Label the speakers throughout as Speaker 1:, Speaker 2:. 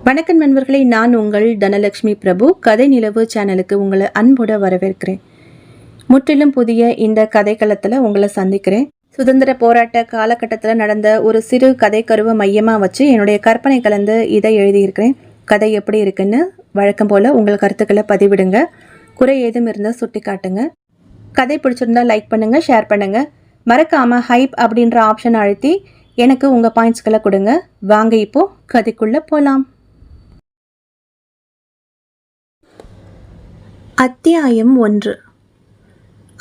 Speaker 1: வணக்கம் நண்பர்களே, நான் உங்கள் தனலட்சுமி பிரபு. கதை நிலவு சேனலுக்கு உங்களை அன்போட வரவேற்கிறேன். முற்றிலும் புதிய இந்த கதைக்களத்தில் உங்களை சந்திக்கிறேன். சுதந்திர போராட்ட காலகட்டத்தில் நடந்த ஒரு சிறு கதை கருவை மையமாக வச்சு என்னுடைய கற்பனை கலந்து இதை எழுதியிருக்கிறேன். கதை எப்படி இருக்குன்னு வழக்கம் போல் உங்கள் கருத்துக்களை பதிவிடுங்க. குறை ஏதும் இருந்தால் சுட்டி காட்டுங்க. கதை பிடிச்சிருந்தா லைக் பண்ணுங்கள், ஷேர் பண்ணுங்கள். மறக்காமல் ஹைப் அப்படின்ற ஆப்ஷன் அழுத்தி எனக்கு உங்கள் பாயிண்ட்ஸ்களை கொடுங்க. வாங்க இப்போ கதைக்குள்ளே போகலாம். அத்தியாயம் 1.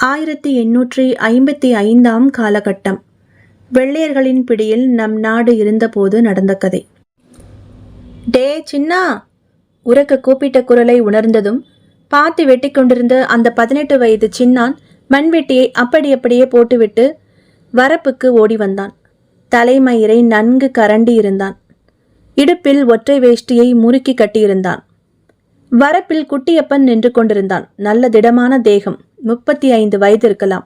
Speaker 1: 1855 காலகட்டம். வெள்ளையர்களின் பிடியில் நம் நாடு இருந்தபோது நடந்த கதை. டே சின்னா, உரக்க கூப்பிட்ட குரலை உணர்ந்ததும் பார்த்து வெட்டி கொண்டிருந்த அந்த 18 வயது சின்னான் மண்வெட்டியை அப்படியே போட்டுவிட்டு வரப்புக்கு ஓடி வந்தான். தலைமயிரை நன்கு கரண்டி இருந்தான். இடுப்பில் ஒற்றை வேஷ்டியை முறுக்கி கட்டியிருந்தான். வரப்பில் குட்டியப்பன் நின்று கொண்டிருந்தான். நல்ல திடமான தேகம், 35 வயது இருக்கலாம்.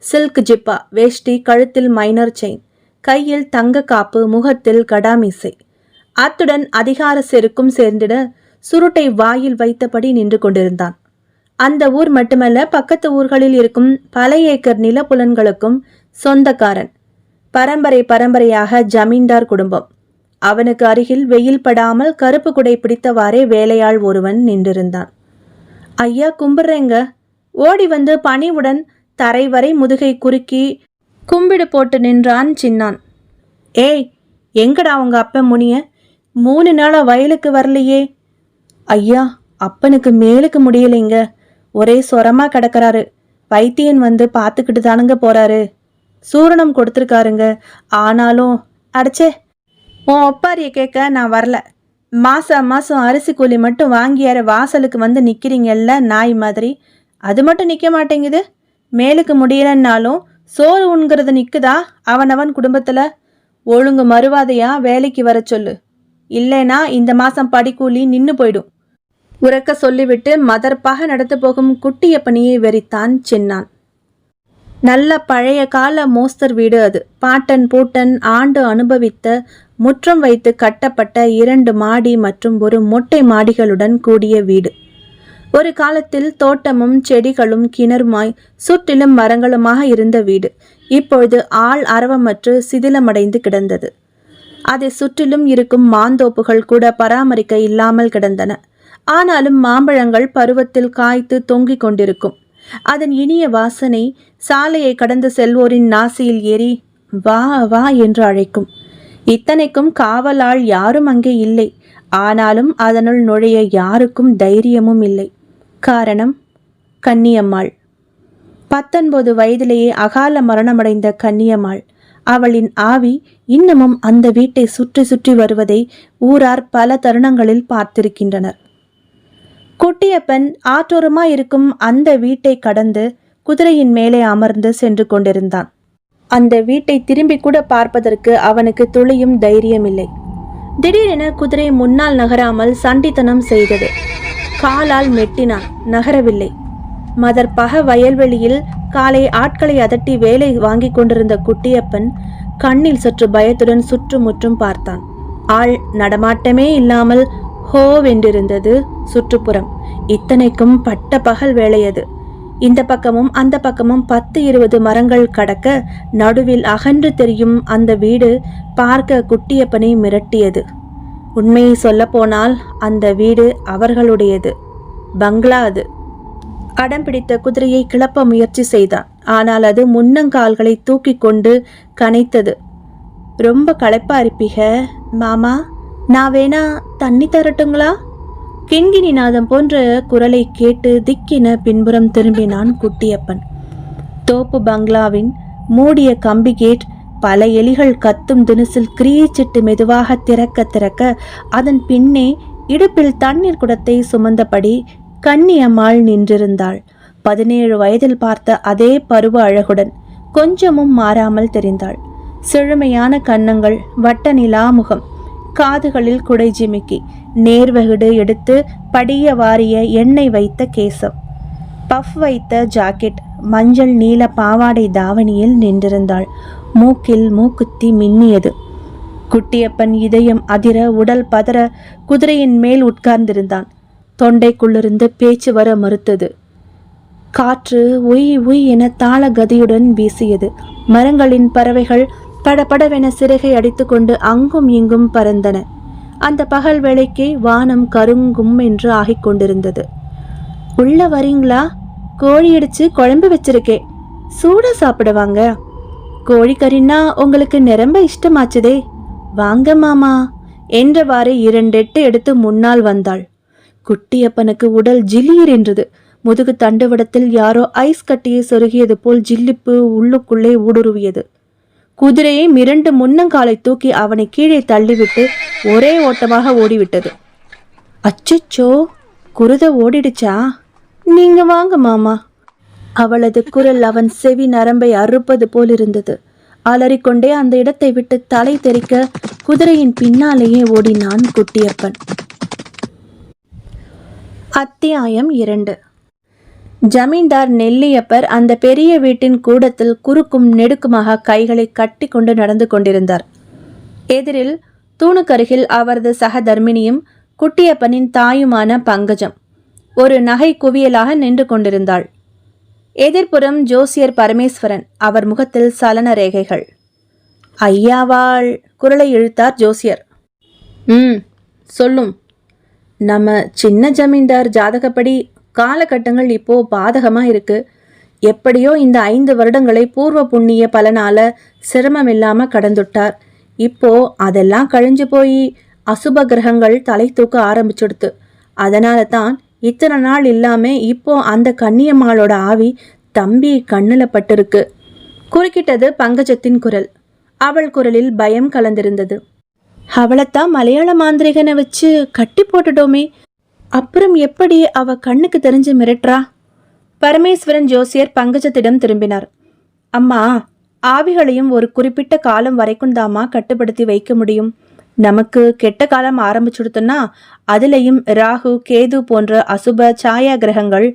Speaker 1: சில்க் ஜிப்பா வேஷ்டி, கழுத்தில் மைனர் செயின், கையில் தங்க காப்பு, முகத்தில் கடாமீசை. அத்துடன் அதிகார செருக்கும் சேர்ந்திட சுருட்டை வாயில் வைத்தபடி நின்று கொண்டிருந்தான். அந்த ஊர் மட்டுமல்ல, பக்கத்து ஊர்களில் இருக்கும் பல ஏக்கர் நிலப்புலன்களுக்கும் சொந்தக்காரன். பரம்பரையாக ஜமீன்தார் குடும்பம். அவனுக்கு அருகில் வெயில் படாமல் கருப்பு குடை பிடித்தவாறே வேலையாள் ஒருவன் நின்றிருந்தான். ஐயா கும்பிடுறேங்க. ஓடி வந்து பணிவுடன் தரை வரை முதுகை குறுக்கி கும்பிடு போட்டு நின்றான் சின்னான். ஏய், எங்கடா உங்க அப்ப முனிய? 3 நாளா வயலுக்கு வரலையே. ஐயா, அப்பனுக்கு மேலுக்கு முடியலைங்க. ஒரே சொரமா கிடக்கிறாரு. வைத்தியன் வந்து பார்த்துக்கிட்டு தானுங்க போறாரு. சூரணம் கொடுத்துருக்காருங்க. ஆனாலும் அடைச்சே, உன் ஒப்பாரிய கேட்க நான் வரல. மாதம் அரிசி கூலி மட்டும் வாங்கியார வாசலுக்கு வந்து நிற்கிறீங்கல்ல நாய் மாதிரி. அது மட்டும் நிற்க மாட்டேங்குது. மேலுக்கு முடியலன்னாலும் சோறு உண்கிறது நிற்குதா அவனவன் குடும்பத்தில்? ஒழுங்கு மறுவாதையா வேலைக்கு வர சொல்லு, இல்லைனா இந்த மாதம் படிக்கூலி நின்று போயிடும். உறக்க சொல்லிவிட்டு மதர்ப்பாக நடத்து போகும் குட்டியப்பனியை வெறித்தான் சின்னான். நல்ல பழைய கால மோஸ்தர் வீடு அது. பாட்டன் பூட்டன் ஆண்டு அனுபவித்த முற்றம் வைத்து கட்டப்பட்ட 2 மாடி மற்றும் ஒரு மொட்டை மாடிகளுடன் கூடிய வீடு. ஒரு காலத்தில் தோட்டமும் செடிகளும் கிணறுமாய் சுற்றிலும் மரங்களுமாக இருந்த வீடு இப்பொழுது ஆள் அரவமற்று சிதிலமடைந்து கிடந்தது. அதை சுற்றிலும் இருக்கும் மாந்தோப்புகள் கூட பராமரிக்க இல்லாமல் கிடந்தன. ஆனாலும் மாம்பழங்கள் பருவத்தில் காய்த்து தொங்கிக் கொண்டிருக்கும். அதன் இனிய வாசனை சாலையை கடந்து செல்வோரின் நாசியில் ஏறி வா வா என்று அழைக்கும். இத்தனைக்கும் காவலாள் யாரும் அங்கே இல்லை. ஆனாலும் அதனுள் நுழைய யாருக்கும் தைரியமும் இல்லை. காரணம், கன்னியம்மாள். 19 வயதிலேயே அகால மரணமடைந்த கன்னியம்மாள். அவளின் ஆவி இன்னமும் அந்த வீட்டை சுற்றி சுற்றி வருவதை ஊரார் பல தருணங்களில் பார்த்திருக்கின்றனர். குட்டியப்பன் ஆற்றோரமாய் இருக்கும் அந்த வீட்டை கடந்து குதிரையின் மேலே அமர்ந்து சென்று கொண்டிருந்தான். அந்த வீட்டை திரும்பி கூட பார்ப்பதற்கு அவனுக்கு துளியும் தைரியமில்லை. திடீரென குதிரை முன்னால் நகராமல் சண்டித்தனம் செய்தது. காலால் மெட்டினான், நகரவில்லை. மதர்ப்பக வயல்வெளியில் காலை ஆட்களை அதட்டி வேலை வாங்கி கொண்டிருந்த குட்டியப்பன் கண்ணில் சற்று பயத்துடன் சுற்றுமுற்றும் பார்த்தான். ஆள் நடமாட்டமே இல்லாமல் ஹோவென்றிருந்தது சுற்றுப்புறம். இத்தனைக்கும் பட்ட பகல் வேளையது. இந்த பக்கமும் அந்த பக்கமும் 10-20 மரங்கள் கடக்க நடுவில் அகன்று தெரியும் அந்த வீடு பார்க்க குட்டியப்பனை மிரட்டியது. உண்மையை சொல்ல போனால் அந்த வீடு அவர்களுடையது, பங்களா அது. அடம் பிடித்த குதிரையை கிளப்ப முயற்சி செய்தான். ஆனால் அது முன்னங்கால்களை தூக்கி கொண்டு கனைத்தது. ரொம்ப களைப்பா இருப்பீக மாமா, நான் வேணா தண்ணி தரட்டுங்களா? கிண்கிணி நாதம் போன்ற குரலை கேட்டு திக்கின பின்புறம் திரும்பினான் குட்டியப்பன். தோப்பு பங்களாவின் மூடிய கம்பி கேட் பல எலிகள் கத்தும் தினசில் கிரீச்சிட்டு மெதுவாக திறக்க அதன் பின்னே இடுப்பில் தண்ணீர் குடத்தை சுமந்தபடி கன்னியம்மாள் நின்றிருந்தாள். 17 வயதில் பார்த்த அதே பருவ அழகுடன் கொஞ்சமும் மாறாமல் தெரிந்தாள். செழுமையான கன்னங்கள், வட்ட நிலாமுகம், காதுகளில் குடை ஜிமிக்கி, நேர்வகிடு எடுத்து படிய வாரிய எண்ணெய் வைத்த கேசம், பஃப் வைத்த ஜாக்கெட், மஞ்சள் நீல பாவாடை தாவணியில் நின்றிருந்தாள். மூக்கில் மூக்குத்தி மின்னியது. குட்டியப்பன் இதயம் அதிர உடல் பதற குதிரையின் மேல் உட்கார்ந்திருந்தான். தொண்டைக்குள்ளிருந்து பேச்சு வர மறுத்தது. காற்று உய் உய் என தாள கதியுடன் வீசியது. மரங்களின் பறவைகள் படபடவென சிறகை அடித்துக்கொண்டு அங்கும் இங்கும் பறந்தன. அந்த பகல் வேளைக்கு வானம் கருங்கும் என்று ஆகிக் கொண்டிருந்தது. உள்ள வரீங்களா? கோழி அடிச்சு குழம்பு வச்சிருக்கே, சூட சாப்பிடுவாங்க. கோழிக்கறின்னா உங்களுக்கு நிரம்ப இஷ்டமாச்சுதே, வாங்க மாமா என்றவாறு 2 எட்டு எடுத்து முன்னால் வந்தாள். குட்டியப்பனுக்கு உடல் ஜில்லீர் என்றது. முதுகு தண்டுவடத்தில் யாரோ ஐஸ் கட்டியை சொருகியது போல் ஜில்லிப்பு உள்ளுக்குள்ளே ஊடுருவியது. குதிரையை மிரண்டு முன்னங்காலை தூக்கி அவனை கீழே தள்ளிவிட்டு ஒரே ஓட்டமாக ஓடிவிட்டது. அச்சச்சோ, குருதை ஓடிடுச்சா? நீங்க வாங்க மாமா. அவளது குரல் அவன் செவி நரம்பை அறுப்பது போல் இருந்தது. அலறிக்கொண்டே அந்த இடத்தை விட்டு தலை தெறிக்க குதிரையின் பின்னாலேயே ஓடினான் குட்டியப்பன். அத்தியாயம் 2. ஜமீன்தார் நெல்லியப்பர் அந்த பெரிய வீட்டின் கூடத்தில் குறுக்கும் நெடுக்குமாக கைகளை கட்டி கொண்டு நடந்து கொண்டிருந்தார். எதிரில் தூணுக்கருகில் அவரது சகதர்மினியும் குட்டியப்பனின் தாயுமான பங்கஜம் ஒரு நகை குவியலாக நின்று கொண்டிருந்தாள். எதிர்ப்புறம் ஜோசியர் பரமேஸ்வரன், அவர் முகத்தில் சலன ரேகைகள். ஐயாவாள் குரலை இழுத்தார் ஜோசியர். சொல்லும். நம்ம சின்ன ஜமீன்தார் ஜாதகப்படி காலகட்டங்கள் இப்போ பாதகமா இருக்கு. எப்படியோ இந்த 5 வருடங்களை பூர்வ புண்ணிய பலனால சிரமம் இல்லாம கடந்துட்டார். இப்போ அதெல்லாம் கழிஞ்சு போய் அசுப கிரகங்கள் தலை தூக்க ஆரம்பிச்சுடுத்து. அதனால தான் இத்தனை நாள் இல்லாம இப்போ அந்த கன்னியம்மாளோட ஆவி தம்பி கண்ணுல பட்டிருக்கு. குறுக்கிட்டது பங்கஜத்தின் குரல். அவள் குரலில் பயம் கலந்திருந்தது. அவளைத்தான் மலையாள மாந்திரிகனை வச்சு கட்டி போட்டுட்டோமே, அப்புறம் எப்படி அவ கண்ணுக்கு தெரிஞ்சு மிரட்டுறா? பரமேஸ்வரன் ஜோசியர் பங்கஜத்திடம் திரும்பினார். அம்மா, ஆவிகளையும் ஒரு குறிப்பிட்ட காலம் வரைக்கும் தாமா கட்டுப்படுத்தி வைக்க முடியும். நமக்கு கெட்ட காலம் ஆரம்பிச்சுடுத்துன்னா அதுலேயும் ராகு கேது போன்ற அசுப சாயா கிரகங்கள்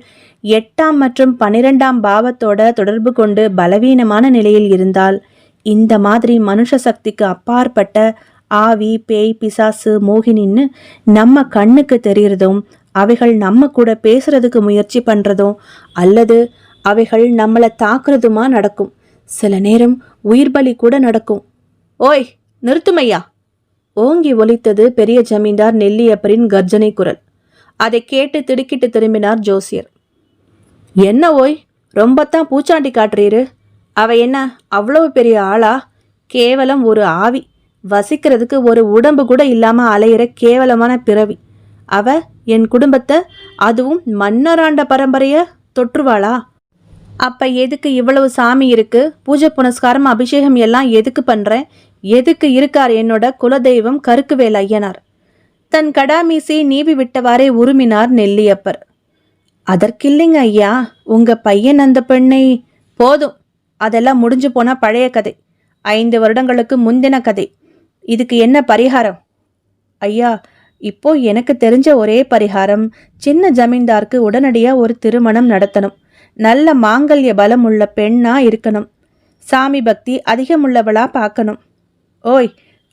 Speaker 1: 8ஆம் மற்றும் 12ஆம் பாவத்தோட தொடர்பு கொண்டு பலவீனமான நிலையில் இருந்தால் இந்த மாதிரி மனுஷ சக்திக்கு அப்பாற்பட்ட ஆவி, பேய், பிசாசு, மோகினின்னு நம்ம கண்ணுக்கு தெரியறதும், அவைகள் நம்ம கூட பேசுறதுக்கு முயற்சி பண்றதும் அல்லது அவைகள் நம்மளை தாக்குறதுமா நடக்கும். சில நேரம் உயிர் பலி கூட நடக்கும். ஓய், நிறுத்துமையா! ஓங்கி ஒலித்தது பெரிய ஜமீன்தார் நெல்லியப்பரின் கர்ஜனை குரல். அதை கேட்டு திடுக்கிட்டு திரும்பினார் ஜோசியர். என்ன ஓய், ரொம்பத்தான் பூச்சாண்டி காட்டுறீரு. அவ என்ன அவ்வளவு பெரிய ஆளா? கேவலம் ஒரு ஆவி, வசிக்கிறதுக்கு ஒரு உடம்பு கூட இல்லாம அலையிற கேவலமான பிறவி. அவ என் குடும்பத்தை, அதுவும் மன்னராண்ட பரம்பரைய தொற்றுவாளா? அப்ப எதுக்கு இவ்வளவு சாமி இருக்கு? பூஜை புனஸ்காரம் அபிஷேகம் எல்லாம் எதுக்கு பண்றேன்? எதுக்கு இருக்கார் என்னோட குலதெய்வம் கருக்குவேல் ஐயனார்? தன் கடாமீசை நீவி விட்டவாறே உருமினார் நெல்லியப்பர். அதற்கில்லைங்க ஐயா, உங்க பையன் அந்த பெண்ணை... போதும், அதெல்லாம் முடிஞ்சு போனா பழைய கதை, 5 வருடங்களுக்கு முந்தின கதை. இதுக்கு என்ன பரிகாரம்? ஐயா, இப்போ எனக்கு தெரிஞ்ச ஒரே பரிகாரம், சின்ன ஜமீன்தாருக்கு உடனடியா ஒரு திருமணம் நடத்தணும். நல்ல மாங்கல்ய பலம் உள்ள பெண்ணா இருக்கணும். சாமி பக்தி அதிகமுள்ளவளா பார்க்கணும். ஓய்,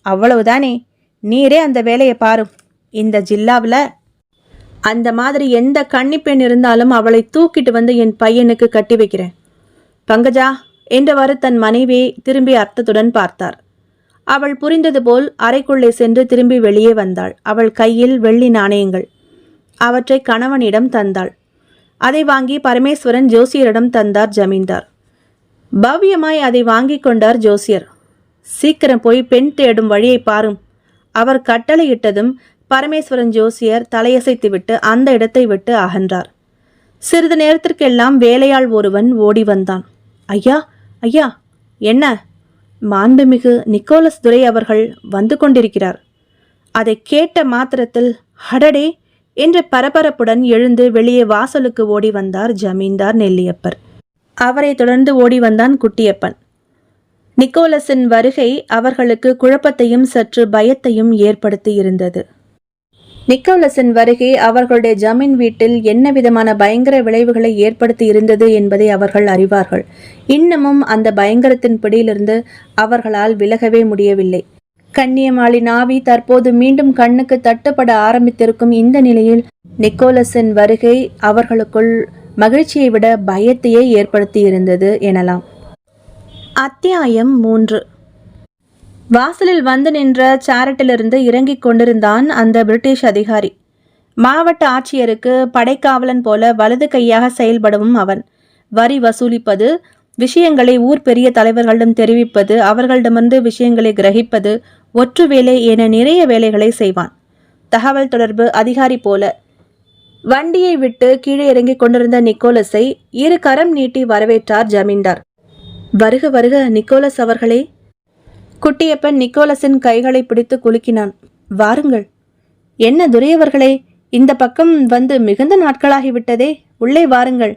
Speaker 1: அவ்வளவுதானே? நீரே அந்த வேலையை பாரும். இந்த ஜில்லாவில் அந்த மாதிரி எந்த கன்னிப்பெண் இருந்தாலும் அவளை தூக்கிட்டு வந்து என் பையனுக்கு கட்டி வைக்கிறேன். பங்கஜா என்றவாறு தன் மனைவியை திரும்பி அர்த்தத்துடன் பார்த்தார். அவள் புரிந்தது போல் அறைக்குள்ளே சென்று திரும்பி வெளியே வந்தாள். அவள் கையில் வெள்ளி நாணயங்கள். அவற்றை கணவனிடம் தந்தாள். அதை வாங்கி பரமேஸ்வரன் ஜோசியரிடம் தந்தார் ஜமீன்தார். பவ்யமாய் அதை வாங்கி கொண்டார் ஜோசியர். சீக்கிரம் போய் பெண் தேடும் வழியை பாரும். அவர் கட்டளையிட்டதும் பரமேஸ்வரன் ஜோசியர் தலையசைத்துவிட்டு அந்த இடத்தை விட்டு அகன்றார். சிறிது நேரத்திற்கெல்லாம் வேலையாள் ஒருவன் ஓடி வந்தான். ஐயா, ஐயா, என்ன? மாண்புமிகு நிக்கோலஸ் துரை அவர்கள் வந்து கொண்டிருக்கிறார். அதை கேட்ட மாத்திரத்தில் ஹடடே என்ற பரபரப்புடன் எழுந்து வெளியே வாசலுக்கு ஓடி வந்தார் ஜமீன்தார் நெல்லியப்பர். அவரை தொடர்ந்து ஓடி வந்தான் குட்டியப்பன். நிக்கோலஸின் வருகை அவர்களுக்கு குழப்பத்தையும் சற்று பயத்தையும் ஏற்படுத்தி இருந்தது. நிக்கோலஸின் வருகை அவர்களுடைய ஜமீன் வீட்டில் என்ன விதமான பயங்கர விளைவுகளை ஏற்படுத்தி இருந்தது என்பதை அவர்கள் அறிவார்கள். இன்னமும் அந்த பயங்கரத்தின் பிடியிலிருந்து அவர்களால் விலகவே முடியவில்லை. கண்ணியமாளின் ஆவி தற்போது மீண்டும் கண்ணுக்கு தட்டுப்பட ஆரம்பித்திருக்கும் இந்த நிலையில் நிக்கோலஸின் வருகை அவர்களுக்குள் மகிழ்ச்சியை விட பயத்தையே ஏற்படுத்தி இருந்தது எனலாம். அத்தியாயம் 3. வாசலில் வந்து நின்ற சாரட்டிலிருந்து இறங்கிக் கொண்டிருந்தான் அந்த பிரிட்டிஷ் அதிகாரி. மாவட்ட ஆட்சியருக்கு படைக்காவலன் போல வலது கையாக செயல்படவும் அவன். வரி வசூலிப்பது, விஷயங்களை ஊர் பெரிய தலைவர்களிடம் தெரிவிப்பது, அவர்களிடமிருந்து விஷயங்களை கிரகிப்பது, ஒற்று வேலை என நிறைய வேலைகளை செய்வான். தகவல் தொடர்பு அதிகாரி போல. வண்டியை விட்டு கீழே இறங்கிக் கொண்டிருந்த நிக்கோலஸை இரு கரம் நீட்டி வரவேற்றார் ஜமீன்தார். வருக வருக நிக்கோலஸ் அவர்களே. குட்டியப்பன் நிக்கோலஸின் கைகளை பிடித்து குலுக்கினான். வாருங்கள். என்ன துரையவர்களே, இந்த பக்கம் வந்து மிகுந்த நாட்களாகிவிட்டதே, உள்ளே வாருங்கள்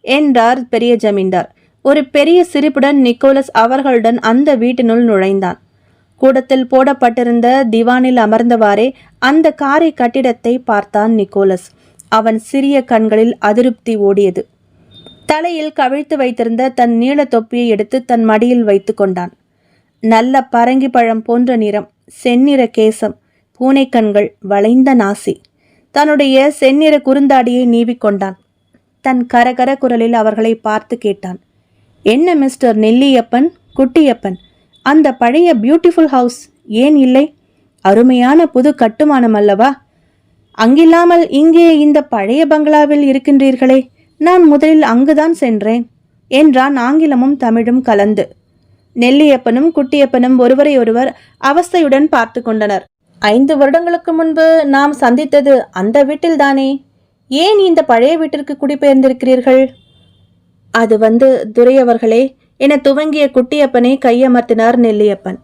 Speaker 1: என்றார் பெரிய ஜமீன்தார். ஒரு பெரிய சிரிப்புடன் நிக்கோலஸ் அவர்களுடன் அந்த வீட்டினுள் நுழைந்தான். கூடத்தில் போடப்பட்டிருந்த திவானில் அமர்ந்தவாறே அந்த காரை கட்டிடத்தை பார்த்தான் நிக்கோலஸ். அவன் சிறிய கண்களில் அதிருப்தி ஓடியது. தலையில் கவிழ்த்து வைத்திருந்த தன் நீள தொப்பியை எடுத்து தன் மடியில் வைத்து கொண்டான். நல்ல பரங்கி பழம் போன்ற நிறம், செந்நிற கேசம், பூனைக்கண்கள், வளைந்த நாசி. தன்னுடைய செந்நிற குறுந்தாடியை நீவிக்கொண்டான். தன் கரகர குரலில் அவர்களை பார்த்து கேட்டான். என்ன மிஸ்டர் நெல்லியப்பன், குட்டியப்பன், அந்த பழைய பியூட்டிஃபுல் ஹவுஸ் ஏன் இல்லை? அருமையான புது கட்டுமானம் அல்லவா? அங்கில்லாமல் இங்கே இந்த பழைய பங்களாவில் இருக்கின்றீர்களே, நான் முதலில் அங்குதான் சென்றேன் என்றான் ஆங்கிலமும் தமிழும் கலந்து. நெல்லியப்பனும் குட்டியப்பனும் ஒருவரை ஒருவர் அவஸ்தையுடன் பார்த்து கொண்டனர். 5 வருடங்களுக்கு முன்பு நாம் சந்தித்தது அந்த வீட்டில்தானே? ஏன் இந்த பழைய வீட்டிற்கு குடிபெயர்ந்திருக்கிறீர்கள்? அது துரையவர்களே என துவங்கிய குட்டியப்பனை கையமர்த்தினார் நெல்லியப்பன்.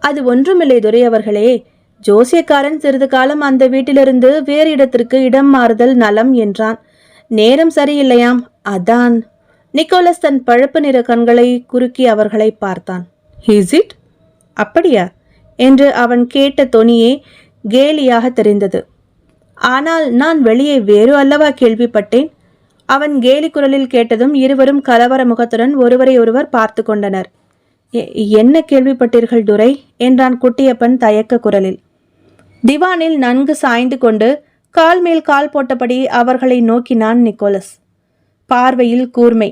Speaker 1: அது ஒன்றுமில்லை துரையவர்களே, ஜோசியக்காரன் சிறிது காலம் அந்த வீட்டிலிருந்து வேறு இடத்திற்கு இடம் மாறுதல் நலம் என்றான். நேரம் சரியில்லையாம், அதான். நிக்கோலஸ் தன் பழுப்பு நிற கண்களை குறுக்கி அவர்களை பார்த்தான். Is it? அப்படியா என்று அவன் கேட்ட தொனியே கேலியாக தெரிந்தது. ஆனால் நான் வெளியே வேறு அல்லவா கேள்விப்பட்டேன். அவன் கேலி குரலில் கேட்டதும் இருவரும் கலவர முகத்துடன் ஒருவரை ஒருவர் பார்த்து கொண்டனர். என்ன கேள்விப்பட்டீர்கள் துரை என்றான் குட்டியப்பன் தயக்க குரலில். திவானில் நன்கு சாய்ந்து கொண்டு கால் மேல் கால் போட்டபடி அவர்களை நோக்கினான் நிக்கோலஸ். பார்வையில் கூர்மை.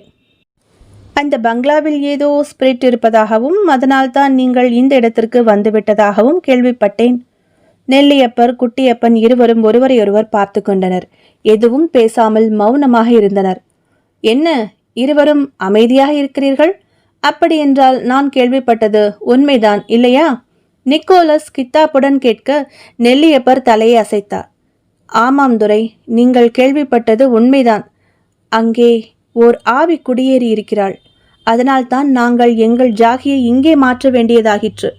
Speaker 1: அந்த பங்களாவில் ஏதோ ஸ்பிரிட் இருப்பதாகவும் அதனால்தான் நீங்கள் இந்த இடத்திற்கு வந்துவிட்டதாகவும் கேள்விப்பட்டேன். நெல்லியப்பர் குட்டியப்பன் இருவரும் ஒருவரை ஒருவர் பார்த்து கொண்டனர். எதுவும் பேசாமல் மௌனமாக இருந்தனர். என்ன இருவரும் அமைதியாக இருக்கிறீர்கள்? அப்படியென்றால் நான் கேள்விப்பட்டது உண்மைதான் இல்லையா? நிக்கோலஸ் கித்தாப்புடன் கேட்க நெல்லியப்பர் தலையை அசைத்தார். ஆமாம் துரை, நீங்கள் கேள்விப்பட்டது உண்மைதான். அங்கே ஓர் ஆவி குடியேறி இருக்கிறாள். அதனால்தான் நாங்கள் எங்கள் ஜாகியை இங்கே மாற்ற வேண்டியதாகிற்று.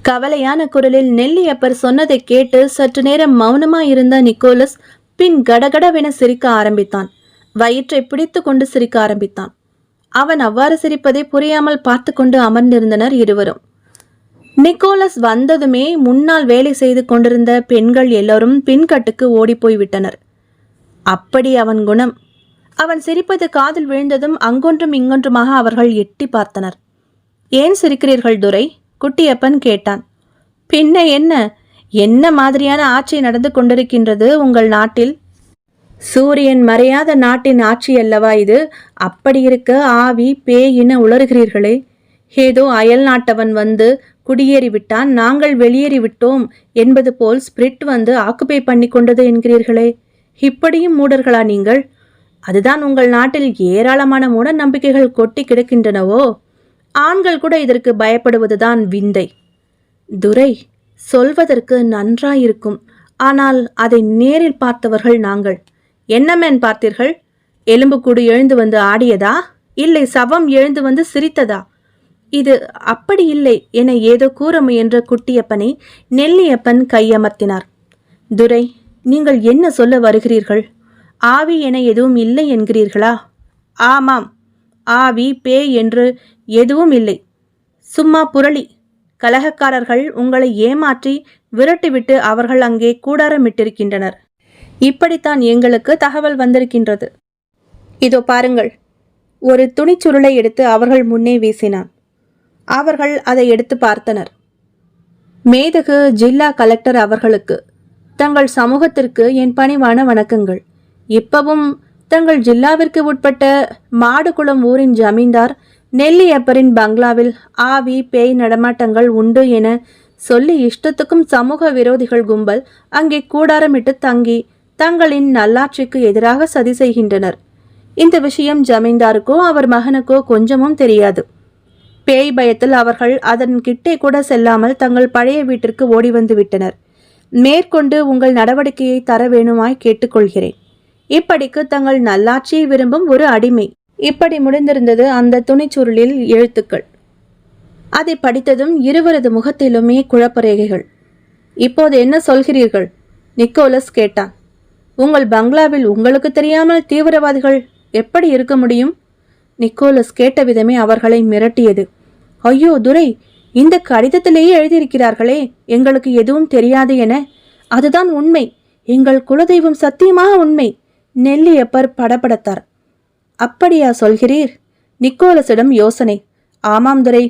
Speaker 1: கவலையான குரலில் நெல்லியப்பர் சொன்னதை கேட்டு சற்று நேரம் மௌனமாயிருந்த நிக்கோலஸ் பின் கடகடவென சிரிக்க ஆரம்பித்தான். வயிற்றை பிடித்து கொண்டு சிரிக்க ஆரம்பித்தான். அவன் அவ்வாறு சிரிப்பதை புரியாமல் பார்த்து கொண்டு அமர்ந்திருந்தனர் இருவரும். நிக்கோலஸ் வந்ததுமே முன்னால் வேலை செய்து கொண்டிருந்த பெண்கள் எல்லோரும் பின்கட்டுக்கு ஓடிப்போய் விட்டனர். அப்படி அவன் குணம். அவன் சிரிப்பது காதில் விழுந்ததும் அங்கொன்றும் இங்கொன்றுமாக அவர்கள் எட்டி பார்த்தனர். ஏன் சிரிக்கிறீர்கள் துரை? குட்டியப்பன் கேட்டான். பின்ன என்ன, என்ன மாதிரியான ஆட்சி நடந்து கொண்டிருக்கின்றது உங்கள் நாட்டில்? சூரியன் மறையாத நாட்டின் ஆட்சி அல்லவா இது? அப்படி இருக்க ஆவி பேயின உளறுகிறீர்களே. ஏதோ அயல் நாட்டவன் வந்து குடியேறிவிட்டான், நாங்கள் வெளியேறிவிட்டோம் என்பது போல் ஸ்பிரிட் வந்து ஆக்குபை பண்ணி கொண்டது என்கிறீர்களே. இப்படியும் மூடர்களா நீங்கள்? அதுதான் உங்கள் நாட்டில் ஏராளமான மூட நம்பிக்கைகள் கொட்டி கிடக்கின்றனவோ. ஆண்கள் கூட இதற்கு பயப்படுவதுதான் விந்தை. துரை, சொல்வதற்கு நன்றாயிருக்கும், ஆனால் அதை நேரில் பார்த்தவர்கள் நாங்கள். என்னமேன் பார்த்தீர்கள்? எலும்புக்கூடு எழுந்து வந்து ஆடியதா, இல்லை சவம் எழுந்து வந்து சிரித்ததா? இது அப்படி இல்லை என ஏதோ கூற முயன்ற குட்டியப்பனை நெல்லியப்பன் கையமர்த்தினார். துரை, நீங்கள் என்ன சொல்ல வருகிறீர்கள்? ஆவி என எதுவும் இல்லை என்கிறீர்களா? ஆமாம், ஆவி பேய் என்று எதுவும் இல்லை. சும்மா புரளி. கலகக்காரர்கள் உங்களை ஏமாற்றி விரட்டிவிட்டு அவர்கள் அங்கே கூடாரமிட்டிருக்கின்றனர். இப்படித்தான் எங்களுக்கு தகவல் வந்திருக்கின்றது. இதோ பாருங்கள். ஒரு துணிச்சுருளை எடுத்து அவர்கள் முன்னே வீசினான். அவர்கள் அதை எடுத்து பார்த்தனர். மேதகு ஜில்லா கலெக்டர் அவர்களுக்கு தங்கள் சமூகத்திற்கு என் பணிவான வணக்கங்கள். இப்பவும் தங்கள் ஜில்லாவிற்கு உட்பட்ட மாடுகுளம் ஊரின் ஜமீன்தார் நெல்லியப்பரின் பங்களாவில் ஆவி பேய் நடமாட்டங்கள் உண்டு என சொல்லி இஷ்டத்துக்கும் சமூக விரோதிகள் கும்பல் அங்கே கூடாரமிட்டு தங்கி தங்களின் நல்லாட்சிக்கு எதிராக சதி செய்கின்றனர். இந்த விஷயம் ஜமீன்தாருக்கோ அவர் மகனுக்கோ கொஞ்சமும் தெரியாது. பேய் பயத்தில் அவர்கள் அதன் கிட்டே கூட செல்லாமல் தங்கள் பழைய வீட்டிற்கு ஓடி வந்து விட்டனர். மேற்கொண்டு உங்கள் நடவடிக்கையை தர வேணுமாய் கேட்டுக்கொள்கிறேன். இப்படிக்கு தங்கள் நல்லாட்சியை விரும்பும் ஒரு அடிமை. இப்படி முடிந்திருந்தது அந்த துணிச்சுருளில் எழுத்துக்கள். அதை படித்ததும் இருவரது முகத்திலுமே குழப்பரேகைகள். இப்போது என்ன சொல்கிறீர்கள்? நிக்கோலஸ் கேட்டான். உங்கள் பங்களாவில் உங்களுக்கு தெரியாமல் தீவிரவாதிகள் எப்படி இருக்க முடியும்? நிக்கோலஸ் கேட்ட விதமே அவர்களை மிரட்டியது. ஐயோ துரை, இந்த கடிதத்திலேயே எழுதியிருக்கிறார்களே எங்களுக்கு எதுவும் தெரியாது என. அதுதான் உண்மை. எங்கள் குலதெய்வம் சத்தியமாக உண்மை. நெல்லியப்பர் படபடத்தார். அப்படியா சொல்கிறீர்? நிக்கோலஸிடம் யோசனை. ஆமாம் துரை,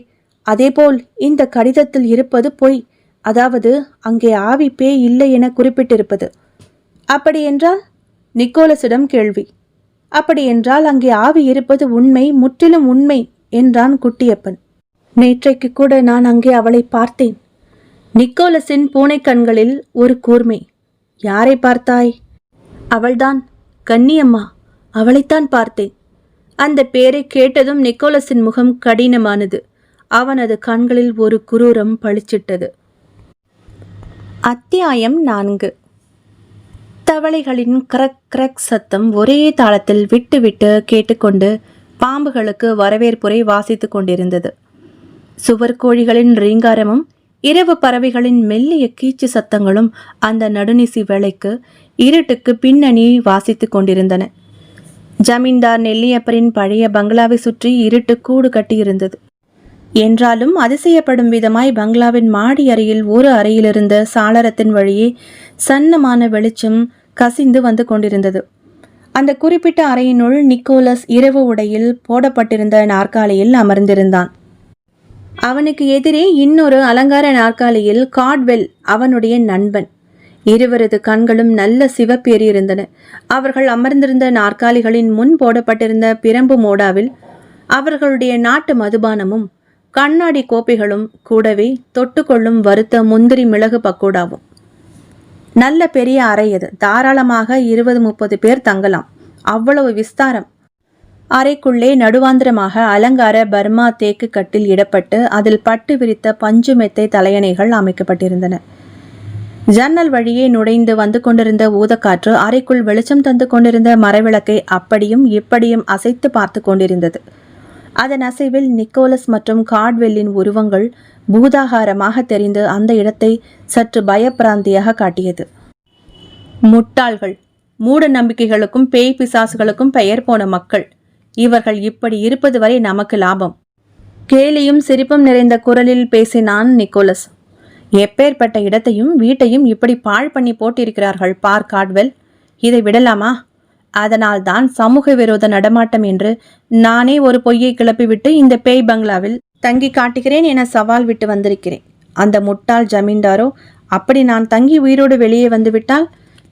Speaker 1: அதேபோல் இந்த கடிதத்தில் இருப்பது பொய். அதாவது அங்கே ஆவி பேய் இல்லை என குறிப்பிட்டிருப்பது. அப்படியென்றால்? நிக்கோலஸிடம் கேள்வி. அப்படியென்றால் அங்கே ஆவி இருப்பது உண்மை, முற்றிலும் உண்மை என்றான் குட்டியப்பன். நேற்றைக்கு கூட நான் அங்கே அவளை பார்த்தேன். நிக்கோலஸின் பூனை கண்களில் ஒரு கூர்மை. யாரை பார்த்தாய்? அவள்தான் கன்னியம்மா, அவளைத்தான் பார்த்தேன். அந்த பேரை கேட்டதும் நிக்கோலஸின் முகம் கடினமானது. அவனது கண்களில் ஒரு குரூரம் பளிச்சிட்டது. அத்தியாயம் 4. தவளைகளின் கிரக் கிரக் சத்தம் ஒரே தாளத்தில் விட்டு விட்டு கேட்டுக்கொண்டு பாம்புகளுக்கு வரவேற்புரை வாசித்து கொண்டிருந்தது. சுவர்கோழிகளின் ரீங்காரமும் இரவு பறவைகளின் மெல்லிய கீச்சு சத்தங்களும் அந்த நடுநிசி வேளைக்கு இருட்டுக்கு பின்னணி வாசித்து கொண்டிருந்தன. ஜமீன்தார் நெல்லியப்பரின் பழைய பங்களாவை சுற்றி இருட்டு கூடு கட்டியிருந்தது. என்றாலும் அதிசயப்படும் விதமாய் பங்களாவின் மாடி அறையில் ஒரு அறையிலிருந்த சாளரத்தின் வழியே சன்னமான வெளிச்சம் கசிந்து வந்து கொண்டிருந்தது. அந்த குறிப்பிட்ட அறையினுள் நிக்கோலஸ் இரவு உடையில் போடப்பட்டிருந்த நாற்காலியில் அமர்ந்திருந்தான். அவனுக்கு எதிரே இன்னொரு அலங்கார நாற்காலியில் காட்வெல், அவனுடைய நண்பன். இருவரது கண்களும் நல்ல சிவப்பேறியிருந்தன. அவர்கள் அமர்ந்திருந்த நாற்காலிகளின் முன் போடப்பட்டிருந்த பிரம்பு மோடாவில் அவர்களுடைய நாட்டு மதுபானமும் கண்ணாடி கோப்பைகளும் கூடவே தொட்டுக்கொள்ளும் வறுத்த முந்திரி மிளகு பக்கோடாவும். நல்ல பெரிய அறை அது. தாராளமாக 20-30 பேர் தங்கலாம். அவ்வளவு விஸ்தாரம். அறைக்குள்ளே நடுவாந்திரமாக அலங்கார பர்மா தேக்கு கட்டில் இடப்பட்டு அதில் பட்டு விரித்த பஞ்சு மெத்தை தலையணைகள் அமைக்கப்பட்டிருந்தன. ஜன்னல் வழியே நுழைந்து வந்து கொண்டிருந்த ஊதக்காற்று அறைக்குள் வெளிச்சம் தந்து கொண்டிருந்த மரவிளக்கை அப்படியும் இப்படியும் அசைத்து பார்த்து கொண்டிருந்தது. அதன் அசைவில் நிக்கோலஸ் மற்றும் காட்வெல்லின் உருவங்கள் பூதாகாரமாக தெரிந்து அந்த இடத்தை சற்று பயப்பிராந்தியாக காட்டியது. முட்டாள்கள், மூட நம்பிக்கைகளுக்கும் பேய் பிசாசுகளுக்கும் பெயர் போன மக்கள். இவர்கள் இப்படி இருப்பது வரை நமக்கு லாபம். கேலியும் சிரிப்பும் நிறைந்த குரலில் பேசினான் நிக்கோலஸ். எப்பேற்பட்ட இடத்தையும் வீட்டையும் இப்படி பாழ் பண்ணி போட்டிருக்கிறார்கள் பார் காட்வெல். இதை விடலாமா? அதனால் தான் சமூக விரோத நடமாட்டம் என்று நானே ஒரு பொய்யை கிளப்பிவிட்டு இந்த பேய் பங்களாவில் தங்கி காட்டுகிறேன் என சவால் விட்டு வந்திருக்கிறேன். அந்த முட்டாள் ஜமீன்தாரோ அப்படி நான் தங்கி உயிரோடு வெளியே வந்துவிட்டால்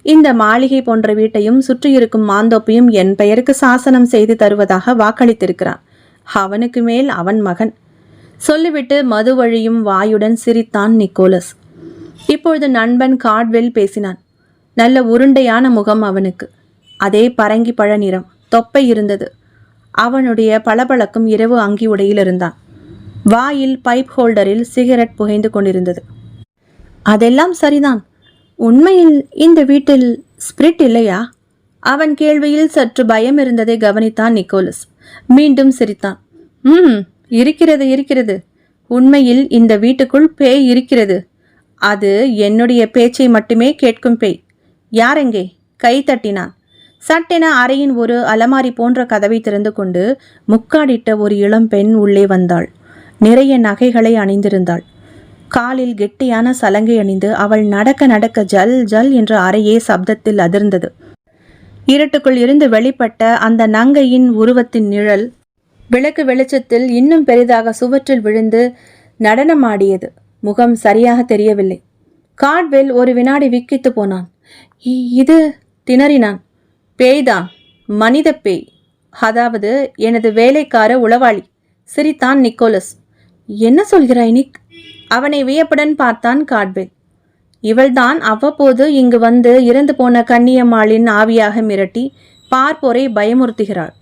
Speaker 1: இந்த மாளிகை போன்ற வீட்டையும் சுற்றியிருக்கும் மாந்தோப்பையும் என் பெயருக்கு சாசனம் செய்து தருவதாக வாக்களித்திருக்கிறான். அவனுக்கு மேல் அவன் மகன். சொல்லிவிட்டு மது வழியும் வாயுடன் சிரித்தான் நிக்கோலஸ். இப்பொழுது நண்பன் காட்வெல் பேசினான். நல்ல உருண்டையான முகம் அவனுக்கு. அதே பரங்கி பழ நிறம், தொப்பை இருந்தது. அவனுடைய பளபளக்கும் இரவு அங்கி உடையில் இருந்தான். வாயில் பைப் ஹோல்டரில் சிகரெட் புகைந்து கொண்டிருந்தது. அதெல்லாம் சரிதான். உண்மையில் இந்த வீட்டில் ஸ்பிரிட் இல்லையா? அவன் கேள்வியில் சற்று பயம் இருந்ததை கவனித்தான் நிக்கோலஸ். மீண்டும் சிரித்தான். இருக்கிறது இருக்கிறது. உண்மையில் இந்த வீட்டுக்குள் பேய் இருக்கிறது. அது என்னுடைய பேச்சை மட்டுமே கேட்கும் பேய். யாரெங்கே? கை தட்டினான். சட்டென அறையின் ஒரு அலமாரி போன்ற கதவை திறந்து கொண்டு முக்காடிட்ட ஒரு இளம் பெண் உள்ளே வந்தாள். நிறைய நகைகளை அணிந்திருந்தாள். காலில் கெட்டியான சலங்கை அணிந்து அவள் நடக்க நடக்க ஜல் ஜல் என்ற அறையே சப்தத்தில் அதிர்ந்தது. இருட்டுக்குள் இருந்து வெளிப்பட்ட அந்த நங்கையின் உருவத்தின் நிழல் விளக்கு வெளிச்சத்தில் இன்னும் பெரிதாக சுவற்றில் விழுந்து நடனமாடியது. முகம் சரியாக தெரியவில்லை. கார்ட்வெல் ஒரு வினாடி விக்கித்து போனான். இது திணறினான். பேய்தான், மனித பேய், அதாவது எனது வேலைக்கார உளவாளி, சிரித்தான் நிக்கோலஸ். என்ன சொல்கிறாய் நிக்? அவனை வியப்புடன் பார்த்தான் கார்ட்வெல். இவள்தான் அவ்வப்போது இங்கு வந்து இறந்து போன கன்னியம்மாளின் ஆவியாக மிரட்டி பார்ப்போரை பயமுறுத்துகிறாள்.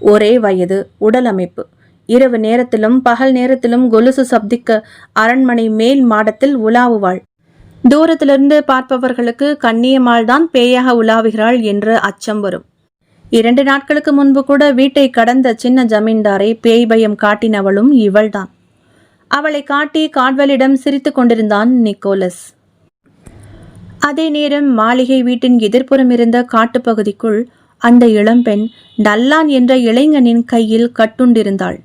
Speaker 1: ஒரே வயது, உடல் அமைப்பு. இரவு நேரத்திலும் பகல் நேரத்திலும் கொலுசு சப்திக்க அரண்மனை மேல் மாடத்தில் உலாவுவாள். தூரத்திலிருந்து பார்ப்பவர்களுக்கு கன்னியம்மாள் தான் பேயாக உலாவுகிறாள் என்று அச்சம் வரும். 2 நாட்களுக்கு முன்பு கூட வீட்டை கடந்த சின்ன ஜமீன்தாரை பேய் பயம் காட்டினவளும் இவள்தான். அவளை காட்டி கார்ட்வெல்லிடம் சிரித்து கொண்டிருந்தான் நிக்கோலஸ். அதே நேரம் மாளிகை வீட்டின் எதிர்ப்புறம் இருந்த காட்டுப்பகுதிக்குள் அந்த இளம்பெண் நல்லான் என்ற இளைஞனின் கையில் கட்டுண்டிருந்தாள்.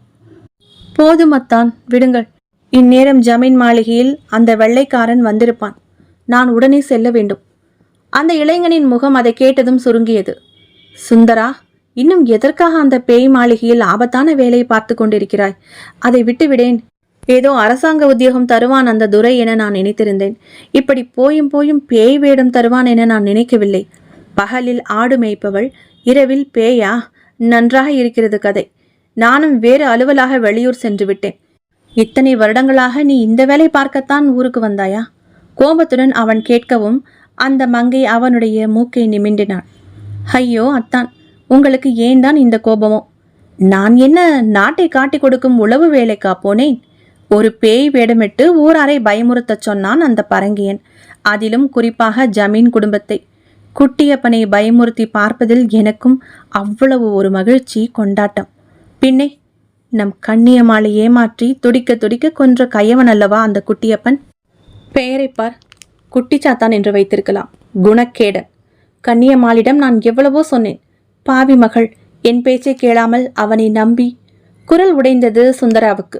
Speaker 1: போதுமத்தான், விடுங்கள். இந்நேரம் ஜமீன் மாளிகையில் அந்த வெள்ளைக்காரன் வந்திருப்பான். நான் உடனே செல்ல வேண்டும். அந்த இளைஞனின் முகம் அதை கேட்டதும் சுருங்கியது. சுந்தரா, இன்னும் எதற்காக அந்த பேய் மாளிகையில் ஆபத்தான வேலையை பார்த்து கொண்டிருக்கிறாய்? அதை விட்டுவிடேன். ஏதோ அரசாங்க உத்தியோகம் தருவான் அந்த துரை என நான் நினைத்திருந்தேன். இப்படி போயும் போயும் பேய் வேடம் தருவான் என நான் நினைக்கவில்லை. பகலில் ஆடு மேய்ப்பவள், இரவில் பேயா? நன்றாக இருக்கிறது கதை. நானும் வேறு அலுவலாக வெளியூர் சென்று விட்டேன். இத்தனை வருடங்களாக நீ இந்த வேலை பார்க்கத்தான் ஊருக்கு வந்தாயா? கோபத்துடன் அவன் கேட்கவும் அந்த மங்கை அவனுடைய மூக்கை நிமிண்டினாள். ஐயோ அத்தான், உங்களுக்கு ஏன் தான் இந்த கோபமோ? நான் என்ன நாட்டை காட்டி கொடுக்கும் உளவு வேலைக்கா போனேன்? ஒரு பேய் வேடமிட்டு ஊராரை பயமுறுத்தச் சொன்னான் அந்த பரங்கியன். அதிலும் குறிப்பாக ஜமீன் குடும்பத்தை. குட்டியப்பனை பயமுறுத்தி பார்ப்பதில் எனக்கும் அவ்வளவு ஒரு மகிழ்ச்சி, கொண்டாட்டம். பின்னே நம் கண்ணியம்மாளை ஏமாற்றி துடிக்க துடிக்க கொன்ற கையவன் அல்லவா அந்த குட்டியப்பன். பெயரை பார், குட்டிச்சாத்தான் என்று வைத்திருக்கலாம். குணக்கேடன். கண்ணியம்மாளிடம் நான் எவ்வளவோ சொன்னேன். பாவி மகள், என் பேச்சை கேளாமல் அவனை நம்பி. குரல் உடைந்தது சுந்தராவுக்கு.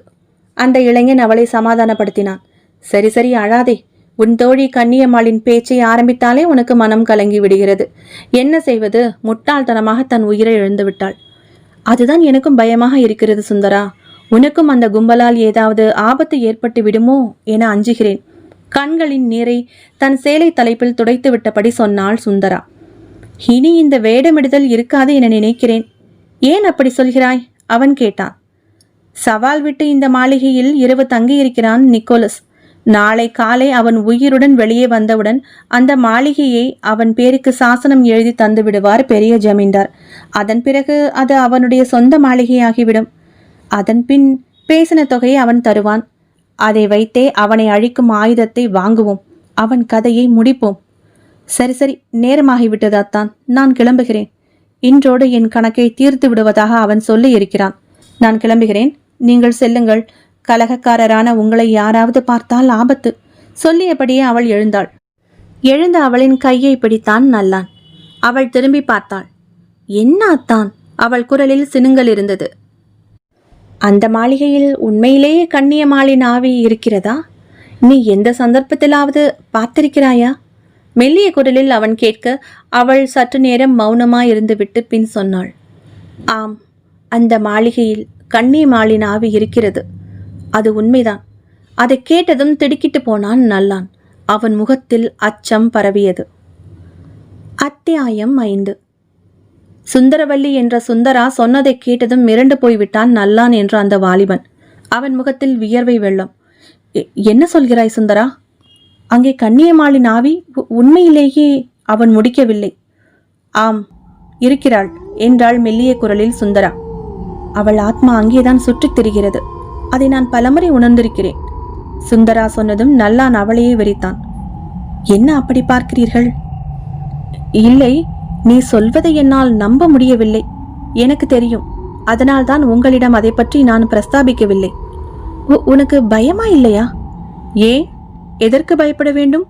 Speaker 1: அந்த இளைஞன் அவளை சமாதானப்படுத்தினான். சரி சரி, அழாதே. உன் தோழி கன்னியம்மாளின் பேச்சை ஆரம்பித்தாலே உனக்கு மனம் கலங்கி விடுகிறது. என்ன செய்வது? முட்டாள்தனமாக தன் உயிரை இழந்து விட்டாள். அதுதான் எனக்கும் பயமாக இருக்கிறது சுந்தரா. உனக்கும் அந்த கும்பலால் ஏதாவது ஆபத்து ஏற்பட்டு விடுமோ என அஞ்சுகிறேன். கண்களின் நீரை தன் சேலை தலைப்பில் துடைத்து விட்டபடி சொன்னாள் சுந்தரா. இனி இந்த வேடமிடுதல் இருக்காது என நினைக்கிறேன். ஏன் அப்படி சொல்கிறாய்? அவன் கேட்டான். சவால் விட்டு இந்த மாளிகையில் இரவு தங்கியிருக்கிறான் நிக்கோலஸ். நாளை காலை அவன் உயிருடன் வெளியே வந்தவுடன் அந்த மாளிகையை அவன் பேருக்கு சாசனம் எழுதி தந்து விடுவார் பெரிய ஜமீன்தார். அதன் பிறகு அது அவனுடைய சொந்த மாளிகையாகிவிடும். அதன் பின் பேசின தொகையை அவன் தருவான். அதை வைத்தே அவனை அழிக்கும் ஆயுதத்தை வாங்குவோம். அவன் கதையை முடிப்போம். சரி சரி, நேரமாகிவிட்டதாத்தான். நான் கிளம்புகிறேன். இன்றோடு என் கணக்கை தீர்த்து விடுவதாக அவன் சொல்லி இருக்கிறான். நான் கிளம்புகிறேன், நீங்கள் செல்லுங்கள். கலகக்காரரான உங்களை யாராவது பார்த்தால் ஆபத்து. சொல்லியபடியே அவள் எழுந்தாள். எழுந்த அவளின் கையை பிடித்தான் நல்லான். அவள் திரும்பி பார்த்தாள். என்ன அத்தான்? அவள் குரலில் சினுங்கல் இருந்தது. அந்த மாளிகையில் உண்மையிலேயே கண்ணியம்மாளின் ஆவி இருக்கிறதா? நீ எந்த சந்தர்ப்பத்திலாவது பார்த்திருக்கிறாயா? மெல்லிய குரலில் அவன் கேட்க அவள் சற்று நேரம் மௌனமாயிருந்துவிட்டு பின் சொன்னாள். ஆம், அந்த மாளிகையில் கண்ணியம்மாளின் ஆவி இருக்கிறது. அது உண்மைதான். அதை கேட்டதும் திடுக்கிட்டு போனான் நல்லான். அவன் முகத்தில் அச்சம் பரவியது. அத்தியாயம் 5. சுந்தரவல்லி என்ற சுந்தரா சொன்னதை கேட்டதும் மிரண்டு போய்விட்டான் நல்லான் என்ற அந்த வாலிபன். அவன் முகத்தில் வியர்வை வெள்ளம். என்ன சொல்கிறாய் சுந்தரா? அங்கே கண்ணியம்மாளின் ஆவி உண்மையிலேயே? அவன் முடிக்கவில்லை. ஆம், இருக்கிறாள் என்றாள் மெல்லிய குரலில் சுந்தரா. அவள் ஆத்மா அங்கேதான் சுற்றித் திரிகிறது. அதை நான் பலமுறை உணர்ந்திருக்கிறேன். சுந்தரா சொன்னதும் நல்லான் அவளையே வெறித்தான். என்ன அப்படி பார்க்கிறீர்கள்? இல்லை, நீ சொல்வதை என்னால் நம்ப முடியவில்லை. எனக்கு தெரியும். அதனால்தான் உங்களிடம் அதை பற்றி நான் பிரஸ்தாபிக்கவில்லை. உனக்கு பயமா இல்லையா? ஏன்? எதற்கு பயப்பட வேண்டும்?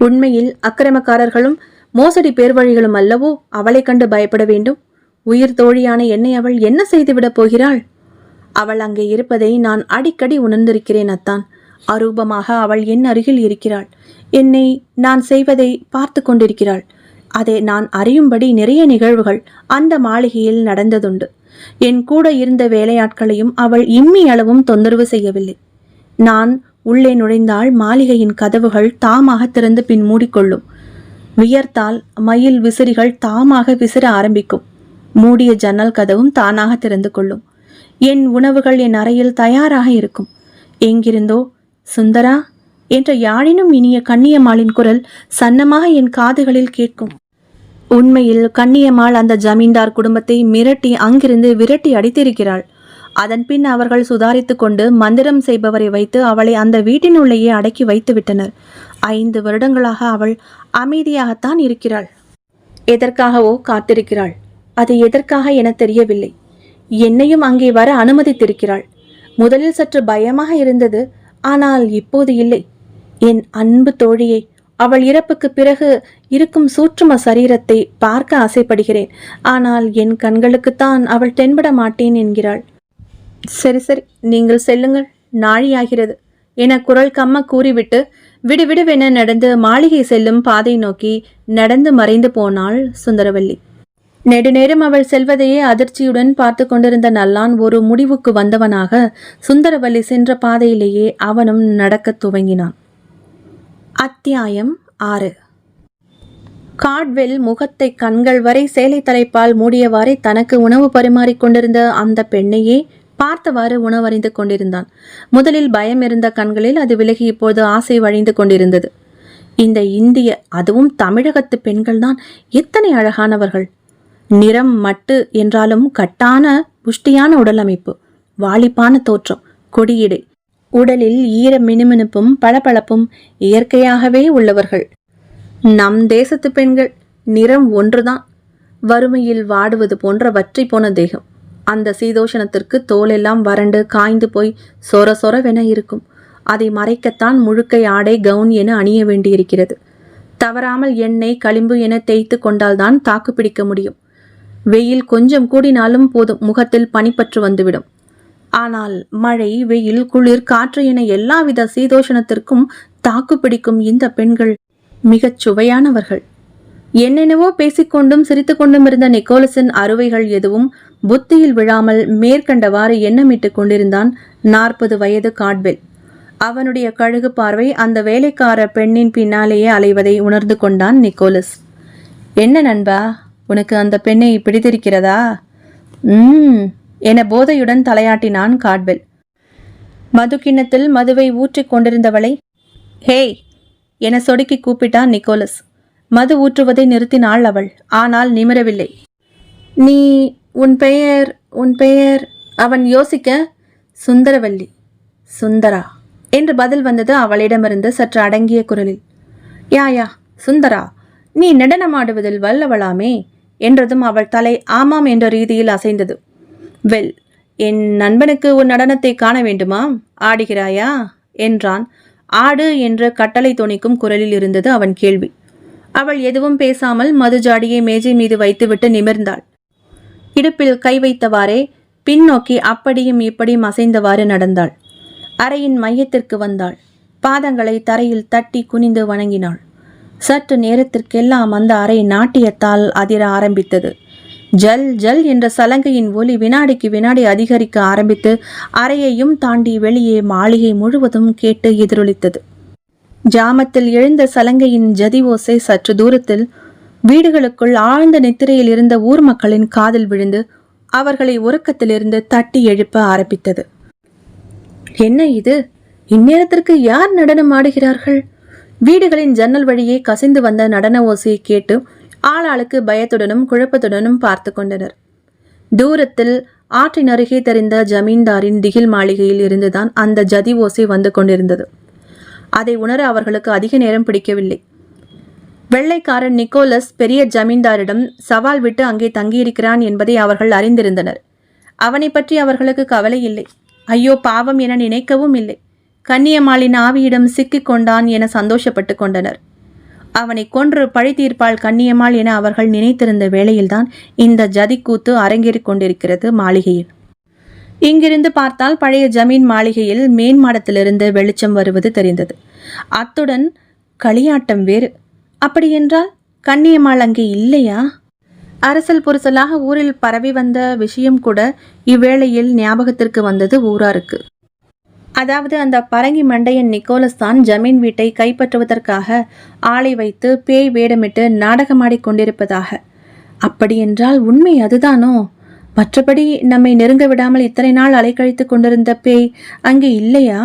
Speaker 1: உண்மையில் அக்கிரமக்காரர்களும் மோசடி பேர்வழிகளும் அல்லவோ அவளை கண்டு பயப்பட வேண்டும். உயிர் தோழியான என்னை அவள் என்ன செய்துவிடப் போகிறாள்? அவள் அங்கே இருப்பதை நான் அடிக்கடி உணர்ந்திருக்கிறேன் அத்தான். அரூபமாக அவள் என் அருகில் இருக்கிறாள். என்னை நான் செய்வதை பார்த்து கொண்டிருக்கிறாள். அதை நான் அறியும்படி நிறைய நிகழ்வுகள் அந்த மாளிகையில் நடந்ததுண்டு. என் கூட இருந்த வேலையாட்களையும் அவள் இம்மி அளவும் தொந்தரவு செய்யவில்லை. நான் உள்ளே நுழைந்தால் மாளிகையின் கதவுகள் தாமாக திறந்து பின் மூடிக்கொள்ளும். வியர்த்தால் மயில் விசிறிகள் தாமாக விசிற ஆரம்பிக்கும். மூடிய ஜன்னல் கதவும் தானாக திறந்து கொள்ளும். என் உணவுகள் என் அறையில் தயாராக இருக்கும். எங்கிருந்தோ சுந்தரா என்ற யாழினும் இனிய கன்னியம்மாளின் குரல் சன்னமாக என் காதுகளில் கேட்கும். உண்மையில் கன்னியம்மாள் அந்த ஜமீன்தார் குடும்பத்தை மிரட்டி அங்கிருந்து விரட்டி அடித்திருக்கிறாள். அதன் பின் அவர்கள் சுதாரித்து கொண்டு மந்திரம் செய்பவரை வைத்து அவளை அந்த வீட்டினுள்ளேயே அடக்கி வைத்து விட்டனர். 5 வருடங்களாக அவள் அமைதியாகத்தான் இருக்கிறாள். எதற்காகவோ காத்திருக்கிறாள். அது எதற்காக என தெரியவில்லை. என்னையும் அங்கே வர அனுமதித்திருக்கிறாள். முதலில் சற்று பயமாக இருந்தது. ஆனால் இப்போது இல்லை. என் அன்பு தோழியை, அவள் இறப்புக்கு பிறகு இருக்கும் சூட்சும சரீரத்தை பார்க்க ஆசைப்படுகிறேன். ஆனால் என் கண்களுக்குத்தான் அவள் தென்பட மாட்டேன் என்கிறாள். சரி சரி, நீங்கள் செல்லுங்கள், நாழியாகிறது என குரல் கம்ம கூறிவிட்டு விடுவிடுவென நடந்து மாளிகை செல்லும் பாதை நோக்கி நடந்து மறைந்து போனாள் சுந்தரவல்லி. நெடுநேரம் அவள் செல்வதையே அதிர்ச்சியுடன் பார்த்து கொண்டிருந்த நல்லான் ஒரு முடிவுக்கு வந்தவனாக சுந்தரவல்லி சென்ற பாதையிலேயே அவனும் நடக்கத் துவங்கினான். அத்தியாயம் 6. காட்வெல் முகத்தை கண்கள் வரை சேலை தலைப்பால் மூடியவாறே தனக்கு உணவு பரிமாறிக் கொண்டிருந்த அந்த பெண்ணையே பார்த்தவாறு உணவறிந்து கொண்டிருந்தான். முதலில் பயம் இருந்த கண்களில் அது விலகி இப்போது ஆசை வழிந்து கொண்டிருந்தது. இந்த இந்திய, அதுவும் தமிழகத்து பெண்கள்தான் எத்தனை அழகானவர்கள்! நிறம் மட்டு என்றாலும் கட்டான புஷ்டியான உடல் அமைப்பு, வாலிப்பான தோற்றம், கொடியிடை, உடலில் ஈர மினுமினுப்பும் பளபளப்பும் இயற்கையாகவே உள்ளவர்கள். நம் தேசத்து பெண்கள் நிறம் ஒன்றுதான், வறுமையில் வாடுவது போன்ற வற்றி போன தேகம். அந்த சீதோஷணத்திற்கு தோலெல்லாம் வறண்டு காய்ந்து போய் சொர சொரவென இருக்கும். அதை மறைக்கத்தான் முழுக்கை ஆடை கவுன் என அணிய வேண்டியிருக்கிறது. தவறாமல் எண்ணெய் களிம்பு என தேய்த்து கொண்டால்தான் தாக்கு பிடிக்க முடியும். வெயில் கொஞ்சம் கூடினாலும் போதும், முகத்தில் பனிப்பற்று வந்துவிடும். ஆனால் மழை, வெயில், குளிர், காற்று என எல்லாவித சீதோஷணத்திற்கும் தாக்கு பிடிக்கும் இந்த பெண்கள் மிகச் சுவையானவர்கள். என்னென்னவோ பேசிக்கொண்டும் சிரித்து கொண்டும் இருந்த நிக்கோலஸின் அறுவைகள் எதுவும் புத்தியில் விழாமல் மேற்கண்டவாறு எண்ணமிட்டு கொண்டிருந்தான் 40 வயது காட்வெல். அவனுடைய கழுகு பார்வை அந்த வேலைக்கார பெண்ணின் பின்னாலேயே அலைவதை உணர்ந்து கொண்டான் நிக்கோலஸ். என்ன நண்பா, உனக்கு அந்த பெண்ணை பிடித்திருக்கிறதா? என போதையுடன் தலையாட்டினான் காட்வெல். மது கிண்ணத்தில் மதுவை ஊற்றிக் கொண்டிருந்தவளை ஹேய் என சொடுக்கி கூப்பிட்டான் நிக்கோலஸ். மது ஊற்றுவதை நிறுத்தினாள் அவள். ஆனால் நிமிரவில்லை. நீ, உன் பெயர் அவன் யோசிக்க, சுந்தரவல்லி. சுந்தரா என்று பதில் வந்தது அவளிடமிருந்து சற்று அடங்கிய குரலில். யா சுந்தரா, நீ நடனமாடுவதில் வல்லவளாமே என்றதும் அவள் தலை ஆமாம் என்ற ரீதியில் அசைந்தது. வெல், என் நண்பனுக்கு உன் நடனத்தை காண வேண்டுமா? ஆடுகிறாயா என்றான். ஆடு என்ற கட்டளை தொனிக்கும் குரலில் இருந்தது அவன் கேள்வி. அவள் எதுவும் பேசாமல் மதுஜாடியை மேஜை மீது வைத்துவிட்டு நிமிர்ந்தாள். இடுப்பில் கை வைத்தவாறே பின்னோக்கி அப்படியும் இப்படியும் அசைந்தவாறு நடந்தாள். அறையின் மையத்திற்கு வந்தாள். பாதங்களை தரையில் தட்டி குனிந்து வணங்கினாள். சற்று நேரத்திற்கெல்லாம் அந்த அறை நாட்டியத்தால் அதிர ஆரம்பித்தது. ஜல் ஜல் என்ற சலங்கையின் ஒலி வினாடிக்கு வினாடி அதிகரிக்க ஆரம்பித்து அறையையும் தாண்டி வெளியே மாளிகை முழுவதும் கேட்டு எதிரொலித்தது. ஜாமத்தில் எழுந்த சலங்கையின் ஜதி ஓசை சற்று தூரத்தில் வீடுகளுக்குள் ஆழ்ந்த நித்திரையில் இருந்த ஊர் மக்களின் காதில் விழுந்து அவர்களை உறக்கத்திலிருந்து தட்டி எழுப்ப ஆரம்பித்தது. என்ன இது? இந்நேரத்திற்கு யார் நடனம் ஆடுகிறார்கள்? வீடுகளின் ஜன்னல் வழியே கசிந்து வந்த நடன ஓசையை கேட்டு ஆளாளுக்கு பயத்துடனும் குழப்பத்துடனும் பார்த்து கொண்டனர். தூரத்தில் ஆற்றின் அருகே தெரிந்த ஜமீன்தாரின் திகில் மாளிகையில் இருந்துதான் அந்த ஜதி ஓசை வந்து கொண்டிருந்தது. அதை உணர அவர்களுக்கு அதிக நேரம் பிடிக்கவில்லை. வெள்ளைக்காரன் நிக்கோலஸ் பெரிய ஜமீன்தாரிடம் சவால் விட்டு அங்கே தங்கியிருக்கிறான் என்பதை அவர்கள் அறிந்திருந்தனர். அவனை பற்றி அவர்களுக்கு கவலை இல்லை. ஐயோ பாவம் என நினைக்கவும் இல்லை. கன்னியம்மாளின் ஆவியிடம் சிக்கிக் கொண்டான் என சந்தோஷப்பட்டு கொண்டனர். அவனை கொன்று பழி தீர்ப்பாள் கன்னியம்மாள் என அவர்கள் நினைத்திருந்த வேளையில்தான் இந்த ஜதிக்கூத்து அரங்கேறிக் கொண்டிருக்கிறது மாளிகையில். இங்கிருந்து பார்த்தால் பழைய ஜமீன் மாளிகையில் மேன் மாடத்திலிருந்து வெளிச்சம் வருவது தெரிந்தது. அத்துடன் களியாட்டம் வேறு. அப்படியென்றால் கன்னியம்மாள் அங்கே இல்லையா? அரசல் புரசலாக ஊரில் பரவி வந்த விஷயம் கூட இவ்வேளையில் ஞாபகத்திற்கு வந்தது ஊராருக்கு. அதாவது அந்த பரங்கி மண்டையன் நிக்கோலஸ் தான் ஜமீன் வீட்டை கைப்பற்றுவதற்காக ஆளை வைத்து பேய் வேடமிட்டு நாடகமாடிக் கொண்டிருப்பதாக. அப்படியென்றால் உண்மை அதுதானோ? மற்றபடி நம்மை நெருங்க விடாமல் இத்தனை நாள் அலைக்கழித்து கொண்டிருந்த பேய் அங்கே இல்லையா?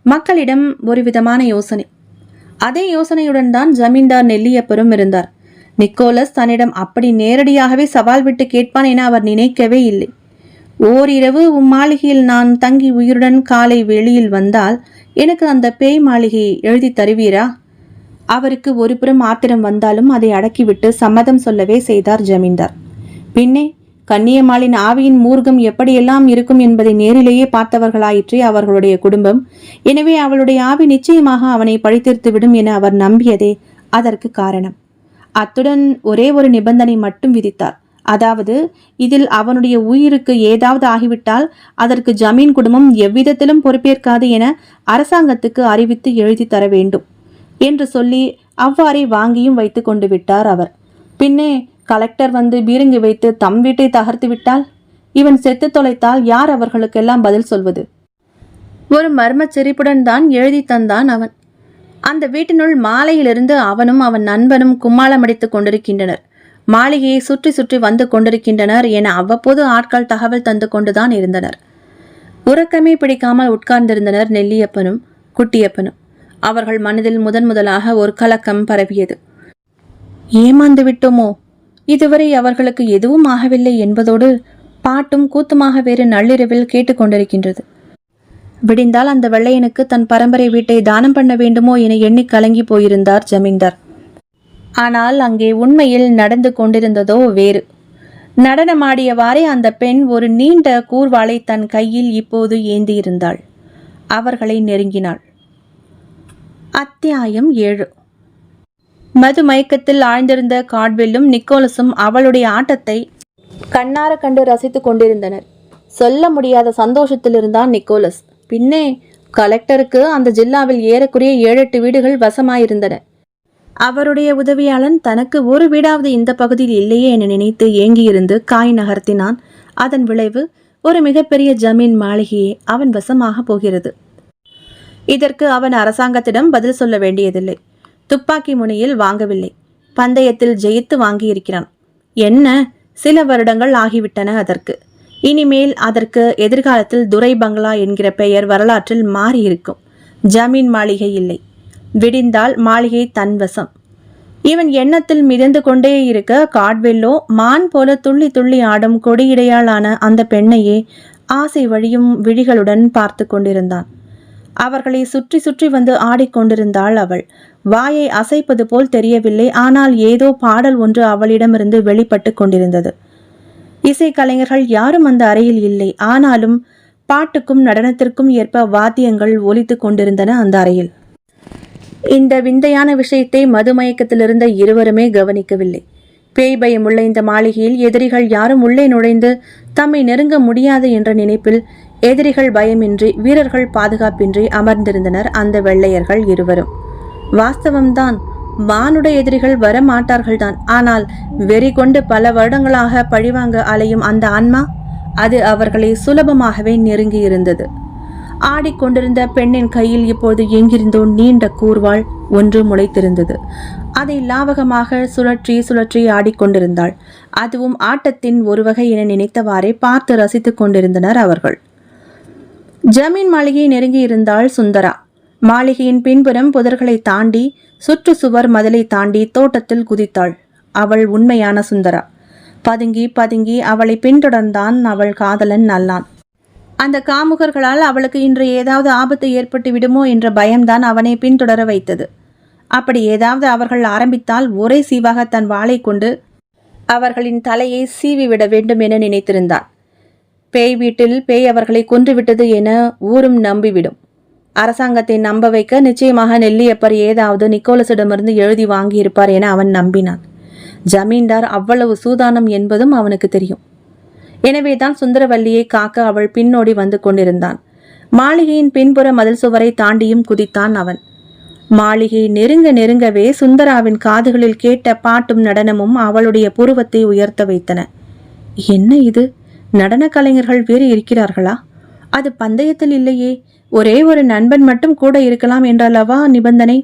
Speaker 1: மக்களிடம் ஒரு விதமான யோசனை. அதே யோசனையுடன் தான் ஜமீன்தார் நெல்லியப்பரும் இருந்தார். நிக்கோலஸ் தன்னிடம் அப்படி நேரடியாகவே சவால் விட்டு கேட்பான் என அவர் நினைக்கவே இல்லை. ஓரிரவு மாளிகையில் நான் தங்கி உயிருடன் காலை வெளியில் வந்தால் எனக்கு அந்த பேய் மாளிகையை எழுதி தருவீரா? அவருக்கு ஒரு புறம் ஆத்திரம் வந்தாலும் அதை அடக்கிவிட்டு சம்மதம் சொல்லவே செய்தார் ஜமீன்தார். பின்னே கன்னியம்மாளின் ஆவியின் மூர்க்கம் எப்படியெல்லாம் இருக்கும் என்பதை நேரிலேயே பார்த்தவர்களாயிற்றே அவர்களுடைய குடும்பம். எனவே அவளுடைய ஆவி நிச்சயமாக அவனை பழித்தீர்த்துவிடும் என அவர் நம்பியதே அதற்கு காரணம். அத்துடன் ஒரே ஒரு நிபந்தனை மட்டும் விதித்தார். அதாவது, இதில் அவனுடைய உயிருக்கு ஏதாவது ஆகிவிட்டால் அதற்கு ஜமீன் குடும்பம் எவ்விதத்திலும் பொறுப்பேற்காது என அரசாங்கத்துக்கு அறிவித்து எழுதி தர வேண்டும் என்று சொல்லி அவ்வாறே வாங்கியும் வைத்து கொண்டு விட்டார் அவர். பின்னே கலெக்டர் வந்து பீரங்கி வைத்து தம் வீட்டை தகர்த்து விட்டால், இவன் செத்து தொலைத்தால் யார் அவர்களுக்கெல்லாம் பதில் சொல்வது? ஒரு மர்ம சிரிப்புடன் தான் எழுதி தந்தான் அவன். அந்த வீட்டினுள் மாலையிலிருந்து அவனும் அவன் நண்பனும் கும்மாளம் அடித்துக் கொண்டிருக்கின்றனர். மாளிகையை சுற்றி சுற்றி வந்து கொண்டிருக்கின்றனர் என அவ்வப்போது ஆட்கள் தகவல் தந்து கொண்டுதான் இருந்தனர். உறக்கமே பிடிக்காமல் உட்கார்ந்திருந்தனர் நெல்லியப்பனும் குட்டியப்பனும். அவர்கள் மனதில் முதலாக ஒரு கலக்கம் பரவியது. ஏமாந்து விட்டோமோ? இதுவரை அவர்களுக்கு எதுவும் ஆகவில்லை என்பதோடு பாட்டும் கூத்துமாக வேறு நள்ளிரவில் கேட்டுக்கொண்டிருக்கின்றது. விடிந்தால் அந்த வெள்ளையனுக்கு தன் பரம்பரை வீட்டை தானம் பண்ண வேண்டுமோ என எண்ணி கலங்கி போயிருந்தார் ஜமீன்தார். ஆனால் அங்கே உண்மையில் நடந்து கொண்டிருந்ததோ வேறு. நடனமாடியவாறே அந்த பெண் ஒரு நீண்ட கூர்வாளை தன் கையில் இப்போது ஏந்தியிருந்தாள். அவர்களை நெருங்கினாள். அத்தியாயம் 7. மது மயக்கத்தில் ஆழ்ந்திருந்த காட்வெல்லும் நிக்கோலஸும் அவளுடைய ஆட்டத்தை கண்ணார கண்டு ரசித்து கொண்டிருந்தனர். சொல்ல முடியாத சந்தோஷத்தில் இருந்தான் நிக்கோலஸ். பின்னே கலெக்டருக்கு அந்த ஜில்லாவில் ஏறக்குறைய 7-8 வீடுகள் வசமாயிருந்தன. அவருடைய உதவியாளன் தனக்கு ஒரு வீடாவது இந்த பகுதியில் இல்லையே என நினைத்து ஏங்கியிருந்து காய் நகர்த்தினான். அதன் விளைவு ஒரு மிகப்பெரிய ஜமீன் மாளிகையே அவன் வசமாக போகிறது. இதற்கு அவன் அரசாங்கத்திடம் பதில் சொல்ல வேண்டியதில்லை. துப்பாக்கி முனையில் வாங்கவில்லை, பந்தயத்தில் ஜெயித்து வாங்கியிருக்கிறான். என்ன, சில வருடங்கள் ஆகிவிட்டன அதற்கு. இனிமேல் அதற்கு எதிர்காலத்தில் துரை பங்களா என்கிற பெயர் வரலாற்றில் மாறியிருக்கும். ஜமீன் மாளிகை இல்லை. விடிந்தால் மாளிகை தன்வசம். இவன் எண்ணத்தில் மிதந்து கொண்டே இருக்க காட்வெல்லோ மான் போல துள்ளி துள்ளி ஆடும் கொடியிடையாளான அந்த பெண்ணையே ஆசை வழியும் விழிகளுடன் பார்த்து கொண்டிருந்தான். அவர்களை சுற்றி சுற்றி வந்து ஆடிக்கொண்டிருந்தாள் அவள். வாயை அசைப்பது போல் தெரியவில்லை, ஆனால் ஏதோ பாடல் ஒன்று அவளிடமிருந்து வெளிப்பட்டு கொண்டிருந்தது. இசைக்கலைஞர்கள் யாரும் அந்த அறையில் இல்லை. ஆனாலும் பாட்டுக்கும் நடனத்திற்கும் ஏற்ப வாத்தியங்கள் ஒலித்து கொண்டிருந்தன அந்த அறையில். இந்த விந்தையான விஷயத்தை மதுமயக்கத்திலிருந்த இருவருமே கவனிக்கவில்லை. பேய் பயமுள்ள இந்த மாளிகையில் எதிரிகள் யாரும் உள்ளே நுழைந்து தம்மை நெருங்க முடியாது என்ற நினைப்பில் எதிரிகள் பயமின்றி, வீரர்கள் பாதுகாப்பின்றி அமர்ந்திருந்தனர் அந்த வெள்ளையர்கள் இருவரும். வாஸ்தவம்தான், வானுடைய எதிரிகள் வர மாட்டார்கள்தான். ஆனால் வெறி கொண்டு பல வருடங்களாக பழிவாங்க அலையும் அந்த ஆன்மா, அது அவர்களை சுலபமாகவே நெருங்கி இருந்தது. ஆடிக்கொண்டிருந்த பெண்ணின் கையில் இப்போது எங்கிருந்தோ நீண்ட கூர்வாள் ஒன்று முளைத்திருந்தது. அதை லாவகமாக சுழற்றி சுழற்றி ஆடிக்கொண்டிருந்தாள். அதுவும் ஆட்டத்தின் ஒரு வகை என நினைத்தவாறே பார்த்து ரசித்துக் கொண்டிருந்தனர் அவர்கள். ஜமீன் மாளிகையை நெருங்கி இருந்தாள் சுந்தரா. மாளிகையின் பின்புறம் புதர்களை தாண்டி, சுற்று சுவர் மதிலை தாண்டி தோட்டத்தில் குதித்தாள். அவள் உண்மையான சுந்தரா. பதுங்கி பதுங்கி அவளை பின்தொடர்ந்தான் அவள் காதலன் நல்லான். அந்த காமுகர்களால் அவளுக்கு இன்று ஏதாவது ஆபத்து ஏற்பட்டு விடுமோ என்ற பயம்தான் அவனை பின்தொடர வைத்தது. அப்படி ஏதாவது அவர்கள் ஆரம்பித்தால் ஒரே சீவாக தன் வாளை கொண்டு அவர்களின் தலையை சீவிவிட வேண்டும் என நினைத்திருந்தான். பேய் வீட்டில் பேய் அவர்களை கொன்றுவிட்டது என ஊரும் நம்பிவிடும். அரசாங்கத்தை நம்ப வைக்க நிச்சயமாக நெல்லியப்பர் ஏதாவது நிக்கோலஸிடமிருந்து எழுதி வாங்கியிருப்பார் என அவன் நம்பினான். ஜமீன்தார் அவ்வளவு சூதானம் என்பதும் அவனுக்கு தெரியும். எனவேதான் சுந்தரவல்லியை காக்க அவள் பின்னோடி வந்து கொண்டிருந்தான். மாளிகையின் பின்புற மதில் சுவரை தாண்டியும் குதித்தான் அவன். மாளிகை நெருங்க நெருங்கவே சுந்தராவின் காதுகளில் கேட்ட பாட்டும் நடனமும் அவளுடைய புருவத்தை உயர்த்த வைத்தன. என்ன இது, நடன கலைஞர்கள் வேறு இருக்கிறார்களா? அது பந்தயத்தில் இல்லையே, ஒரே ஒரு நண்பன் மட்டும் கூட இருக்கலாம் என்றல்லவா நிபந்தனை?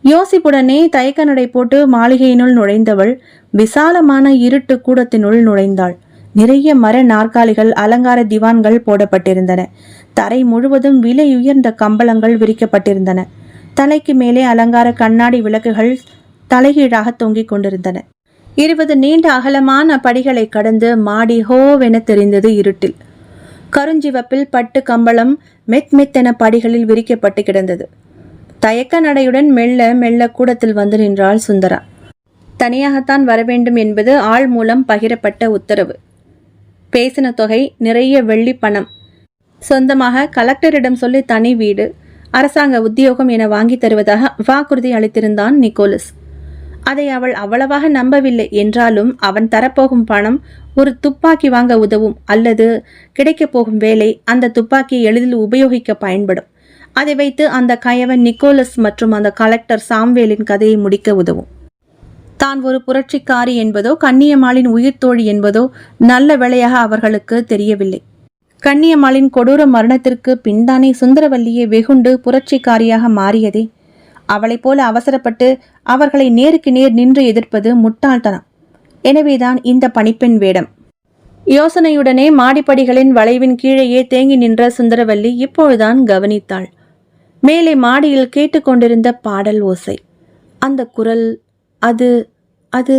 Speaker 1: யோசிப்புடனே தயக்க நடை போட்டு மாளிகையினுள் நுழைந்தவள் விசாலமான இருட்டு கூடத்தினுள் நுழைந்தாள். நிறைய மர நாற்காலிகள், அலங்கார திவான்கள் போடப்பட்டிருந்தன. தரை முழுவதும் விலையுயர்ந்த கம்பளங்கள் விரிக்கப்பட்டிருந்தன. தலைக்கு மேலே அலங்கார கண்ணாடி விளக்குகள் தலைகீழாக தொங்கிக் கொண்டிருந்தன. 20 நீண்ட அகலமான படிகளை கடந்து மாடி ஹோவென தெரிந்தது இருட்டில். கருஞ்சிவப்பில் பட்டு கம்பளம் மெத்தென படிகளில் விரிக்கப்பட்டு கிடந்தது. தயக்க நடையுடன் மெல்ல மெல்ல கூடத்தில் வந்து நின்றாள் சுந்தரா. தனியாகத்தான் வரவேண்டும் என்பது ஆள் மூலம் பகிரப்பட்ட உத்தரவு. பேசின தொகை நிறைய வெள்ளி பணம். சொந்தமாக கலெக்டரிடம் சொல்லி தனி வீடு, அரசாங்க உத்தியோகம் என வாங்கி தருவதாக வாக்குறுதி அளித்திருந்தான் நிக்கோலஸ். அதை அவள் அவ்வளவாக நம்பவில்லை. என்றாலும் அவன் தரப்போகும் பணம் ஒரு துப்பாக்கி வாங்க உதவும், அல்லது கிடைக்கப் போகும் வேலை அந்த துப்பாக்கியை எளிதில் உபயோகிக்க பயன்படும். அதை வைத்து அந்த கயவன் நிக்கோலஸ் மற்றும் அந்த கலெக்டர் சாம்வேலின் கதையை முடிக்க உதவும். தான் ஒரு புரட்சிக்காரி என்பதோ கன்னியம்மாளின் உயிர் தோழி என்பதோ நல்ல வேளையாக அவர்களுக்கு தெரியவில்லை. கன்னியம்மாளின் கொடூர மரணத்திற்கு பின்தானே சுந்தரவல்லியை வெகுண்டு புரட்சிக்காரியாக மாறியதே. அவளைப் போல அவசரப்பட்டு அவர்களை நேருக்கு நேர் நின்று எதிர்ப்பது முட்டாள்தனம். எனவேதான் இந்த பணிப்பெண் வேடம். யோசனையுடனே மாடிப்படிகளின் வளைவின் கீழேயே தேங்கி நின்ற சுந்தரவல்லி இப்பொழுதுதான் கவனித்தாள். மேலே மாடியில் கேட்டுக்கொண்டிருந்த பாடல் ஓசை, அந்த குரல், அது அது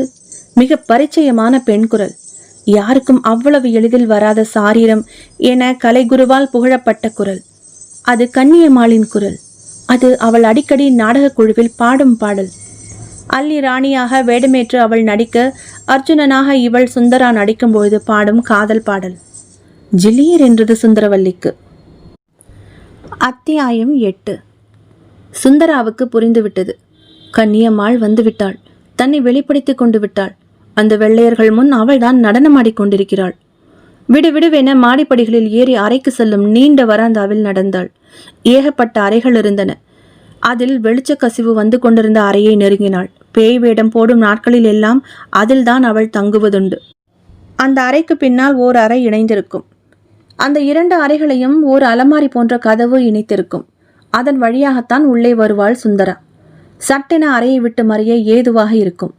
Speaker 1: மிக பரிச்சயமான பெண் குரல். யாருக்கும் அவ்வளவு எளிதில் வராத சாரீரம் என கலைகுருவால் புகழப்பட்ட குரல். அது கன்னியம்மாளின் குரல். அது அவள் அடிக்கடி நாடகக் குழுவில் பாடும் பாடல். அல்லி ராணியாக வேடமேற்று அவள் நடிக்க, அர்ஜுனனாக இவள் சுந்தரா நடிக்கும்பொழுது பாடும் காதல் பாடல். ஜில்லீர் என்றது சுந்தரவல்லிக்கு. அத்தியாயம் 8. சுந்தராவுக்கு புரிந்துவிட்டது. கன்னியம்மாள் வந்துவிட்டாள். தன்னை வெளிப்படுத்திக் கொண்டு விட்டாள். அந்த வெள்ளையர்கள் முன் அவள்தான் நடனமாடிக்கொண்டிருக்கிறாள். விடுவிடுவென மாடிப்படிகளில் ஏறி அறைக்கு செல்லும் நீண்ட வராந்தாவில் நடந்தாள். ஏகப்பட்ட அறைகள் இருந்தன. அதில் வெளிச்ச கசிவு வந்து கொண்டிருந்த அறையை நெருங்கினாள். பேய் வேடம் போடும் நாட்களில் எல்லாம் அதில்தான் அவள் தங்குவதுண்டு. அந்த அறைக்கு பின்னால் ஓர் அறை இணைந்திருக்கும். அந்த 2 அறைகளையும் ஓர் அலமாரி போன்ற கதவு இணைத்திருக்கும். அதன் வழியாகத்தான் உள்ளே வருவாள் சுந்தரா. சட்டென அறையை விட்டு மறைய ஏதுவாக இருக்கும்.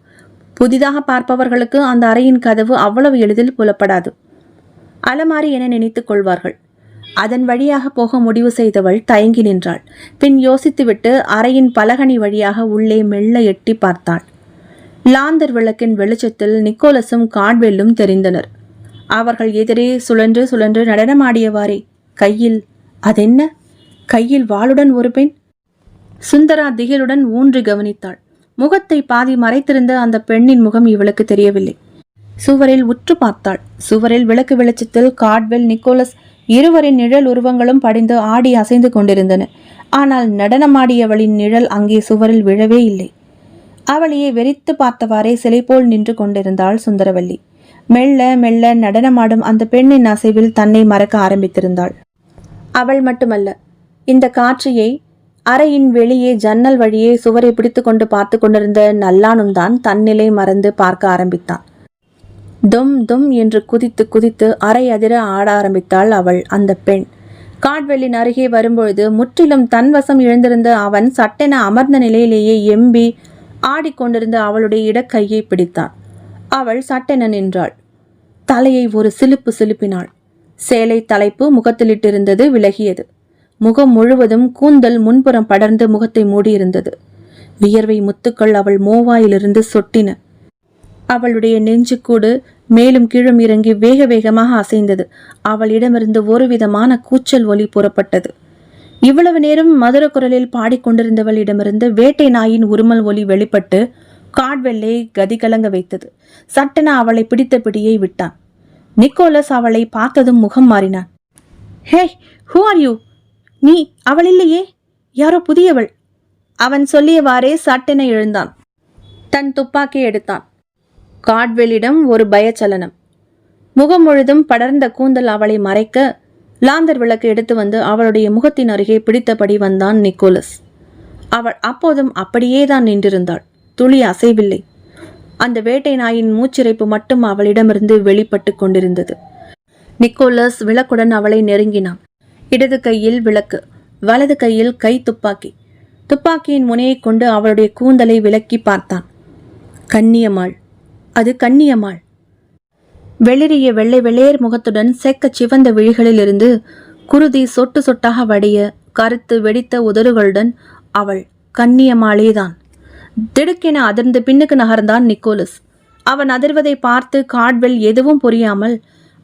Speaker 1: புதிதாக பார்ப்பவர்களுக்கு அந்த அறையின் கதவு அவ்வளவு எளிதில் புலப்படாது. அலமாரி என நினைத்துக் கொள்வார்கள். அதன் வழியாக போக முடிவு செய்தவள் தயங்கி நின்றாள். பின் யோசித்துவிட்டு அறையின் பலகனி வழியாக உள்ளே மெல்ல எட்டி பார்த்தாள். லாந்தர் விளக்கின் வெளிச்சத்தில் நிக்கோலஸும் காட்வெல்லும் தெரிந்தனர். அவர்கள் எதிரே சுழன்று சுழன்று நடனமாடியவாறே கையில், அதென்ன, கையில் வாளுடன் ஒரு பெண். சுந்தரா திகிலுடன் ஊன்றி கவனித்தாள். முகத்தை பாதி மறைத்திருந்த அந்த பெண்ணின் முகம் இவளுக்கு தெரியவில்லை. சுவரில் உற்று பார்த்தாள். சுவரில் விளக்கு வெளிச்சத்தில் காட்வெல், நிக்கோலஸ் இருவரின் நிழல் உருவங்களும் படிந்து ஆடி அசைந்து கொண்டிருந்தன. ஆனால் நடனமாடியவளின் நிழல் அங்கே சுவரில் விழவே இல்லை. அவளையே வெறித்து பார்த்தவாறே சிலை போல் நின்று கொண்டிருந்தாள் சுந்தரவல்லி. மெல்ல மெல்ல நடனமாடும் அந்த பெண்ணின் அசைவில் தன்னை மறக்க ஆரம்பித்திருந்தாள். அவள் மட்டுமல்ல, இந்த காட்சியை அறையின் வெளியே ஜன்னல் வழியே சுவரை பிடித்து கொண்டு பார்த்து கொண்டிருந்த நல்லானும் தான் தன்னிலை மறந்து பார்க்க ஆரம்பித்தான். தொம் தொம் என்று குதித்து குதித்து அறை அதிர ஆட ஆரம்பித்தாள் அவள். அந்த பெண் காட்வெல்லின் அருகே வரும்பொழுது முற்றிலும் தன்வசம் இழந்திருந்த அவன் சட்டென அமர்ந்த நிலையிலேயே எம்பி ஆடிக்கொண்டிருந்த அவளுடைய இடக்கையை பிடித்தான். அவள் சட்டென நின்றாள். தலையை ஒரு சிலுப்பு சிலுப்பினாள். சேலை தலைப்பு முகத்திலிட்டிருந்தது விலகியது. முகம் முழுவதும் கூந்தல் முன்புறம் படர்ந்து முகத்தை மூடியிருந்தது. வியர்வை முத்துக்கள் அவள் மோவாயிலிருந்து சொட்டின. அவளுடைய நெஞ்சுக்கூடு மேலும் கீழும் இறங்கி வேக வேகமாக அசைந்தது. அவளிடமிருந்து ஒரு விதமான கூச்சல் ஒலி புறப்பட்டது. இவ்வளவு நேரம் மதுர குரலில் பாடிக்கொண்டிருந்தவளிடமிருந்து வேட்டை நாயின் உருமல் ஒலி வெளிப்பட்டு காட்வெல்லை கதிகலங்க வைத்தது. சட்டென அவளை பிடித்த பிடியை விட்டான். நிக்கோலஸ் அவளை பார்த்ததும் முகம் மாறினான். ஹே, ஹூ ஆர் யூ? நீ அவள் இல்லையே, யாரோ புதியவள். அவன் சொல்லியவாறே சட்டென எழுந்தான். தன் துப்பாக்கி எடுத்தான். காட்வெல்லிடம் ஒரு பயச்சலனம். முகம் முழுதும் படர்ந்த கூந்தல் அவளை மறைக்க லாந்தர் விளக்கு எடுத்து வந்து அவளுடைய முகத்தின் அருகே பிடித்தபடி வந்தான் நிக்கோலஸ். அவள் அப்போதும் அப்படியேதான் நின்றிருந்தாள். துளி அசைவில்லை. அந்த வேட்டை நாயின் மூச்சிறைப்பு மட்டும் அவளிடமிருந்து வெளிப்பட்டு கொண்டிருந்தது. நிக்கோலஸ் விளக்குடன் அவளை நெருங்கினான். இடது கையில் விளக்கு, வலது கையில் கை துப்பாக்கி. துப்பாக்கியின் முனையை கொண்டு அவளுடைய கூந்தலை விலக்கி பார்த்தான். கன்னியம்மாள், அது கன்னியம்மாள். வெளிரிய வெள்ளை வெள்ளையர் முகத்துடன் செக்க சிவந்த விழிகளிலிருந்து குருதி சொட்டு சொட்டாக வடிய கருத்து வெடித்த உதடுகளுடன் அவள் கன்னியம்மாளேதான். திடுக்கென அதிர்ந்து பின்னுக்கு நகர்ந்தான் நிக்கோலஸ். அவன் அதிர்வதை பார்த்து காட்வெல் எதுவும் புரியாமல்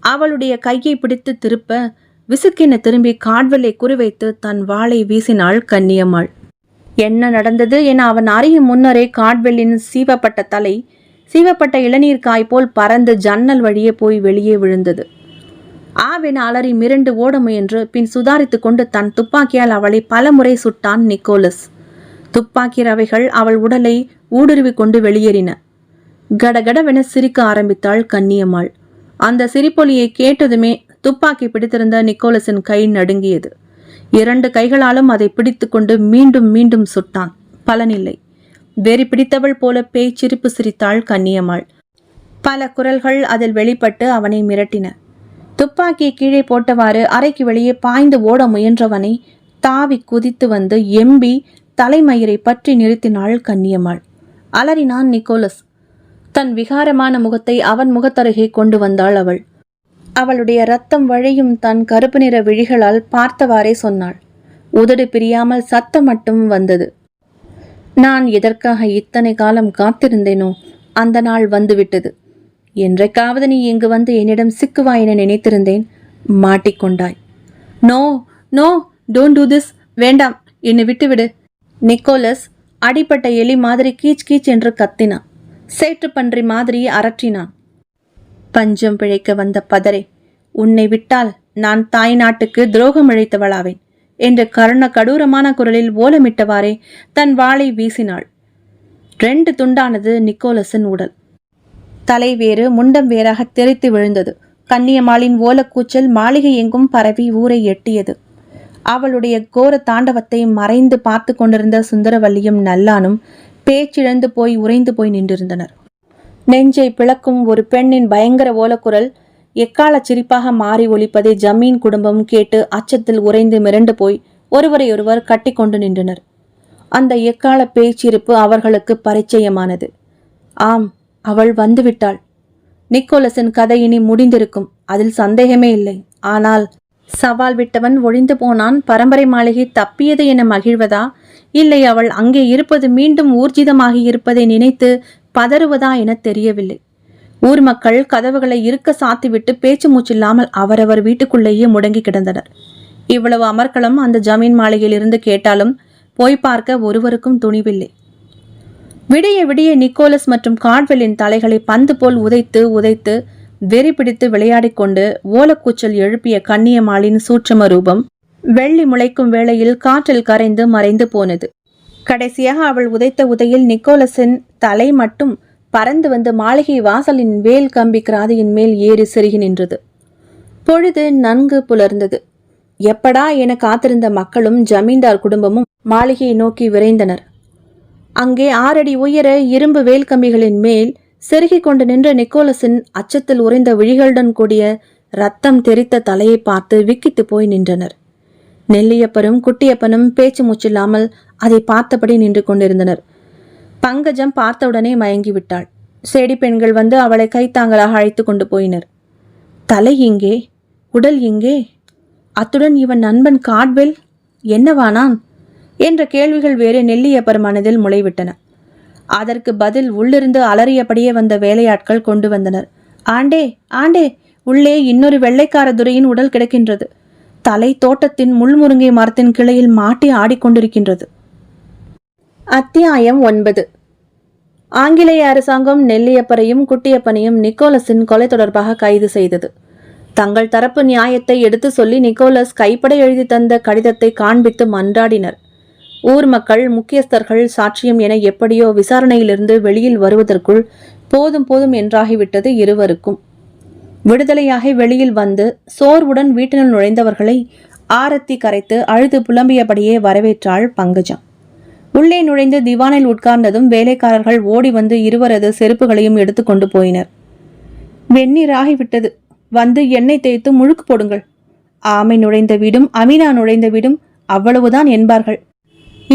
Speaker 1: அவளுடைய கையை பிடித்து திருப்ப, விசுக்கென திரும்பி காட்வெல்லை குறிவைத்து தன் வாளை வீசினாள் கன்னியம்மாள். என்ன நடந்தது என அவன் அறியும் முன்னரே காட்வெல்லின் சீவப்பட்ட தலை சீவப்பட்ட இளநீர் காய் போல் பறந்து ஜன்னல் வழியே போய் வெளியே விழுந்தது. ஆவென அலறி மிரண்டு ஓட முயன்று பின் சுதாரித்து கொண்டு தன் துப்பாக்கியால் அவளை பலமுறை சுட்டான் நிக்கோலஸ். துப்பாக்கி ரவைகள் அவள் உடலை ஊடுருவி கொண்டு வெளியேறின. கடகடவென சிரிக்க ஆரம்பித்தாள் கன்னியம்மாள். அந்த சிரிப்பொலியை கேட்டதுமே துப்பாக்கி பிடித்திருந்த நிக்கோலஸின் கை நடுங்கியது. 2 கைகளாலும் அதை பிடித்து கொண்டு மீண்டும் மீண்டும் சுட்டான். பலனில்லை. வெறி பிடித்தவள் போல பேய்ச்சிரிப்பு சிரித்தாள் கன்னியம்மாள். பல குரல்கள் அதில் வெளிப்பட்டு அவனை மிரட்டின. துப்பாக்கியை கீழே போட்டவாறு அறைக்கு வெளியே பாய்ந்து ஓட முயன்றவனை தாவி குதித்து வந்து எம்பி தலைமயிரை பற்றி நிறுத்தினாள் கன்னியம்மாள். அலறினான் நிக்கோலஸ். தன் விகாரமான முகத்தை அவன் முகத்தருகே கொண்டு வந்தாள் அவள். அவளுடைய ரத்தம் வழியும் தன் கருப்பு நிற விழிகளால் பார்த்தவாறே சொன்னாள். உதடு பிரியாமல் சத்தம் மட்டும் வந்தது. நான் எதற்காக இத்தனை காலம் காத்திருந்தேனோ அந்த நாள் வந்துவிட்டது. என்றைக்காவது நீ இங்கு வந்து என்னிடம் சிக்குவாய் என நினைத்திருந்தேன். மாட்டிக்கொண்டாய். No no, don't do this. வேண்டாம், என்னை விட்டுவிடு. நிக்கோலஸ் அடிப்பட்ட எலி மாதிரி கீச் கீச் என்று கத்தினான். சேற்று பன்றி மாதிரி அரற்றினான். பஞ்சம் பிழைக்க வந்த பதரே, உன்னை விட்டால் நான் தாய் நாட்டுக்கு துரோகம் இழைத்தவளாவேன் என்று கடூரமான குரலில் ஓலமிட்டவாறே தன் வாளை வீசினாள். 2 துண்டானது நிக்கோலஸின் உடல். தலை வேறு முண்டம் வேறாக தெரித்து விழுந்தது. கன்னியம்மாளின் ஓலக்கூச்சல் மாளிகை எங்கும் பரவி ஊரை எட்டியது. அவளுடைய கோர தாண்டவத்தை மறைந்து பார்த்து கொண்டிருந்த சுந்தரவல்லியும் நல்லானும் பேச்சிழந்து போய் உறைந்து போய் நின்றிருந்தனர். நெஞ்சை பிளக்கும் ஒரு பெண்ணின் பயங்கர ஓலக்குரல் எக்காலச் சிரிப்பாக மாறி ஒலிப்பதை ஜமீன் குடும்பம் கேட்டு அச்சத்தில் உறைந்து மிரண்டு போய் ஒருவரையொருவர் கட்டி கொண்டு நின்றனர். அந்த எக்கால பேச்சிருப்பு அவர்களுக்கு பரிச்சயமானது. ஆம், அவள் வந்துவிட்டாள். நிக்கோலஸின் கதை இனி முடிந்திருக்கும், அதில் சந்தேகமே இல்லை. ஆனால் சவால் விட்டவன் ஒழிந்து போனான், பரம்பரை மாளிகை தப்பியது என மகிழ்வதா, இல்லை அவள் அங்கே இருப்பது மீண்டும் ஊர்ஜிதமாகி இருப்பதை நினைத்து பதறுவதா என தெரியவில்லை. ஊர் மக்கள் கதவுகளை இருக்க சாத்திவிட்டு பேச்சு மூச்சில்லாமல் அவரவர் வீட்டுக்குள்ளேயே முடங்கி கிடந்தனர். இவ்வளவு அமர்க்களம் அந்த ஜமீன் மாளிகையில் இருந்து கேட்டாலும் போய் பார்க்க ஒருவருக்கும் துணிவில்லை. விடிய விடிய நிக்கோலஸ் மற்றும் காட்வெல்லின் தலைகளை பந்து போல் உதைத்து உதைத்து வெறி பிடித்து விளையாடிக் கொண்டு ஓலக்கூச்சல் எழுப்பிய கன்னியம்மாளின் சூட்சம ரூபம் வெள்ளி முளைக்கும் வேளையில் காற்றில் கரைந்து மறைந்து போனது. கடைசியாக அவள் உதைத்த உதையில் நிக்கோலஸின் தலை மட்டும் பறந்து வந்து மாளிகை வாசலின் வேல் கம்பி கிராதியின் மேல் ஏறி செருகி நின்றது. பொழுது நன்கு புலர்ந்தது. எப்படா என காத்திருந்த மக்களும் ஜமீன்தார் குடும்பமும் மாளிகையை நோக்கி விரைந்தனர். அங்கே 6 அடி உயர இரும்பு வேல் கம்பிகளின் மேல் செருகி கொண்டு நின்ற நிக்கோலஸின் அச்சத்தில் உறைந்த விழிகளுடன் கூடிய ரத்தம் தெரித்த தலையை பார்த்து விக்கித்து போய் நின்றனர். நெல்லியப்பரும் குட்டியப்பனும் பேச்சு மூச்சில்லாமல் அதை பார்த்தபடி நின்று கொண்டிருந்தனர். பங்கஜம் பார்த்தவுடனே மயங்கிவிட்டாள். சேடி பெண்கள் வந்து அவளை கைத்தாங்களாக அழைத்து கொண்டு போயினர். தலை எங்கே? உடல் எங்கே? அத்துடன் இவன் நண்பன் காட்வெல் என்னவானான் என்ற கேள்விகள் வேறு நெல்லியப்பர் மனதில் முளைவிட்டன. அதற்கு பதில் உள்ளிருந்து அலறியபடியே வந்த வேலையாட்கள் கொண்டு வந்தனர். ஆண்டே, ஆண்டே, உள்ளே இன்னொரு வெள்ளைக்கார துரையின் உடல் கிடக்கின்றது. தலை தோட்டத்தின் முள்முருங்கை மரத்தின் கிளையில் மாட்டி ஆடிக்கொண்டிருக்கின்றது. அத்தியாயம் 9. ஆங்கிலேய அரசாங்கம் நெல்லியப்பரையும் குட்டியப்பனையும் நிக்கோலஸின் கொலை தொடர்பாக கைது செய்தது. தங்கள் தரப்பு நியாயத்தை எடுத்து சொல்லி நிக்கோலஸ் கைப்பட எழுதி தந்த கடிதத்தை காண்பித்து மன்றாடினர். ஊர் மக்கள், முக்கியஸ்தர்கள் சாட்சியம் என எப்படியோ விசாரணையிலிருந்து வெளியில் வருவதற்குள் போதும் போதும் என்றாகிவிட்டது இருவருக்கும். விடுதலையாகி வெளியில் வந்து சோர்வுடன் வீட்டினுள் நுழைந்தவர்களை ஆரத்தி கரைத்து அழுது புலம்பியபடியே வரவேற்றாள் பங்கஜம். உள்ளே நுழைந்து திவானில் உட்கார்ந்ததும் வேலைக்காரர்கள் ஓடி வந்து இருவரது செருப்புகளையும் எடுத்துக்கொண்டு போயினர். வெந்நீராகிவிட்டது, வந்து எண்ணெய் தேய்த்து முழுக்கு போடுங்கள். ஆமை நுழைந்த வீடும் அமீனா நுழைந்த வீடும் அவ்வளவுதான் என்பார்கள்.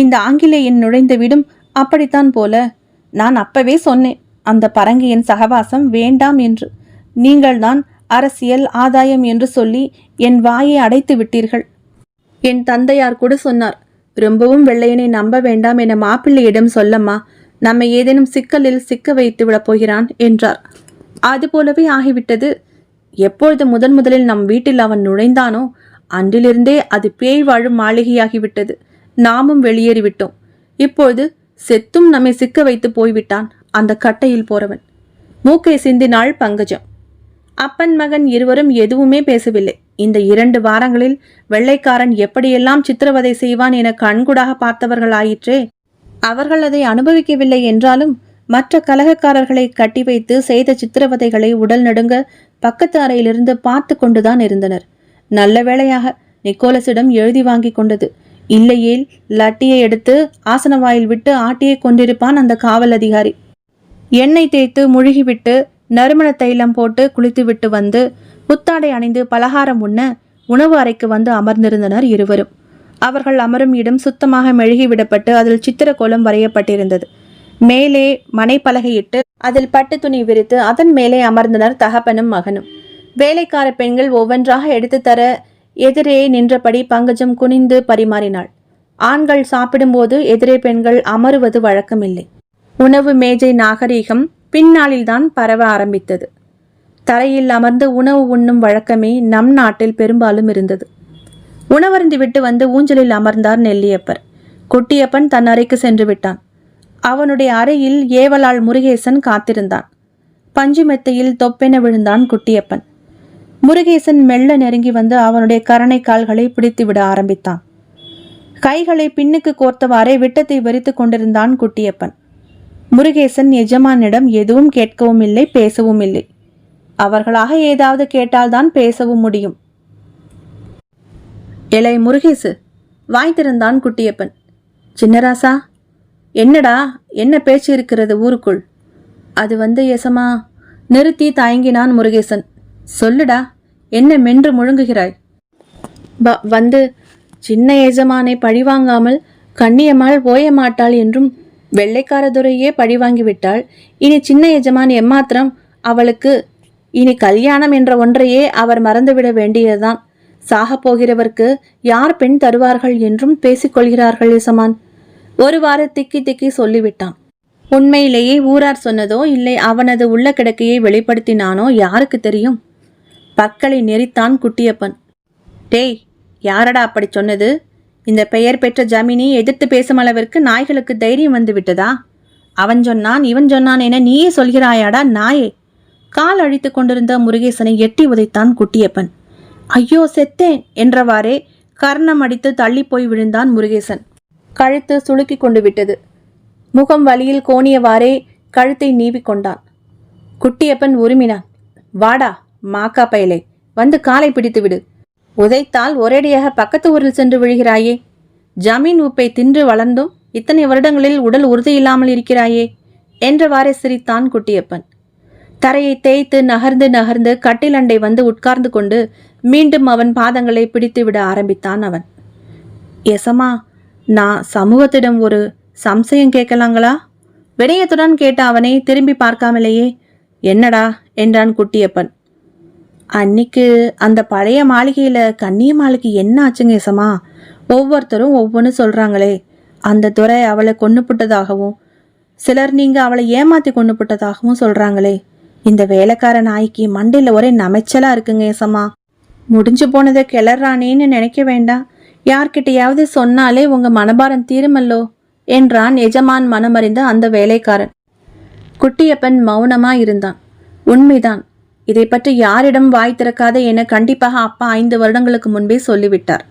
Speaker 1: இந்த ஆங்கிலேயன் நுழைந்த வீடும் அப்படித்தான் போல. நான் அப்பவே சொன்னேன், அந்த பரங்கியின் சகவாசம் வேண்டாம் என்று. நீங்கள்தான் அரசியல் ஆதாயம் என்று சொல்லி என் வாயை அடைத்து விட்டீர்கள். என் தந்தையார் கூட சொன்னார், ரொம்பவும் வெள்ளையனை நம்ப வேண்டாம் என மாப்பிள்ளையிடம் சொல்லம்மா, நம்மை ஏதேனும் சிக்கலில் சிக்க வைத்து விடப் போகிறான் என்றார். அதுபோலவே ஆகிவிட்டது. எப்பொழுது முதலில் நம் வீட்டில் அவன் நுழைந்தானோ அன்றிலிருந்தே அது பேய் வாழும் மாளிகையாகிவிட்டது. நாமும் வெளியேறிவிட்டோம். இப்பொழுது செத்தும் நம்மை சிக்க வைத்து போய்விட்டான் அந்த கட்டையில் போறவன். மூக்கை சிந்தினாள் பங்கஜம். அப்பன் மகன் இருவரும் எதுவுமே பேசவில்லை. இந்த 2 வாரங்களில் வெள்ளைக்காரன் எப்படியெல்லாம் சித்திரவதை செய்வான் என கண்கூடாக பார்த்தவர்களாயிற்றே. அவர்கள் அதை அனுபவிக்கவில்லை என்றாலும் மற்ற கலகக்காரர்களை கட்டி வைத்து செய்த சித்திரவதைகளை உடல் நடுங்க பக்கத்து அறையிலிருந்து பார்த்து கொண்டுதான் இருந்தனர். நல்ல வேளையாக நிக்கோலஸிடம் எழுதி வாங்கி கொண்டது. இல்லையேல் லட்டியை எடுத்து ஆசன வாயில் விட்டு ஆட்டியை கொண்டிருப்பான் அந்த காவல் அதிகாரி. எண்ணெய் தேய்த்து முழுகிவிட்டு நறுமண தைலம் போட்டு குளித்துவிட்டு வந்து புத்தாடை அணிந்து பலகாரம் உண்ண உணவு அறைக்கு வந்து அமர்ந்திருந்தனர் இருவரும். அவர்கள் அமரும் இடம் சுத்தமாக மெழுகிவிடப்பட்டு அதில் சித்திர கோலம் வரையப்பட்டிருந்தது. மேலே மனைப்பலகையிட்டு அதில் பட்டு துணி விரித்து அதன் மேலே அமர்ந்தனர் தகப்பனும் மகனும். வேலைக்கார பெண்கள் ஒவ்வொன்றாக எடுத்து தர எதிரே நின்றபடி பங்கஜம் குனிந்து பரிமாறினாள். ஆண்கள் சாப்பிடும்போது எதிரே பெண்கள் அமருவது வழக்கமில்லை. உணவு மேஜை நாகரீகம் பின்னாளில்தான் பரவ ஆரம்பித்தது. தரையில் அமர்ந்து உணவு உண்ணும் வழக்கமே நம் நாட்டில் பெரும்பாலும் இருந்தது. உணவருந்தி விட்டு வந்து ஊஞ்சலில் அமர்ந்தார் நெல்லியப்பர். குட்டியப்பன் தன் அறைக்கு சென்று விட்டான். அவனுடைய அறையில் ஏவலாள் முருகேசன் காத்திருந்தான். பஞ்சு மெத்தையில் தொப்பென விழுந்தான் குட்டியப்பன். முருகேசன் மெல்ல நெருங்கி வந்து அவனுடைய கரணை கால்களை பிடித்து விட ஆரம்பித்தான். கைகளை பின்னுக்கு கோர்த்தவாறே விட்டத்தை வெறித்து கொண்டிருந்தான் குட்டியப்பன். முருகேசன் எஜமானிடம் எதுவும் கேட்கவும் இல்லை, பேசவும் இல்லை. அவர்களாக ஏதாவது கேட்டால்தான் பேசவும் முடியும். எலை முருகேசு, வாய் திறந்தான் குட்டியப்பன். சின்னராசா, என்னடா, என்ன பேச்சு இருக்கிறது ஊருக்குள்? அது எசமா. நிறுத்தி தயங்கினான் முருகேசன். சொல்லுடா, என்ன மென்று முழுங்குகிறாய்? சின்ன எஜமானை பழிவாங்காமல் கண்ணியம்மாள் ஓய மாட்டாள் என்றும் வெள்ளைக்காரதுரையே பழிவாங்கிவிட்டாள். இனி சின்ன எஜமான் எம்மாத்திரம் அவளுக்கு? இனி கல்யாணம் என்ற ஒன்றையே அவர் மறந்துவிட வேண்டியதுதான். சாகப் போகிறவர்க்கு யார் பெண் தருவார்கள் என்றும் பேசிக்கொள்கிறார்கள் எசமான். ஒருவாறு திக்கி திக்கி சொல்லிவிட்டான். உண்மையிலேயே ஊரார் சொன்னதோ இல்லை அவனது உள்ள கிடக்கையை வெளிப்படுத்தினானோ யாருக்கு தெரியும்? பற்களை நெறித்தான் குட்டியப்பன். டேய், யாரடா அப்படி சொன்னது? இந்த பெயர் பெற்ற ஜமீனை எதிர்த்து பேசும் அளவிற்கு நாய்களுக்கு தைரியம் வந்து விட்டதா? அவன் சொன்னான், இவன் சொன்னான் என நீயே சொல்கிறாயாடா நாயே? கால் அழித்து கொண்டிருந்த முருகேசனை எட்டி உதைத்தான் குட்டியப்பன். ஐயோ செத்தேன் என்றவாறே கர்ணம் அடித்து தள்ளி போய் விழுந்தான் முருகேசன். கழுத்து சுளுக்கி கொண்டு விட்டது. முகம் வலியில் கோணியவாறே கழுத்தை நீவிக்கொண்டான். குட்டியப்பன் உருமினான். வாடா மாக்கா பயலே, வந்து காலை பிடித்து விடு. உதைத்தால் ஒரேடியாக பக்கத்து ஊரில் சென்று விழுகிறாயே. ஜமீன் உப்பை தின்று வளர்ந்தும் இத்தனை வருடங்களில் உடல் உறுதியில்லாமல் இருக்கிறாயே என்றவாறே சிரித்தான் குட்டியப்பன். தரையை தேய்த்து நகர்ந்து நகர்ந்து கட்டிலண்டை வந்து உட்கார்ந்து கொண்டு மீண்டும் அவன் பாதங்களை பிடித்து விட ஆரம்பித்தான் அவன். எசமா, நான் சமூகத்திடம் ஒரு சம்சயம் கேட்கலாங்களா? வினயத்துடன் கேட்ட அவனை திரும்பி பார்க்காமலேயே என்னடா என்றான் குட்டியப்பன். அன்னிக்கு அந்த பழைய மாளிகையில கண்ணியம்மாளுக்கு என்ன ஆச்சுங்க எசமா? ஒவ்வொருத்தரும் ஒவ்வொன்று சொல்றாங்களே. அந்த துரை அவளை கொண்டு புட்டதாகவும் சிலர் நீங்க அவளை ஏமாத்தி கொண்டு புட்டதாகவும் சொல்றாங்களே. இந்த வேலைக்கார நாய்க்கு மண்டையில் ஒரே நமைச்சலா இருக்குங்க எசமா. முடிஞ்சு போனதை கிளறானேன்னு நினைக்க வேண்டாம். யார்கிட்டையாவது சொன்னாலே உங்க மனபாரம் தீருமல்லோ என்றான் எஜமான் மனமறிந்த அந்த வேலைக்காரன். குட்டியப்பன் மௌனமா இருந்தான். உண்மைதான், இதை பற்றி யாரிடம் வாய் திறக்காத என கண்டிப்பாக அப்பா 5 வருடங்களுக்கு முன்பே சொல்லிவிட்டார்.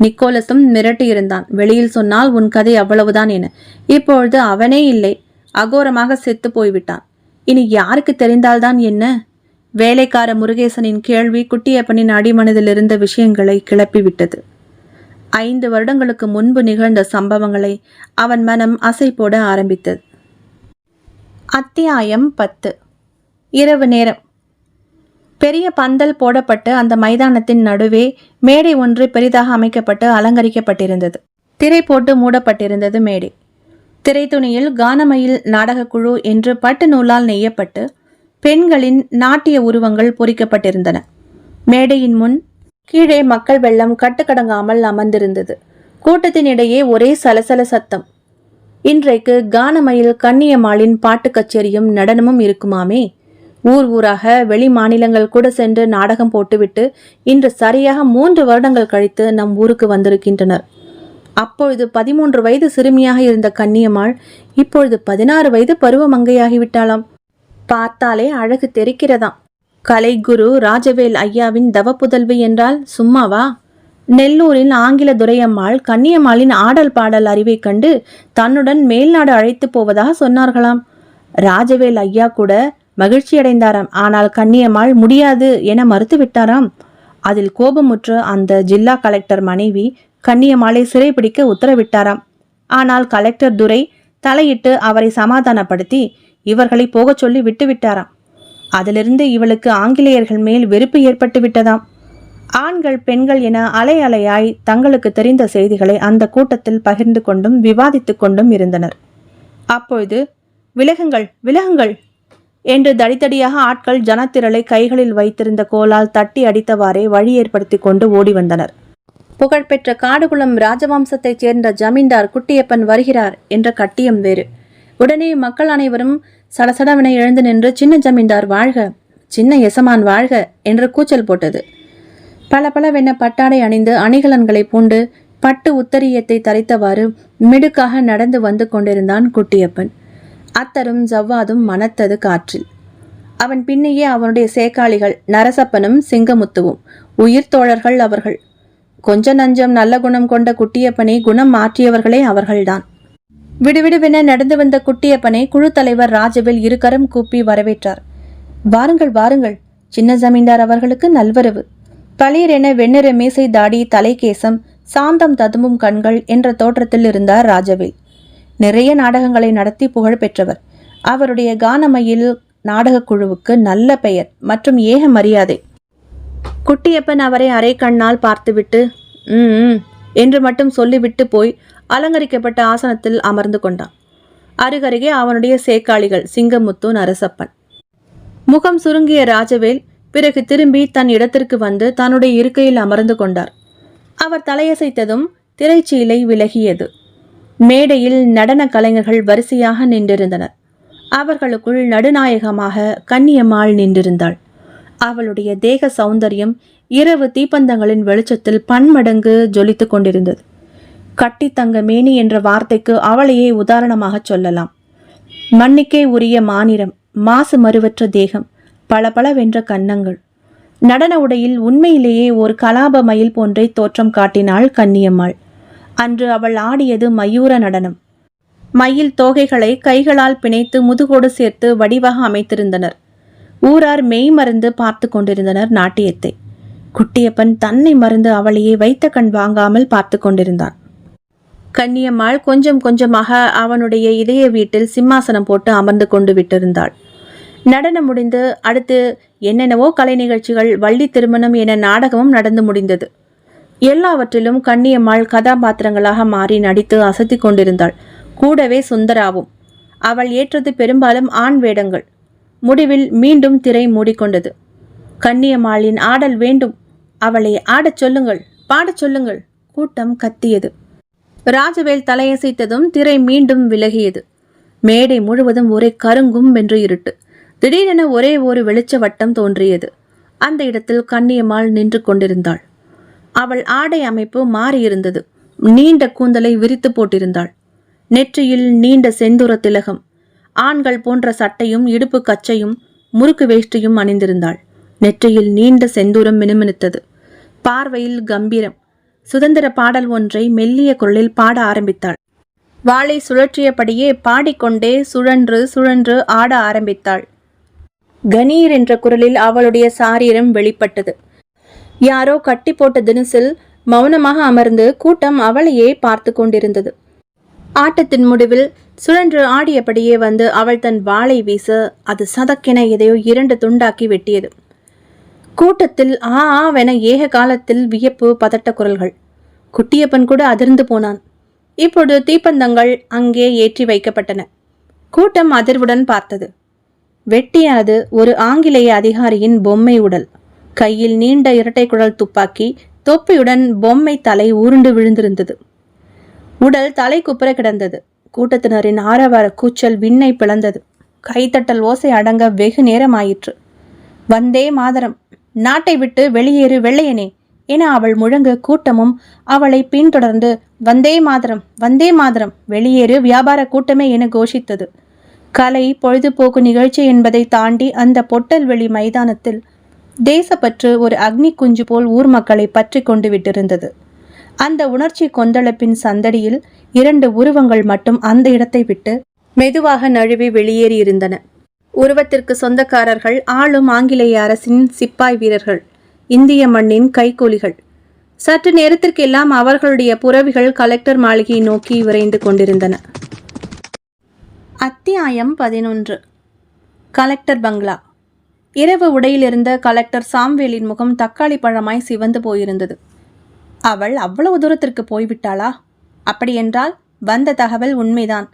Speaker 1: நிக்கோலஸும் மிரட்டி இருந்தான். வெளியில் சொன்னால் உன் கதை அவ்வளவுதான் என. இப்பொழுது அவனே இல்லை, அகோரமாக செத்து போய்விட்டான். இனி யாருக்கு தெரிந்தால்தான் என்ன? வேலைக்கார முருகேசனின் கேள்வி குட்டியப்பனின் அடிமனதில் இருந்த விஷயங்களை கிளப்பிவிட்டது. 5 வருடங்களுக்கு முன்பு நிகழ்ந்த சம்பவங்களை அவன் மனம் அசை போட ஆரம்பித்தது. அத்தியாயம் 10. இரவு நேரம். பெரிய பந்தல் போடப்பட்டு அந்த மைதானத்தின் நடுவே மேடை ஒன்று பெரிதாக அமைக்கப்பட்டு அலங்கரிக்கப்பட்டிருந்தது. திரை போட்டு மூடப்பட்டிருந்தது மேடை. திரைத்துணியில் கானமயில் நாடகக்குழு என்று பட்டு நூலால் நெய்யப்பட்டு பெண்களின் நாட்டிய உருவங்கள் பொறிக்கப்பட்டிருந்தன. மேடையின் முன் கீழே மக்கள் வெள்ளம் கட்டுக்கடங்காமல் அமர்ந்திருந்தது. கூட்டத்தின் இடையே ஒரே சலசல சத்தம். இன்றைக்கு கானமயில் கன்னியம்மாளின் பாட்டு கச்சேரியும் நடனமும் இருக்குமாமே. ஊர் ஊராக வெளி மாநிலங்கள் கூட சென்று நாடகம் போட்டுவிட்டு இன்று சரியாக 3 வருடங்கள் கழித்து நம் ஊருக்கு வந்திருக்கின்றனர். அப்பொழுது 13 வயது சிறுமியாக இருந்த கன்னியம்மாள் இப்பொழுது 16 வயது பருவமங்கையாகிவிட்டாளாம். பார்த்தாலே அழகு தெரிக்கிறதாம். கலைக்குரு ராஜவேல் ஐயாவின் தவப்புதல்வி என்றால் சும்மாவா? நெல்லூரில் ஆங்கில துரையம்மாள் கன்னியம்மாளின் ஆடல் பாடல் அறிவை கண்டு தன்னுடன் மேல்நாடு அழைத்து போவதாக சொன்னார்களாம். ராஜவேல் ஐயா கூட மகிழ்ச்சியடைந்தாராம். ஆனால் கன்னியம்மாள் முடியாது என மறுத்து விட்டாராம். அதில் கோபமுற்று அந்த ஜில்லா கலெக்டர் மனைவி கன்னியம்மாளை சிறைபிடிக்க உத்தரவிட்டாராம். ஆனால் கலெக்டர் துரை தலையிட்டு அவரை சமாதானப்படுத்தி இவர்களை போகச் சொல்லி விட்டுவிட்டாராம். அதிலிருந்து இவளுக்கு ஆங்கிலேயர்கள் மேல் வெறுப்பு ஏற்பட்டு விட்டதாம். ஆண்கள் பெண்கள் என அலை அலையாய் தங்களுக்கு தெரிந்த செய்திகளை அந்த கூட்டத்தில் பகிர்ந்து கொண்டும் விவாதித்து கொண்டும் இருந்தனர். அப்பொழுது விலகுங்கள் விலகுங்கள் என்று தடித்தடியாக ஆட்கள் ஜனத்திரளை கைகளில் வைத்திருந்த கோலால் தட்டி அடித்தவாறே வழி ஏற்படுத்தி கொண்டு ஓடி வந்தனர். புகழ்பெற்ற காடுகுளம் ராஜவம்சத்தைச் சேர்ந்த ஜமீன்தார் குட்டியப்பன் வருகிறார் என்ற கட்டியம் வேறு. உடனே மக்கள் அனைவரும் சடசடவென எழுந்து நின்று சின்ன ஜமீன்தார் வாழ்க, சின்ன எசமான் வாழ்க என்று கூச்சல் போட்டது. பளபளவென பட்டாடை அணிந்து அணிகலன்களை பூண்டு பட்டு உத்தரியத்தை தரித்தவாறு மிடுக்காக நடந்து வந்து கொண்டிருந்தான் குட்டியப்பன். அத்தரும் ஜவ்வாதும் மணத்தது காற்றில். அவன் பின்னையே அவனுடைய சேக்காளிகள் நரசப்பனும் சிங்கமுத்துவும் உயிர் தோழர்கள் அவர்கள். கொஞ்ச நஞ்சம் நல்ல குணம் கொண்ட குட்டியப்பனை குணம் மாற்றியவர்களே அவர்கள்தான். விடுவிடுவென நடந்து வந்த குட்டியப்பனை குழு தலைவர் ராஜவேல் இருகரம் கூப்பி வரவேற்றார். வாருங்கள் வாருங்கள், சின்ன ஜமீன்தார் அவர்களுக்கு நல்வரவு. பளீரென வெண்ணிற மீசை தாடி தலைகேசம் சாந்தம் ததும்பும் கண்கள் என்ற தோற்றத்தில் இருந்தார் ராஜவேல். நிறைய நாடகங்களை நடத்தி புகழ் பெற்றவர். அவருடைய கானமயில் நாடகக் குழுவுக்கு நல்ல பெயர் மற்றும் ஏக மரியாதை. குட்டியப்பன் அவரை அரை கண்ணால் பார்த்துவிட்டு என்று மட்டும் சொல்லிவிட்டு போய் அலங்கரிக்கப்பட்ட ஆசனத்தில் அமர்ந்து கொண்டான். அருகருகே அவனுடைய சேக்காளிகள் சிங்கமுத்து நரசப்பன். முகம் சுருங்கிய ராஜவேல் பிறகு திரும்பி தன் இடத்திற்கு வந்து தன்னுடைய இருக்கையில் அமர்ந்து கொண்டார். அவர் தலையசைத்ததும் திரைச்சீலை விலகியது. மேடையில் நடன கலைஞர்கள் வரிசையாக நின்றிருந்தனர். அவர்களுக்குள் நடுநாயகமாக கன்னியம்மாள் நின்றிருந்தாள். அவளுடைய தேக சௌந்தரியம் இரவு தீப்பந்தங்களின் வெளிச்சத்தில் பன்மடங்கு ஜொலித்து கொண்டிருந்தது. கட்டி தங்க மேனி என்ற வார்த்தைக்கு அவளையே உதாரணமாக சொல்லலாம். மண்ணுக்கே உரிய மாநிறம், மாசு மறுவற்ற தேகம், பளபளவென்ற கன்னங்கள். நடன உடையில் உண்மையிலேயே ஒரு கலாப மயில் போன்றே தோற்றம் காட்டினாள் கன்னியம்மாள். அன்று அவள் ஆடியது மயூர நடனம். மயில் தோகைகளை கைகளால் பிணைத்து முதுகோடு சேர்த்து வடிவாக அமைத்திருந்தனர். ஊரார் மெய் மறந்து பார்த்து கொண்டிருந்தனர் நாட்டியத்தை. குட்டியப்பன் தன்னை மறந்து அவளையே வைத்த கண் வாங்காமல் பார்த்து கொண்டிருந்தான். கன்னியம்மாள் கொஞ்சம் கொஞ்சமாக அவனுடைய இதய வீட்டில் சிம்மாசனம் போட்டு அமர்ந்து கொண்டு விட்டிருந்தாள். நடனம் முடிந்து அடுத்து என்னென்னவோ கலை நிகழ்ச்சிகள், வள்ளி திருமணம் என நாடகமும் நடந்து முடிந்தது. எல்லாவற்றிலும் கன்னியம்மாள் கதாபாத்திரங்களாக மாறி நடித்து அசத்தி கொண்டிருந்தாள். கூடவே சுந்தராவும். அவள் ஏற்றது பெரும்பாலும் ஆண் வேடங்கள். முடிவில் மீண்டும் திரை மூடிக்கொண்டது. கன்னியம்மாளின் ஆடல் வேண்டும், அவளை ஆடச் சொல்லுங்கள், பாடச் சொல்லுங்கள். கூட்டம் கத்தியது. ராஜவேல் தலையசைத்ததும் திரை மீண்டும் விலகியது. மேடை முழுவதும் ஒரே கருங்கும் வென்று இருட்டு. திடீரென ஒரே ஒரு வெளிச்ச வட்டம் தோன்றியது. அந்த இடத்தில் கன்னியம்மாள் நின்று கொண்டிருந்தாள். அவள் ஆடை அமைப்பு மாறியிருந்தது. நீண்ட கூந்தலை விரித்து போட்டிருந்தாள். நெற்றியில் நீண்ட செந்தூர திலகம், ஆண்கள் போன்ற சட்டையும் இடுப்பு கச்சையும் முறுக்கு வேஷ்டியும் அணிந்திருந்தாள். நெற்றியில் நீண்ட செந்தூரம் மினுமினுத்தது. பார்வையில் கம்பீரம். சுதந்திர பாடல் ஒன்றை மெல்லிய குரலில் பாட ஆரம்பித்தாள். வாளை சுழற்றியபடியே பாடிக்கொண்டே சுழன்று சுழன்று ஆட ஆரம்பித்தாள். கணீர் என்ற குரலில் அவளுடைய சாரீரம் வெளிப்பட்டது. யாரோ கட்டி போட்ட தினசில் மௌனமாக அமர்ந்து கூட்டம் அவளையே பார்த்து கொண்டிருந்தது. ஆட்டத்தின் முடிவில் சுழன்று ஆடியபடியே வந்து அவள் தன் வாளை வீச அது சதக்கென எதையோ 2 துண்டாக்கி வெட்டியது. கூட்டத்தில் ஆவென ஏக காலத்தில் வியப்பு, பதட்ட குரல்கள். குட்டியப்பன் கூட அதிர்ந்து போனான். இப்பொழுது தீப்பந்தங்கள் அங்கே ஏற்றி வைக்கப்பட்டன. கூட்டம் அதிர்வுடன் பார்த்தது. வெட்டியாது ஒரு ஆங்கிலேய அதிகாரியின் பொம்மை உடல். கையில் நீண்ட இரட்டை குழல் துப்பாக்கி, தொப்பியுடன் பொம்மை தலை உருண்டு விழுந்திருந்தது. உடல் தலை குப்புற கிடந்தது. கூட்டத்தினரின் ஆரவார கூச்சல் விண்ணை பிளந்தது. கைத்தட்டல் ஓசை அடங்க வெகு நேரமாயிற்று. வந்தே மாதரம், நாட்டை விட்டு வெளியேறு வெள்ளையனே என அவள் முழங்க கூட்டமும் அவளை பின்தொடர்ந்து வந்தே மாதரம், வந்தே மாதரம், வெளியேறு வியாபார கூட்டமே என கோஷித்தது. கலை பொழுதுபோக்கு நிகழ்ச்சி என்பதை தாண்டி அந்த பொட்டல்வெளி மைதானத்தில் தேசப்பற்று ஒரு அக்னி குஞ்சு போல் ஊர் மக்களை பற்றி கொண்டு விட்டிருந்தது. அந்த உணர்ச்சி கொந்தளிப்பின் சந்தடியில் 2 உருவங்கள் மட்டும் அந்த இடத்தை விட்டு மெதுவாக நழுவி வெளியேறியிருந்தன. உருவத்திற்கு சொந்தக்காரர்கள் ஆளும் ஆங்கிலேய அரசின் சிப்பாய் வீரர்கள், இந்திய மண்ணின் கைக்கூலிகள். சற்று நேரத்திற்கெல்லாம் அவர்களுடைய புறவிகள் கலெக்டர் மாளிகையை நோக்கி விரைந்து கொண்டிருந்தன. அத்தியாயம் 11. கலெக்டர் பங்களா. இரவு உடையிலிருந்த கலெக்டர் சாம்வேலின் முகம் தக்காளி பழமாய் சிவந்து போயிருந்தது. அவள் அவ்வளவு தூரத்திற்கு போய்விட்டாளா? அப்படியென்றால் வந்த தகவல் உண்மைதான்.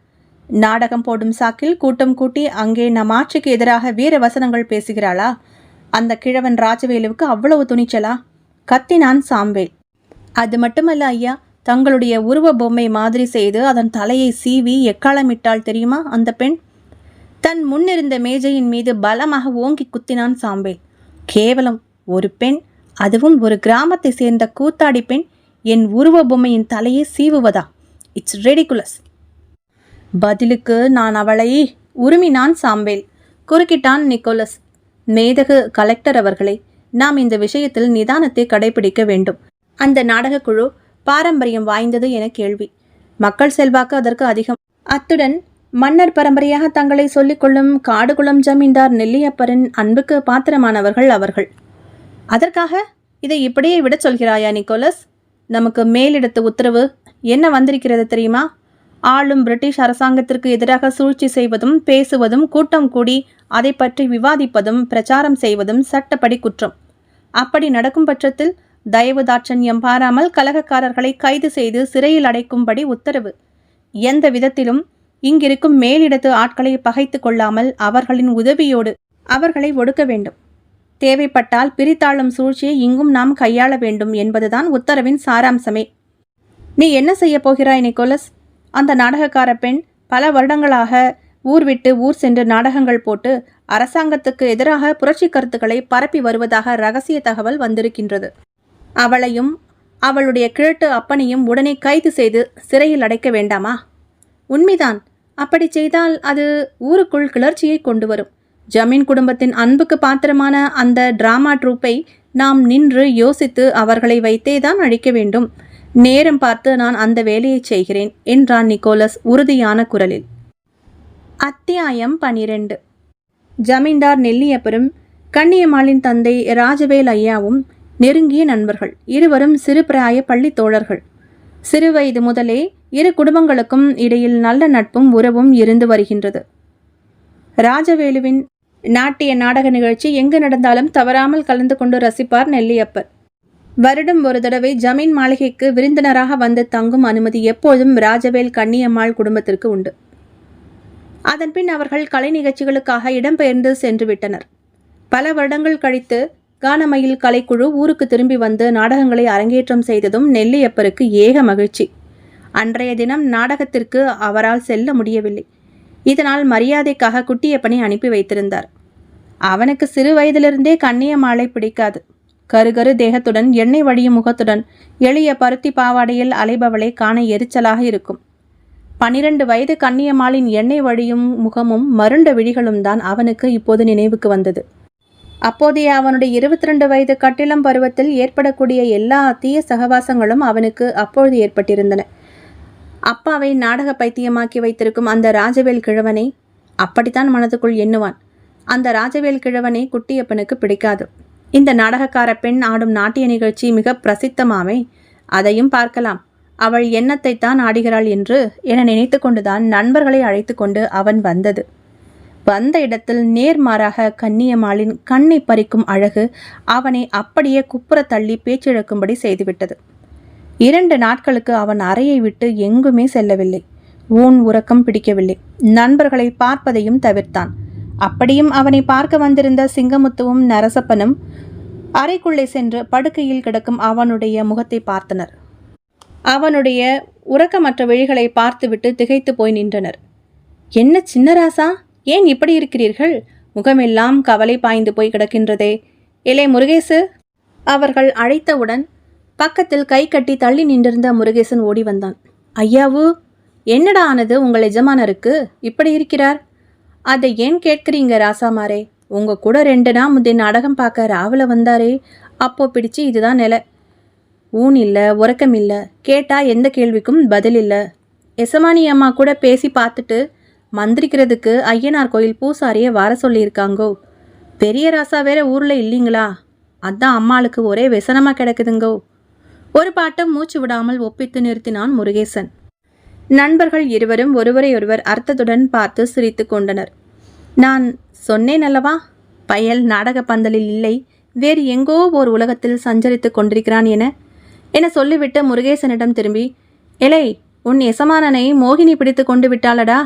Speaker 1: நாடகம் போடும் சாக்கில் கூட்டம் கூட்டி அங்கே நம் ஆட்சிக்கு எதிராக வீர வசனங்கள் பேசுகிறாளா? அந்த கிழவன் ராஜவேலுவுக்கு அவ்வளவு துணிச்சலா? கத்தினான் சாம்வேல். அது மட்டுமல்ல ஐயா, தங்களுடைய உருவ பொம்மை மாதிரி செய்து அதன் தலையை சீவி எக்காலமிட்டாள் தெரியுமா அந்த பெண்? தன் முன்னிருந்த மேஜையின் மீது பலமாக ஓங்கி குத்தினான் சாம்பேல். கேவலம், ஒரு பெண், அதுவும் ஒரு கிராமத்தை சேர்ந்த கூத்தாடி பெண் என் உருவ பொம்மையின் தலையை சீவுவதா? It's ridiculous. பதிலுக்கு நான் அவளை உருமினான் சாம்பேல். குறுக்கிட்டான் நிக்கோலஸ். மேதகு கலெக்டர் அவர்களே, நாம் இந்த விஷயத்தில் நிதானத்தை கடைபிடிக்க வேண்டும். அந்த நாடகக்குழு பாரம்பரியம் வாய்ந்தது என கேள்வி. மக்கள் செல்வாக்கு அதற்கு அதிகம். அத்துடன் மன்னர் பரம்பரையாக தங்களை சொல்லிக்கொள்ளும் காடுகுளம் ஜமீன்தார் நெல்லியப்பரின் அன்புக்கு பாத்திரமானவர்கள் அவர்கள். அதற்காக இதை இப்படியே விட சொல்கிறாயா நிக்கோலஸ்? நமக்கு மேலிடத்து உத்தரவு என்ன வந்திருக்கிறது தெரியுமா? ஆளும் பிரிட்டிஷ் அரசாங்கத்திற்கு எதிராக சூழ்ச்சி செய்வதும் பேசுவதும் கூட்டம் கூடி அதை பற்றி விவாதிப்பதும் பிரச்சாரம் செய்வதும் சட்டப்படி குற்றம். அப்படி நடக்கும் பட்சத்தில் தயவு தாட்சண்யம் பாராமல் கலகக்காரர்களை கைது செய்து சிறையில் அடைக்கும்படி உத்தரவு. எந்த விதத்திலும் இங்கிருக்கும் மேலிடத்து ஆட்களை பகைத்து கொள்ளாமல் அவர்களின் உதவியோடு அவர்களை ஒடுக்க வேண்டும். தேவைப்பட்டால் பிரித்தாளும் சூழ்ச்சியை இங்கும் நாம் கையாள வேண்டும் என்பதுதான் உத்தரவின் சாராம்சமே. நீ என்ன செய்ய போகிறாய் நிக்கோலஸ்? அந்த நாடகக்கார பெண் பல வருடங்களாக ஊர் விட்டு ஊர் சென்று நாடகங்கள் போட்டு அரசாங்கத்துக்கு எதிராக புரட்சி கருத்துக்களை பரப்பி வருவதாக இரகசிய தகவல் வந்திருக்கின்றது. அவளையும் அவளுடைய கிழட்டு அப்பனையும் உடனே கைது செய்து சிறையில் அடைக்க வேண்டாமா? உண்மைதான். அப்படி செய்தால் அது ஊருக்குள் கிளர்ச்சியை கொண்டு வரும். ஜமீன் குடும்பத்தின் அன்புக்கு பாத்திரமான அந்த டிராமா ட்ரூப்பை நாம் நின்று யோசித்து அவர்களை வைத்தேதான் அழிக்க வேண்டும். நேரம் பார்த்து நான் அந்த வேலையை செய்கிறேன் என்றான் நிக்கோலஸ் உறுதியான குரலில். அத்தியாயம் 12. ஜமீன்தார் நெல்லியப்பரும் கண்ணியம்மாளின் தந்தை ராஜவேல் ஐயாவும் நெருங்கிய நண்பர்கள். இருவரும் சிறு பிராய பள்ளி தோழர்கள். சிறுவயது முதலே இரு குடும்பங்களுக்கும் இடையில் நல்ல நட்பும் உறவும் இருந்து வருகின்றது. ராஜவேலுவின் நாட்டிய நாடக நிகழ்ச்சி எங்கு நடந்தாலும் தவறாமல் கலந்து கொண்டு ரசிப்பார் நெல்லியப்பர். வருடம் ஒரு தடவை ஜமீன் மாளிகைக்கு விருந்தினராக வந்து தங்கும் அனுமதி எப்போதும் ராஜவேல் கண்ணியம்மாள் குடும்பத்திற்கு உண்டு. அதன்பின் அவர்கள் கலை நிகழ்ச்சிகளுக்காக இடம்பெயர்ந்து சென்று விட்டனர். பல வருடங்கள் கழித்து கானமயில் கலைக்குழு ஊருக்கு திரும்பி வந்து நாடகங்களை அரங்கேற்றம் செய்ததும் நெல்லியப்பருக்கு ஏக மகிழ்ச்சி. அன்றைய தினம் நாடகத்திற்கு அவரால் செல்ல முடியவில்லை. இதனால் மரியாதைக்காக குட்டியப்பனை அனுப்பி வைத்திருந்தார். அவனுக்கு சிறு வயதிலிருந்தே கண்ணியம்மாளை பிடிக்காது. கருகரு தேகத்துடன் எண்ணெய் வழியும் முகத்துடன் எளிய பருத்தி பாவாடையில் அலைபவளை காண எரிச்சலாக இருக்கும். 12 வயது கண்ணியம்மாளின் எண்ணெய் வழியும் முகமும் மருண்ட விழிகளும் தான் அவனுக்கு இப்போது நினைவுக்கு வந்தது. அப்போதைய அவனுடைய 22 வயது கட்டிளம் பருவத்தில் ஏற்படக்கூடிய எல்லா தீய சகவாசங்களும் அவனுக்கு அப்பொழுது ஏற்பட்டிருந்தன. அப்பாவை நாடக பைத்தியமாக்கி வைத்திருக்கும் அந்த ராஜவேல் கிழவனை அப்படித்தான் மனதுக்குள் எண்ணுவான். அந்த ராஜவேல் கிழவனை குட்டியப்பனுக்கு பிடிக்காது. இந்த நாடகக்கார பெண் ஆடும் நாட்டிய நிகழ்ச்சி மிக பிரசித்தமாமே, அதையும் பார்க்கலாம். அவள் எண்ணத்தைத்தான் ஆடுகிறாள் என்று என நினைத்து கொண்டுதான் நண்பர்களை அழைத்து கொண்டு அவன் வந்தது. வந்த இடத்தில் நேர்மாறாக கன்னியம்மாளின் கண்ணை பறிக்கும் அழகு அவனை அப்படியே குப்புற தள்ளி பேச்சிழக்கும்படி செய்துவிட்டது. 2 நாட்களுக்கு அவன் அறையை விட்டு எங்குமே செல்லவில்லை. ஊன் உறக்கம் பிடிக்கவில்லை. நண்பர்களை பார்ப்பதையும் தவிர்த்தான். அப்படியும் அவனை பார்க்க வந்திருந்த சிங்கமுத்துவும் நரசப்பனும் அறைக்குள்ளே சென்று படுக்கையில் கிடக்கும் அவனுடைய முகத்தை பார்த்தனர். அவனுடைய உறக்கமற்ற விழிகளை பார்த்துவிட்டு திகைத்து போய் நின்றனர். என்ன சின்னராசா, ஏன் இப்படி இருக்கிறீர்கள்? முகமெல்லாம் கவலை பாய்ந்து போய் கிடக்கின்றதே. இலே முருகேசு! அவர்கள் அழைத்தவுடன் பக்கத்தில் கை கட்டி தள்ளி நின்றிருந்த முருகேசன் ஓடி வந்தான். ஐயாவு, என்னடா ஆனது உங்கள் எஜமானருக்கு? இப்படி இருக்கிறார்? அதை ஏன் கேட்குறீங்க ராசாமாரே? உங்க கூட 2 நாள் முந்தைய நாடகம் பார்க்க ராவில் வந்தாரே, அப்போ பிடிச்சி இதுதான் நிலை. ஊன் இல்லை, உறக்கம் இல்லை, கேட்டால் எந்த கேள்விக்கும் பதில் இல்லை. எசமானி அம்மா கூட பேசி பார்த்துட்டு மந்திரிக்கிறதுக்கு ஐயனார் கோயில் பூசாரியை வர சொல்லியிருக்காங்கோ. பெரிய ராசா வேற ஊரில் இல்லைங்களா? அதான் அம்மாளுக்கு ஒரே व्यசனமாக கிடக்குதுங்கோ. ஒரு பாட்டம் மூச்சு விடாமல் ஒப்பித்து நிறுத்தினான் முருகேசன். நண்பர்கள் இருவரும் ஒருவரையொருவர் அர்த்தத்துடன் பார்த்து சிரித்து கொண்டனர். நான் சொன்னேன் அல்லவா, பயல் நாடக பந்தலில் இல்லை, வேறு எங்கோ ஓர் உலகத்தில் சஞ்சரித்து கொண்டிருக்கிறான் என சொல்லிவிட்டு முருகேசனிடம் திரும்பி, எலை, உன் எசமானனை மோகினி பிடித்து கொண்டு விட்டாளடா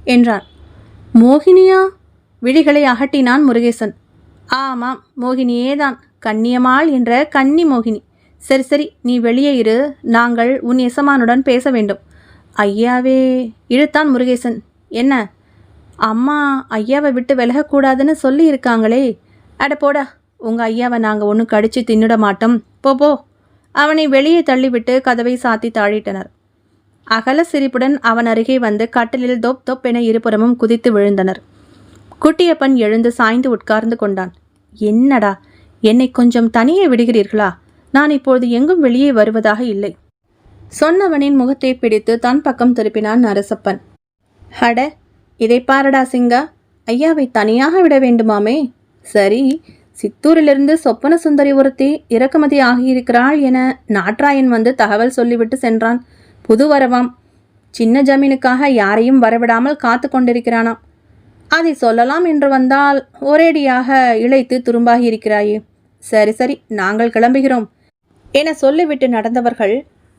Speaker 1: என்றான். மோகினியா? விழிகளை அகட்டினான் முருகேசன். ஆமாம், மோகினியேதான். கன்னியம்மாள் என்ற கன்னி மோகினி. சரி சரி, நீ வெளியே இரு, நாங்கள் உன் எசமானுடன் பேச வேண்டும். ஐயாவே இழுத்தான் முருகேசன். என்ன? அம்மா ஐயாவை விட்டு விலகக்கூடாதுன்னு சொல்லி இருக்காங்களே. அட போடா, உங்கள் ஐயாவை நாங்கள் ஒன்றும் கடிச்சு தின்னுட மாட்டோம், போ. அவனை வெளியே தள்ளிவிட்டு கதவை சாத்தி தாழிட்டனர். அகல சிரிப்புடன் அவன் அருகே வந்து கட்டிலில் தொப் தொப் என இருபுறமும் குதித்து விழுந்தனர். குட்டியப்பன் எழுந்து சாய்ந்து உட்கார்ந்து கொண்டான். என்னடா, என்னை கொஞ்சம் தனியே விடுகிறீர்களா? நான் இப்போது எங்கும் வெளியே வருவதாக இல்லை. சொன்னவனின் முகத்தை பிடித்து தன் பக்கம் திருப்பினான் நரசப்பன். அட, இதை பாரடா சிங்கா, ஐயாவை தனியாக விட வேண்டுமாமே. சரி, சித்தூரிலிருந்து சொப்பன சுந்தரி ஒருத்தி இறக்குமதி ஆகியிருக்கிறாள் என நாட்ராயன் வந்து தகவல் சொல்லிவிட்டு சென்றான். புது வரவாம். சின்ன ஜமீனுக்காக யாரையும் வரவிடாமல் காத்து கொண்டிருக்கிறானாம். அதை சொல்லலாம் என்று வந்தால் ஒரேடியாக இழைத்து துரும்பாகி இருக்கிறாயே. சரி சரி, நாங்கள் கிளம்புகிறோம் என சொல்லிவிட்டு நடந்தவர்கள்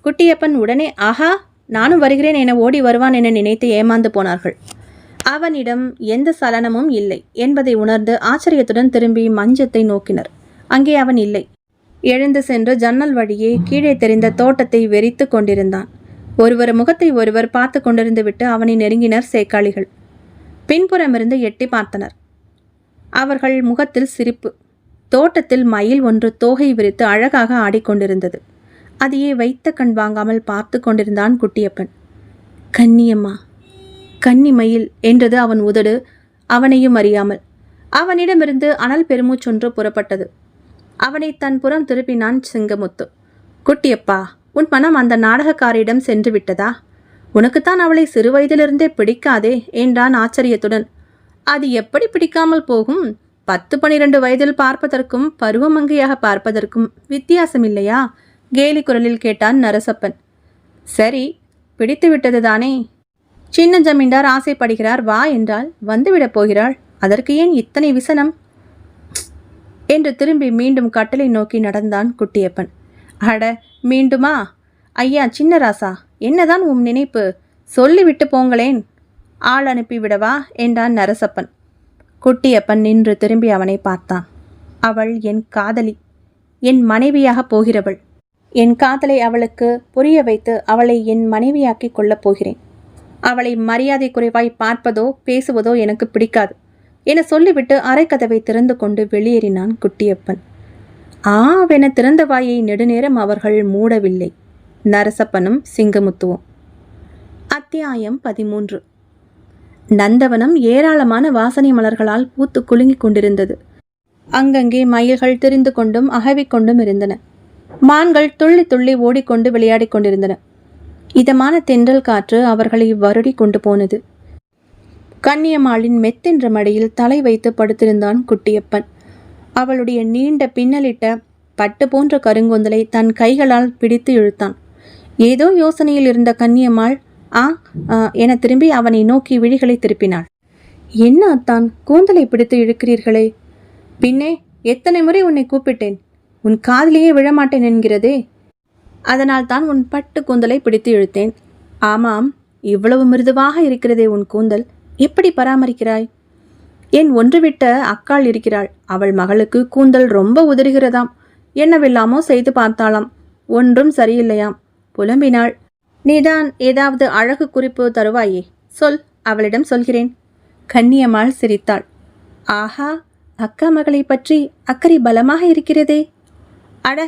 Speaker 1: குட்டியப்பன் உடனே ஆஹா, நானும் வருகிறேன் என ஓடி வருவான் என நினைத்து ஏமாந்து போனார்கள். அவனிடம் எந்த சலனமும் இல்லை என்பதை உணர்ந்து ஆச்சரியத்துடன் திரும்பி மஞ்சத்தை நோக்கினர். அங்கே அவன் இல்லை. எழுந்து சென்று ஜன்னல் வழியே கீழே தெரிந்த தோட்டத்தை வெறித்து கொண்டிருந்தான். ஒருவர் முகத்தை ஒருவர் பார்த்து கொண்டிருந்து விட்டு அவனை நெருங்கினர் சேக்காளிகள். பின்புறமிருந்து எட்டி பார்த்தனர். அவர்கள் முகத்தில் சிரிப்பு. தோட்டத்தில் மயில் ஒன்று தோகை விரித்து அழகாக ஆடிக்கொண்டிருந்தது. அதையே வைத்த கண் வாங்காமல் பார்த்து கொண்டிருந்தான் குட்டியப்பன். கன்னியம்மா, கன்னி மயில் என்றது அவன் உதடு, அவனையும் அறியாமல். அவனிடமிருந்து அனல் பெருமூச்சொன்று புறப்பட்டது. அவனை தன் புறம் திருப்பினான் சிங்கமுத்து. குட்டியப்பா, உன் மனம் அந்த நாடகக்காரியிடம் சென்று விட்டதா? உனக்குத்தான் அவளை சிறு வயதிலிருந்தே பிடிக்காதே என்றான் ஆச்சரியத்துடன். அது எப்படி பிடிக்காமல் போகும்? 10-12 வயதில் பார்ப்பதற்கும் பருவமங்கையாக பார்ப்பதற்கும் வித்தியாசம் இல்லையா? கேலி குரலில் கேட்டான் நரசப்பன். சரி, பிடித்து விட்டது தானே. சின்ன ஜமீன்தார் ஆசைப்படுகிறார் வா என்றால் வந்துவிடப் போகிறாள். அதற்கு ஏன் இத்தனை விசனம் என்று திரும்பி மீண்டும் கட்டளை நோக்கி நடந்தான் குட்டியப்பன். அட, மீண்டுமா? ஐயா சின்னராசா, என்னதான் உன் நினைப்பு? சொல்லிவிட்டு போங்களேன். ஆள் அனுப்பிவிடவா என்றான் நரசப்பன். குட்டியப்பன் நின்று திரும்பி அவனை பார்த்தான். அவள் என் காதலி, என் மனைவியாக போகிறவள். என் காதலை அவளுக்கு புரிய வைத்து அவளை என் மனைவியாக்கி கொள்ளப் போகிறேன். அவளை மரியாதை குறைவாய் பார்ப்பதோ பேசுவதோ எனக்கு பிடிக்காது என சொல்லிவிட்டு அரைக்கதவை திறந்து கொண்டு வெளியேறினான் குட்டியப்பன். ஆவென திறந்த வாயை நெடுநேரம் அவர்கள் மூடவில்லை, நரசப்பனும் சிங்கமுத்துவும். அத்தியாயம் 13. நந்தவனம் ஏராளமான வாசனை மலர்களால் பூத்து குலுங்கிக் கொண்டிருந்தது. அங்கங்கே மயில்கள் திரிந்து கொண்டும் அகவிக்கொண்டும் இருந்தன. மான்கள் துள்ளி துள்ளி ஓடிக்கொண்டு விளையாடிக் கொண்டிருந்தன. இதமான தென்றல் காற்று அவர்களை வருடி கொண்டு போனது. கன்னியம்மாளின் மெத்தென்ற மடியில் தலை வைத்து படுத்திருந்தான் குட்டியப்பன். அவளுடைய நீண்ட பின்னலிட்ட பட்டு போன்ற கருங்கொந்தலை தன் கைகளால் பிடித்து இழுத்தான். ஏதோ யோசனையில் இருந்த கன்னியம்மாள் என திரும்பி அவனை நோக்கி விழிகளை திருப்பினாள். என்ன அத்தான், கூந்தலை பிடித்து இழுக்கிறீர்களே? பின்னே எத்தனை முறை உன்னை கூப்பிட்டேன், உன் காதிலேயே விழமாட்டேன் என்கிறதே. அதனால் தான் உன் பட்டு கூந்தலை பிடித்து இழுத்தேன். ஆமாம், இவ்வளவு மிருதுவாக இருக்கிறதே உன் கூந்தல், எப்படி பராமரிக்கிறாய்? என் ஒன்றுவிட்ட அக்காள் இருக்கிறாள், அவள் மகளுக்கு கூந்தல் ரொம்ப உதறுகிறதாம். என்னவெல்லாமோ செய்து பார்த்தாளாம், ஒன்றும் சரியில்லையாம். புலம்பினாள். நீதான் ஏதாவது அழகு குறிப்பு தருவாயே, சொல், அவளிடம் சொல்கிறேன். கன்னியம்மாள் சிரித்தாள். ஆஹா, அக்கா மகளை பற்றி அக்கறை பலமாக இருக்கிறதே. அட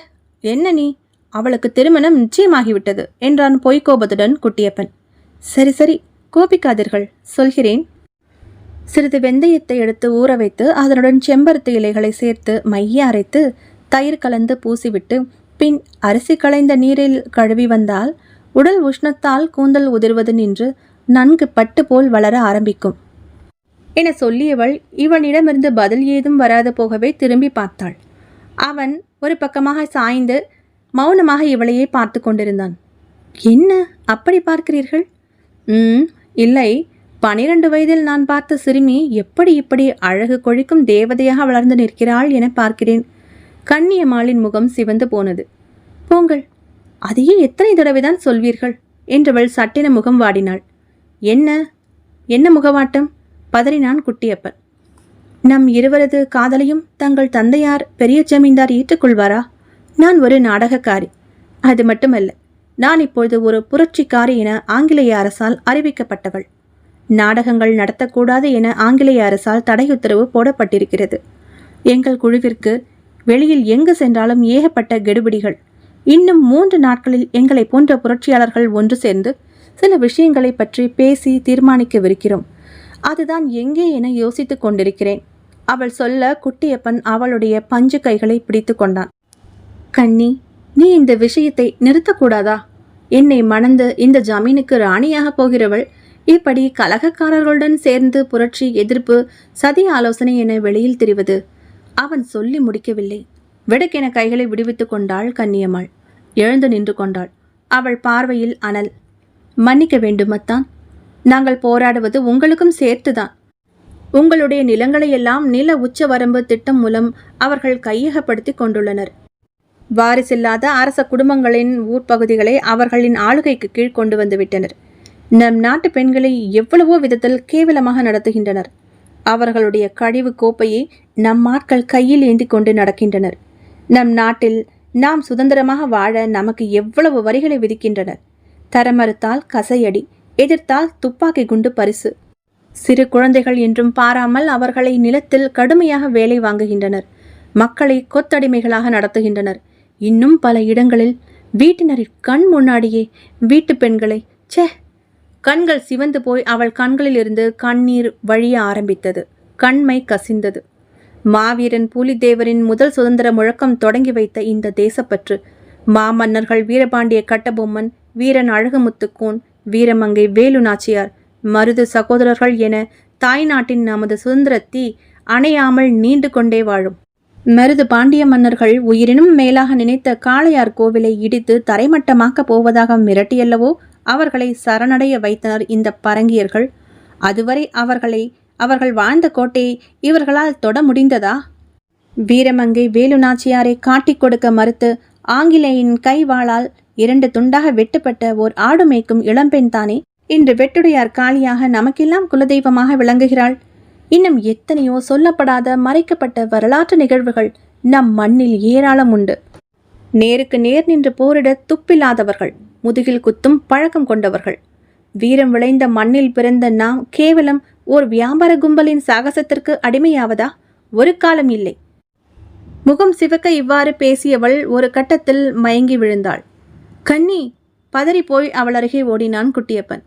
Speaker 1: என்ன நீ, அவளுக்கு திருமணம் நிச்சயமாகிவிட்டது என்றான் பொய்க்கோபத்துடன் குட்டியப்பன். சரி சரி, கோபிக்காதீர்கள், சொல்கிறேன். சிறிது வெந்தயத்தை எடுத்து ஊற வைத்து அதனுடன் செம்பருத்தி இலைகளை சேர்த்து மைய அரைத்து தயிர் கலந்து பூசிவிட்டு பின் அரிசி களைந்த நீரில் கழுவி வந்தால் உடல் உஷ்ணத்தால் கூந்தல் உதிர்வது நின்று நன்கு பட்டு போல் வளர ஆரம்பிக்கும் என சொல்லியவள் இவனிடமிருந்து பதில் ஏதும் வராது போகவே திரும்பி பார்த்தாள். அவன் ஒரு பக்கமாக சாய்ந்து மௌனமாக இவளையே பார்த்து கொண்டிருந்தான். என்ன அப்படி பார்க்கிறீர்கள்? இல்லை, 12 வயதில் நான் பார்த்த சிறுமி எப்படி இப்படி அழகு கொழிக்கும் தேவதையாக வளர்ந்து நிற்கிறாள் என பார்க்கிறேன். கன்னியம்மாளின் முகம் சிவந்து போனது. போங்கள், அதையே எத்தனை தடவைதான் சொல்வீர்கள் என்றவள் சட்டென முகம் வாடினாள். என்ன என்ன முகவாட்டம்? பதறினான் குட்டியப்பன். நம் இருவரது காதலையும் தங்கள் தந்தையார் பெரிய ஜமீன்தார் ஏற்றுக்கொள்வாரா? நான் ஒரு நாடகக்காரி. அது மட்டுமல்ல, நான் இப்பொழுது ஒரு புரட்சிக்காரி என ஆங்கிலேய அரசால் அறிவிக்கப்பட்டவள். நாடகங்கள் நடத்தக்கூடாது என ஆங்கிலேய அரசால் தடை உத்தரவு போடப்பட்டிருக்கிறது. எங்கள் குழுவிற்கு வெளியில் எங்கு சென்றாலும் ஏகப்பட்ட கெடுபிடிகள். இன்னும் 3 நாட்களில் எங்களை போன்ற புரட்சியாளர்கள் ஒன்று சேர்ந்து சில விஷயங்களை பற்றி பேசி தீர்மானிக்கவிருக்கிறோம். அதுதான் எங்கே என யோசித்துக் கொண்டிருக்கிறேன். அவள் சொல்ல குட்டியப்பன் அவளுடைய பஞ்சு கைகளை பிடித்து கொண்டான். கண்ணி, நீ இந்த விஷயத்தை நிறுத்தக்கூடாதா? என்னை மணந்து இந்த ஜமீனுக்கு ராணியாக போகிறவள் இப்படி கலகக்காரர்களுடன் சேர்ந்து புரட்சி, எதிர்ப்பு, சதி ஆலோசனை என வெளியில் தெரிவது. அவன் சொல்லி முடிக்கவில்லை. வெடுக்கென கைகளை விடுவித்துக் கொண்டாள் கன்னியம்மாள். எழுந்து நின்று கொண்டாள். அவள் பார்வையில் அனல். மன்னிக்க வேண்டுமத்தான், நாங்கள் போராடுவது உங்களுக்கும் சேர்த்துதான். உங்களுடைய நிலங்களையெல்லாம் நில உச்சவரம்பு திட்டம் மூலம் அவர்கள் கையகப்படுத்தி கொண்டுள்ளனர். வாரிசில்லாத அரச குடும்பங்களின் ஊர்ப்பகுதிகளை அவர்களின் ஆளுகைக்கு கீழ் கொண்டு வந்து விட்டனர். நம் நாட்டு பெண்களை எவ்வளவோ விதத்தில் கேவலமாக நடத்துகின்றனர். அவர்களுடைய கழிவு கோப்பையை நம் ஆட்கள் கையில் ஏந்தி கொண்டு நடக்கின்றனர். நம் நாட்டில் நாம் சுதந்திரமாக வாழ நமக்கு எவ்வளவு வரிகளை விதிக்கின்றனர். தர மறுத்தால் கசையடி, எதிர்த்தால் துப்பாக்கி குண்டு பரிசு. சிறு குழந்தைகள் என்றும் பாராமல் அவர்களை நிலத்தில் கடுமையாக வேலை வாங்குகின்றனர். மக்களை கொத்தடிமைகளாக நடத்துகின்றனர். இன்னும் பல இடங்களில் வீட்டினரின் கண் முன்னாடியே வீட்டு பெண்களை கண்கள் சிவந்து போய் அவள் கண்களில் இருந்து கண்ணீர் வழிய ஆரம்பித்தது. கண்மை கசிந்தது. மாவீரன் பூலித்தேவரின் முதல் சுதந்திர முழக்கம் தொடங்கி வைத்த இந்த தேசப்பற்று, மாமன்னர்கள் வீரபாண்டிய கட்டபொம்மன், வீரன் அழகுமுத்துக்கோன், வீரமங்கை வேலு நாச்சியார், மருது சகோதரர்கள் என தாய்நாட்டின் நமது சுதந்திர தீ அணையாமல் நீண்டு கொண்டே வாழும். மருது பாண்டிய மன்னர்கள் உயிரினும் மேலாக நினைத்த காளையார் கோவிலை இடித்து தரைமட்டமாக்க போவதாக மிரட்டியல்லவோ அவர்களை சரணடைய வைத்தனர் இந்த பரங்கியர்கள். அதுவரை அவர்கள் வாழ்ந்த கோட்டையை இவர்களால் தொட முடிந்ததா? வீரமங்கை வேலு நாச்சியாரை காட்டிக் கொடுக்க மறுத்து ஆங்கிலேயின் கைவாளால் 2 துண்டாக வெட்டுப்பட்ட ஓர் ஆடு மேய்க்கும் இளம்பெண் தானே இன்று வெட்டுடையார் காளியாக நமக்கெல்லாம் குலதெய்வமாக விளங்குகிறாள். இன்னும் எத்தனையோ சொல்லப்படாத மறைக்கப்பட்ட வரலாற்று நிகழ்வுகள் நம் மண்ணில் ஏராளம் உண்டு. நேருக்கு நேர் நின்று போரிட துப்பில்லாதவர்கள், முதுகில் குத்தும் பழக்கம் கொண்டவர்கள். வீரம் விளைந்த மண்ணில் பிறந்த நாம் கேவலம் ஓர் வியாபார கும்பலின் சாகசத்திற்கு அடிமையாவதா? ஒரு காலம் இல்லை. முகம் சிவக்க இவ்வாறு பேசியவள் ஒரு கட்டத்தில் மயங்கி விழுந்தாள். கண்ணி, பதறிப்போய் அவள் அருகே ஓடினான் குட்டியப்பன்.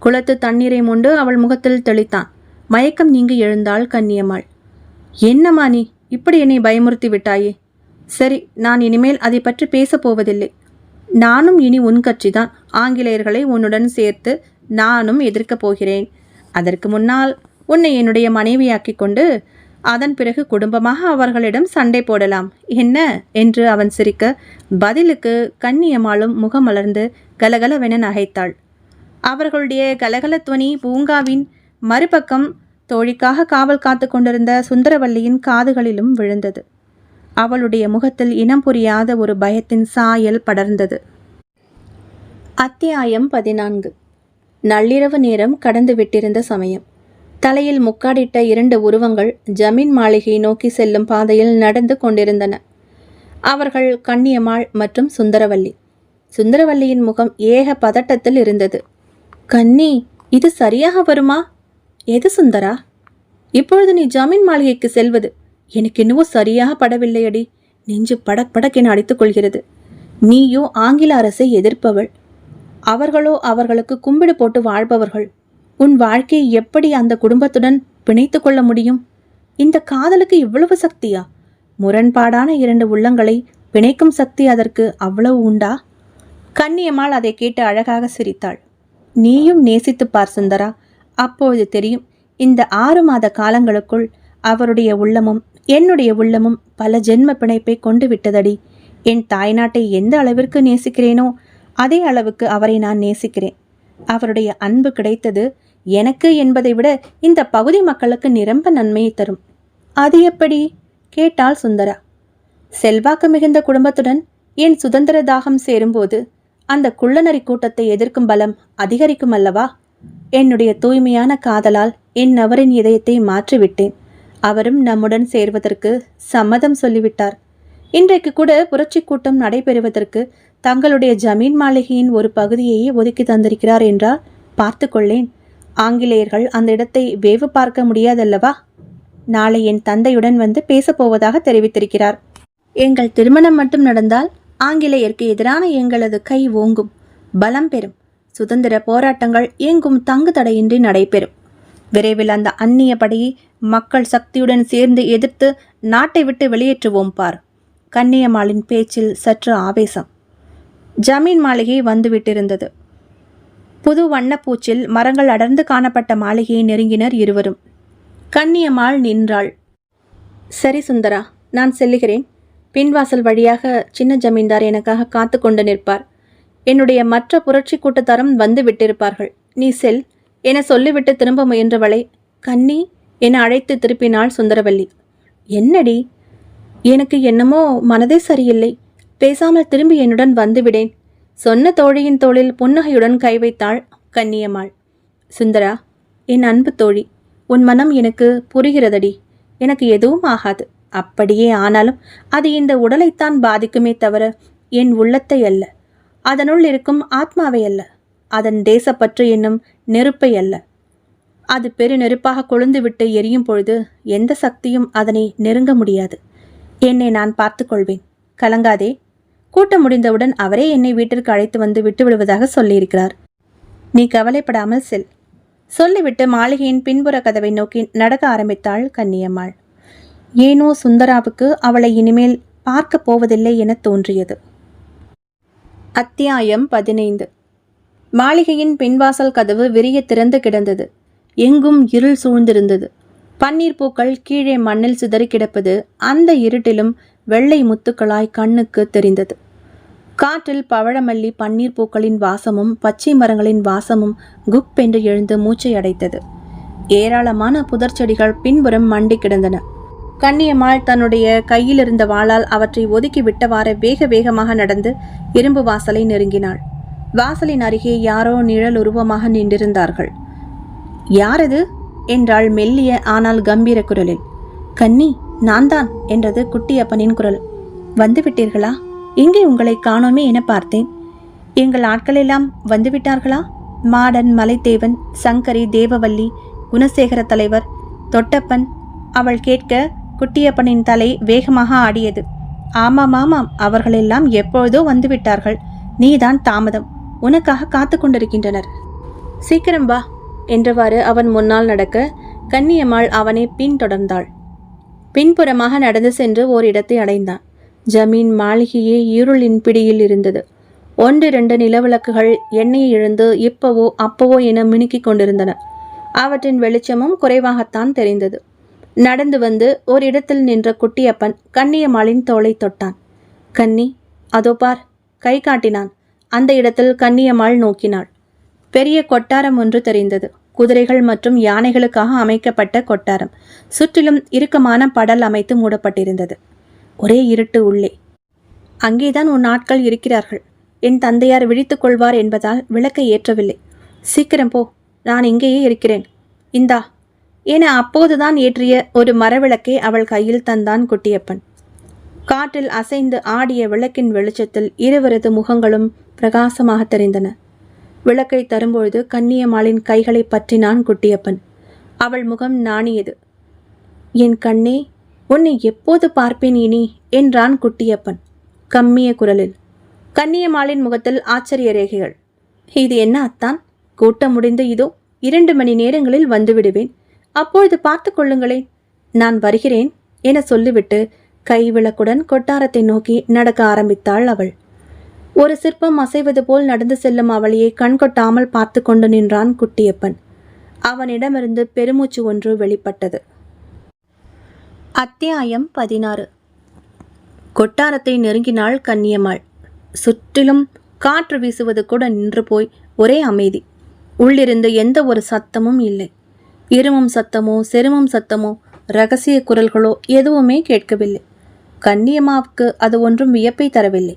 Speaker 1: குளத்து தண்ணீரை மொண்டு அவள் முகத்தில் தெளித்தான். மயக்கம் நீங்கி எழுந்தாள் கன்னியம்மாள். என்னம்மா நீ இப்படி என்னை பயமுறுத்தி விட்டாயே? சரி, நான் இனிமேல் அதை பற்றி பேசப்போவதில்லை. நானும் இனி உன் கட்சிதான். ஆங்கிலேயர்களை உன்னுடன் சேர்த்து நானும் எதிர்க்கப் போகிறேன். அதற்கு முன்னால் உன்னை என்னுடைய மனைவியாக்கி கொண்டு அதன் பிறகு குடும்பமாக அவர்களிடம் சண்டை போடலாம் என்ன என்று அவன் சிரிக்க, பதிலுக்கு கன்னியம்மாளும் முகமலர்ந்து கலகலவென நகைத்தாள். அவர்களுடைய கலகலத்துவனி பூங்காவின் மறுபக்கம் தோழிக்காக காவல் காத்து கொண்டிருந்த சுந்தரவல்லியின் காதுகளிலும் விழுந்தது. அவளுடைய முகத்தில் இனம் புரியாத ஒரு பயத்தின் சாயல் படர்ந்தது. அத்தியாயம் 14. நள்ளிரவு நேரம் கடந்து விட்டிருந்த சமயம். தலையில் முக்காடிட்ட 2 உருவங்கள் ஜமீன் மாளிகை நோக்கி செல்லும் பாதையில் நடந்து கொண்டிருந்தன. அவர்கள் கன்னியம்மாள் மற்றும் சுந்தரவல்லி. சுந்தரவல்லியின் முகம் ஏக பதட்டத்தில் இருந்தது. கன்னி, இது சரியாக வருமா? எது சுந்தரா? இப்பொழுது நீ ஜமீன் மாளிகைக்கு செல்வது எனக்கு என்னவோ சரியாக படவில்லையடி. நெஞ்சு படக் படக்கென அடித்துக் கொள்கிறது. நீயோ ஆங்கில அரசை எதிர்ப்பவள், அவர்களோ அவர்களுக்கு கும்பிடு போட்டு வாழ்பவர்கள். உன் வாழ்க்கையை எப்படி அந்த குடும்பத்துடன் பிணைத்து கொள்ள முடியும்? இந்த காதலுக்கு இவ்வளவு சக்தியா? முரண்பாடான 2 உள்ளங்களை பிணைக்கும் சக்தி அதற்கு அவ்வளவு உண்டா? கன்னியம்மாள் அதை கேட்டு அழகாக சிரித்தாள். நீயும் நேசித்து பார் சுந்தரா, அப்பொழுது தெரியும். இந்த 6 மாத காலங்களுக்குள் அவருடைய உள்ளமும் என்னுடைய உள்ளமும் பல ஜென்ம பிணைப்பை கொண்டு விட்டதடி. என் தாய்நாட்டை எந்த அளவிற்கு நேசிக்கிறேனோ அதே அளவுக்கு அவரை நான் நேசிக்கிறேன். அவருடைய அன்பு கிடைத்தது எனக்கு என்பதை விட இந்த பகுதி மக்களுக்கு நிரம்ப நன்மையை தரும். அது எப்படி? கேட்டாள் சுந்தரா. செல்வாக்கு மிகுந்த குடும்பத்துடன் என் சுதந்திர தாகம் சேரும்போது அந்த குள்ளநரி கூட்டத்தை எதிர்க்கும் பலம் அதிகரிக்கும் அல்லவா? என்னுடைய தூய்மையான காதலால் என் நபரின் இதயத்தை மாற்றிவிட்டேன். அவரும் நம்முடன் சேர்வதற்கு சம்மதம் சொல்லிவிட்டார். இன்றைக்கு கூட புரட்சி கூட்டம் நடைபெறுவதற்கு தங்களுடைய ஜமீன் மாளிகையின் ஒரு பகுதியையே ஒதுக்கி தந்திருக்கிறார் என்றால் பார்த்து கொள்ளேன். ஆங்கிலேயர்கள் அந்த இடத்தை வேவு பார்க்க முடியாதல்லவா? நாளை என் தந்தையுடன் வந்து பேசப்போவதாக தெரிவித்திருக்கிறார். எங்கள் திருமணம் மட்டும் நடந்தால் ஆங்கிலேயருக்கு எதிரான எங்களது கை ஓங்கும், பலம் பெறும். சுதந்திர போராட்டங்கள் எங்கும் தங்கு தடையின்றி நடைபெறும். விரைவில் அந்த அந்நிய படையை மக்கள் சக்தியுடன் சேர்ந்து எதிர்த்து நாட்டை விட்டு வெளியேற்றுவோம் பார். கன்னியம்மாளின் பேச்சில் சற்று ஆவேசம். ஜமீன் மாளிகை வந்துவிட்டிருந்தது. புது வண்ணப்பூச்சில் மரங்கள் அடர்ந்து காணப்பட்ட மாளிகையை நெருங்கினர் இருவரும். கன்னியம்மாள் நின்றாள். சரி சுந்தரா, நான் செல்லுகிறேன். பின்வாசல் வழியாக சின்ன ஜமீன்தார் எனக்காக காத்து கொண்டு நிற்பார். என்னுடைய மற்ற புரட்சி கூட்டத்தாரும் வந்து விட்டிருப்பார்கள். நீ செல் என சொல்லிவிட்டு திரும்ப முயன்றவளை கன்னி என அழைத்து திருப்பினாள் சுந்தரவல்லி. என்னடி? எனக்கு என்னமோ மனதே சரியில்லை. பேசாமல் திரும்பி என்னுடன் வந்துவிடேன். சொன்ன தோழியின் தோளில் புன்னகையுடன் கை வைத்தாள் கன்னியம்மாள். சுந்தரா, என் அன்பு தோழி, உன் மனம் எனக்கு புரிகிறதடி. எனக்கு எதுவும் ஆகாது. அப்படியே ஆனாலும் அது இந்த உடலைத்தான் பாதிக்குமே தவிர என் உள்ளத்தை அல்ல. அதனுள் இருக்கும் ஆத்மாவை அல்ல. அதன் தேசப்பற்று என்னும் நெருப்பை அல்ல. அது பெரு நெருப்பாக கொழுந்துவிட்டு எரியும் பொழுது எந்த சக்தியும் அதனை நெருங்க முடியாது. என்னை நான் பார்த்து கொள்வேன், கலங்காதே. கூட்டம் முடிந்தவுடன் அவரே என்னை வீட்டிற்கு அழைத்து வந்து விட்டுவிடுவதாக சொல்லியிருக்கிறார். நீ கவலைப்படாமல் செல். சொல்லிவிட்டு மாளிகையின் பின்புற கதவை நோக்கி நடக்க ஆரம்பித்தாள் கன்னியம்மாள். ஏனோ சுந்தராவுக்கு அவளை இனிமேல் பார்க்கப் போவதில்லை என தோன்றியது. அத்தியாயம் 15. மாளிகையின் பின்வாசல் கதவு விரிய திறந்து கிடந்தது. எங்கும் இருள் சூழ்ந்திருந்தது. பன்னீர் பூக்கள் கீழே மண்ணில் சிதறி கிடப்பது அந்த இருட்டிலும் வெள்ளை முத்துக்களாய் கண்ணுக்கு தெரிந்தது. காற்றில் பவழமல்லி பன்னீர் பூக்களின் வாசமும் பச்சை மரங்களின் வாசமும் குப் என்று எழுந்து மூச்சை அடைத்தது. ஏராளமான புதர் செடிகள் பின்புறம் மண்டி கிடந்தன. கன்னியம்மாள் தன்னுடைய கையில் இருந்த வாளால் அவற்றை ஒதுக்கி விட்டவாறு வேக வேகமாக நடந்து இரும்பு வாசலை நெருங்கினாள். வாசலின் அருகே யாரோ நிழல் உருவமாக நின்றிருந்தார்கள். யாரது என்றாள் மெல்லிய ஆனால் கம்பீர குரலில். கன்னி, நான் தான் என்றது குட்டியப்பனின் குரல். வந்துவிட்டீர்களா? எங்கே உங்களை காணோமே என பார்த்தேன். எங்கள் ஆட்களெல்லாம் வந்துவிட்டார்களா? மாடன், மலைத்தேவன், சங்கரி, தேவவல்லி, குணசேகர தலைவர், தொட்டப்பன் அவள் கேட்க குட்டியப்பனின் தலை வேகமாக ஆடியது. ஆமாம் ஆமாம், அவர்களெல்லாம் எப்பொழுதோ வந்துவிட்டார்கள். நீதான் தாமதம். உனக்காக காத்து கொண்டிருக்கின்றனர். சீக்கிரம் வா என்றவாறு அவன் முன்னால் நடக்க கன்னியம்மாள் அவனை பின்தொடர்ந்தாள். பின்புறமாக நடந்து சென்று ஓரிடத்தை அடைந்தான். ஜமீன் மாளிகையே இருளின் பிடியில் இருந்தது. 1-2 நிலவிளக்குகள் எண்ணெயை இழந்து இப்பவோ அப்பவோ என மினுக்கிக் கொண்டிருந்தன. அவற்றின் வெளிச்சமும் குறைவாகத்தான் தெரிந்தது. நடந்து வந்து ஓரிடத்தில் நின்ற குட்டியப்பன் கன்னியம்மாளின் தோளை தொட்டான். கன்னி, அதோ பார், கை காட்டினான். அந்த இடத்தில் கன்னியம்மாள் நோக்கினாள். பெரிய கொட்டாரம் ஒன்று தெரிந்தது. குதிரைகள் மற்றும் யானைகளுக்காக அமைக்கப்பட்ட கொட்டாரம். சுற்றிலும் இறுக்கமான படல் அமைத்து மூடப்பட்டிருந்தது. ஒரே இருட்டு உள்ளே. அங்கேதான் உன் ஆட்கள் இருக்கிறார்கள். என் தந்தையார் விழித்துக் கொள்வார் என்பதால் விளக்கை ஏற்றவில்லை. சீக்கிரம் போ, நான் இங்கேயே இருக்கிறேன். இந்தா என அப்போதுதான் ஏற்றிய ஒரு மரவிளக்கை அவள் கையில் தந்தான் குட்டியப்பன். காற்றில் அசைந்து ஆடிய விளக்கின் வெளிச்சத்தில் இருவரது முகங்களும் பிரகாசமாக தெரிந்தன. விளக்கை தரும்பொழுது கன்னியம்மாளின் கைகளை பற்றினான் குட்டியப்பன். அவள் முகம் நாணியது. என் கண்ணே, உன்னை எப்போது பார்ப்பேன் இனி என்றான் குட்டியப்பன் கம்மிய குரலில். கன்னியம்மாளின் முகத்தில் ஆச்சரிய ரேகைகள். இது என்ன அத்தான், கூட்டம் முடிந்து இதோ 2 மணி நேரங்களில் வந்துவிடுவேன். அப்பொழுது பார்த்து கொள்ளுங்களேன். நான் வருகிறேன் என சொல்லிவிட்டு கைவிளக்குடன் கொட்டாரத்தை நோக்கி நடக்க ஆரம்பித்தாள் அவள். ஒரு சிற்பம் அசைவது போல் நடந்து செல்லும் அவளையே கண்கொட்டாமல் பார்த்து கொண்டு நின்றான் குட்டியப்பன். அவனிடமிருந்து பெருமூச்சு ஒன்று வெளிப்பட்டது. அத்தியாயம் 16. கொட்டாரத்தை நெருங்கினாள் கன்னியம்மாள். சுற்றிலும் காற்று வீசுவது கூட நின்று போய் ஒரே அமைதி. உள்ளிருந்து எந்த ஒரு சத்தமும் இல்லை. இருமும் சத்தமோ செருமும் சத்தமோ இரகசிய குரல்களோ எதுவுமே கேட்கவில்லை. கன்னியம்மாவுக்கு அது ஒன்றும் வியப்பை தரவில்லை.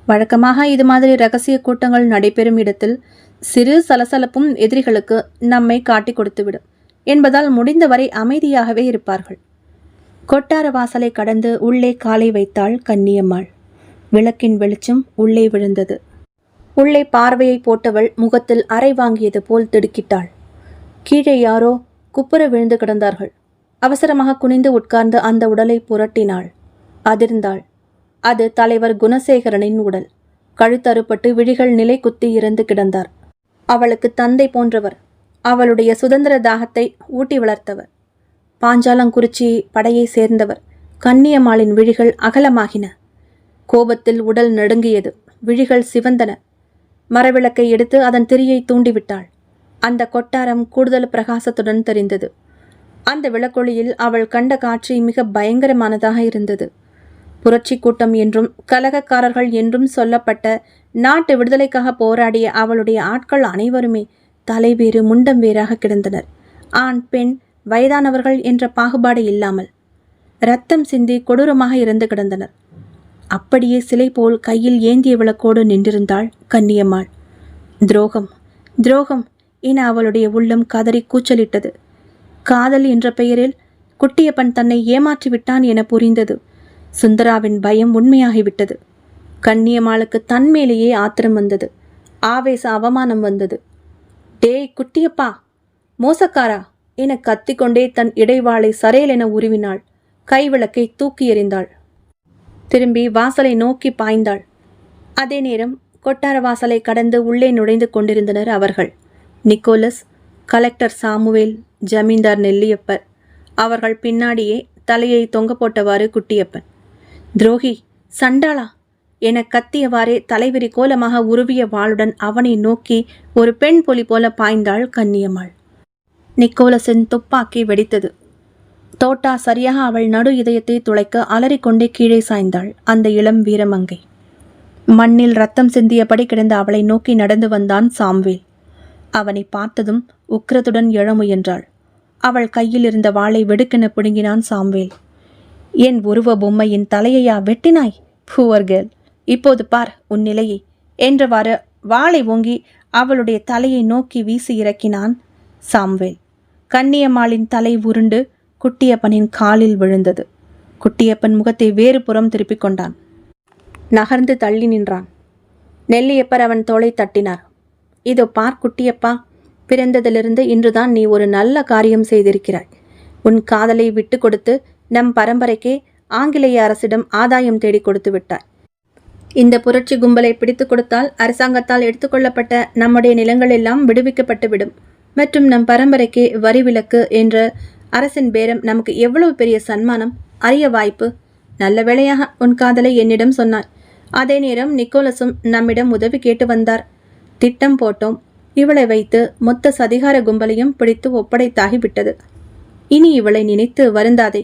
Speaker 1: வழக்கமாக இது மாதிரி இரகசிய கூட்டங்கள் நடைபெறும் இடத்தில் சிறு சலசலப்பும் எதிரிகளுக்கு நம்மை காட்டி கொடுத்துவிடும் என்பதால் முடிந்தவரை அமைதியாகவே இருப்பார்கள். கொட்டார வாசலை கடந்து உள்ளே காலை வைத்தாள் கன்னியம்மாள். விளக்கின் வெளிச்சம் உள்ளே விழுந்தது. உள்ளே பார்வையை போட்டவள் முகத்தில் அறை வாங்கியது போல் திடுக்கிட்டாள். கீழே யாரோ குப்புற விழுந்து கிடந்தார்கள். அவசரமாக குனிந்து உட்கார்ந்து அந்த உடலை புரட்டினாள். அதிர்ந்தாள். அது தலைவர் குணசேகரனின் உடல். கழுத்தறுப்பட்டு விழிகள் நிலை குத்தி இறந்து கிடந்தார். அவளுக்கு தந்தை போன்றவர். அவளுடைய சுதந்திர தாகத்தை ஊட்டி வளர்த்தவர். பாஞ்சாலங்குறிச்சி படையை சேர்ந்தவர். கன்னியம்மாளின் விழிகள் அகலமாகின. கோபத்தில் உடல் நடுங்கியது. விழிகள் சிவந்தன. மரவிளக்கை எடுத்து அதன் திரியை தூண்டிவிட்டாள். அந்த கொட்டாரம் கூடுதல் பிரகாசத்துடன் தெரிந்தது. அந்த விளக்கொளியில் அவள் கண்ட காட்சி மிக பயங்கரமானதாக இருந்தது. புரட்சி கூட்டம் என்றும் கலகக்காரர்கள் என்றும் சொல்லப்பட்ட நாட்டு விடுதலைக்காக போராடிய அவளுடைய ஆட்கள் அனைவருமே தலைவேறு முண்டம் வேறாக கிடந்தனர். ஆண் பெண் வயதானவர்கள் என்ற பாகுபாடு இல்லாமல் இரத்தம் சிந்தி கொடூரமாக இறந்து கிடந்தனர். அப்படியே சிலை போல் கையில் ஏந்திய விளக்கோடு நின்றிருந்தாள் கன்னியம்மாள். துரோகம், துரோகம் என அவளுடைய உள்ளம் கதறி கூச்சலிட்டது. காதல் என்ற பெயரில் குட்டியப்பன் தன்னை ஏமாற்றி விட்டான் என புரிந்தது. சுந்தராவின் பயம் உண்மையாகிவிட்டது. கன்னியம்மாளுக்கு தன்மேலேயே ஆத்திரம் வந்தது. ஆவேச அவமானம் வந்தது. டேய் குட்டியப்பா, மோசக்காரா என கத்திக்கொண்டே தன் இடைவாளை சரேலென உருவினாள். கைவிளக்கை தூக்கி எறிந்தாள். திரும்பி வாசலை நோக்கி பாய்ந்தாள். அதே நேரம் கொட்டார வாசலை கடந்து உள்ளே நுழைந்து கொண்டிருந்தனர் அவர்கள். நிக்கோலஸ், கலெக்டர் சாமுவேல், ஜமீன்தார் நெல்லியப்பர். அவர்கள் பின்னாடியே தலையை தொங்க போட்டவாறு குட்டியப்பன். துரோகி, சண்டாளா என கத்தியவாறே தலைவிரி கோலமாக உருவிய வாளுடன் அவனை நோக்கி ஒரு பெண் புலி போல பாய்ந்தாள் கன்னியம்மாள். நிக்கோலஸின் துப்பாக்கி வெடித்தது. தோட்டா சரியாக அவள் நடு இதயத்தை துளைக்க அலறிக்கொண்டே கீழே சாய்ந்தாள் அந்த இளம் வீரமங்கை. மண்ணில் ரத்தம் சிந்தியபடி கிடந்த அவளை நோக்கி நடந்து வந்தான் சாம்வேல். அவனை பார்த்ததும் உக்கிரத்துடன் எழ முயன்றாள். அவள் கையில் இருந்த வாளை வெடுக்கென பிடுங்கினான் சாம்வேல். என் உருவ பொம்மையின் தலையையா வெட்டினாய்? புவர் கேர்ள், இப்போது பார் உன் நிலையை என்றவாறு வாளை ஓங்கி அவளுடைய தலையை நோக்கி வீசி இறக்கினான் சாம்வேல். கன்னியம்மாளின் தலை உருண்டு குட்டியப்பனின் காலில் விழுந்தது. குட்டியப்பன் முகத்தை வேறு புறம் திருப்பிக் கொண்டான். நகர்ந்து தள்ளி நின்றான். நெல்லியப்பர் அவன் தோளை தட்டினார். இதோ பார் குட்டியப்பா, பிறந்ததிலிருந்து இன்றுதான் நீ ஒரு நல்ல காரியம் செய்திருக்கிறாய். உன் காதலை விட்டு கொடுத்து நம் பரம்பரைக்கே ஆங்கிலேய அரசிடம் ஆதாயம் தேடி கொடுத்து விட்டாய். இந்த புரட்சி கும்பலை பிடித்து கொடுத்தால் அரசாங்கத்தால் எடுத்துக்கொள்ளப்பட்ட நம்முடைய நிலங்கள் எல்லாம் விடுவிக்கப்பட்டு விடும் மற்றும் நம் பரம்பரைக்கு வரி விலக்கு என்ற அரசின் பேரம் நமக்கு எவ்வளவு பெரிய சன்மானம், அரிய வாய்ப்பு. நல்ல வேளையாக உன் காதலை என்னிடம் சொன்னாய். அதே நேரம் நிக்கோலஸும் நம்மிடம் உதவி கேட்டு வந்தார். திட்டம் போட்டோம். இவளை வைத்து மொத்த சதிகார கும்பலையும் பிடித்து ஒப்படைத்தாகிவிட்டது. இனி இவளை நினைத்து வருந்தாதே.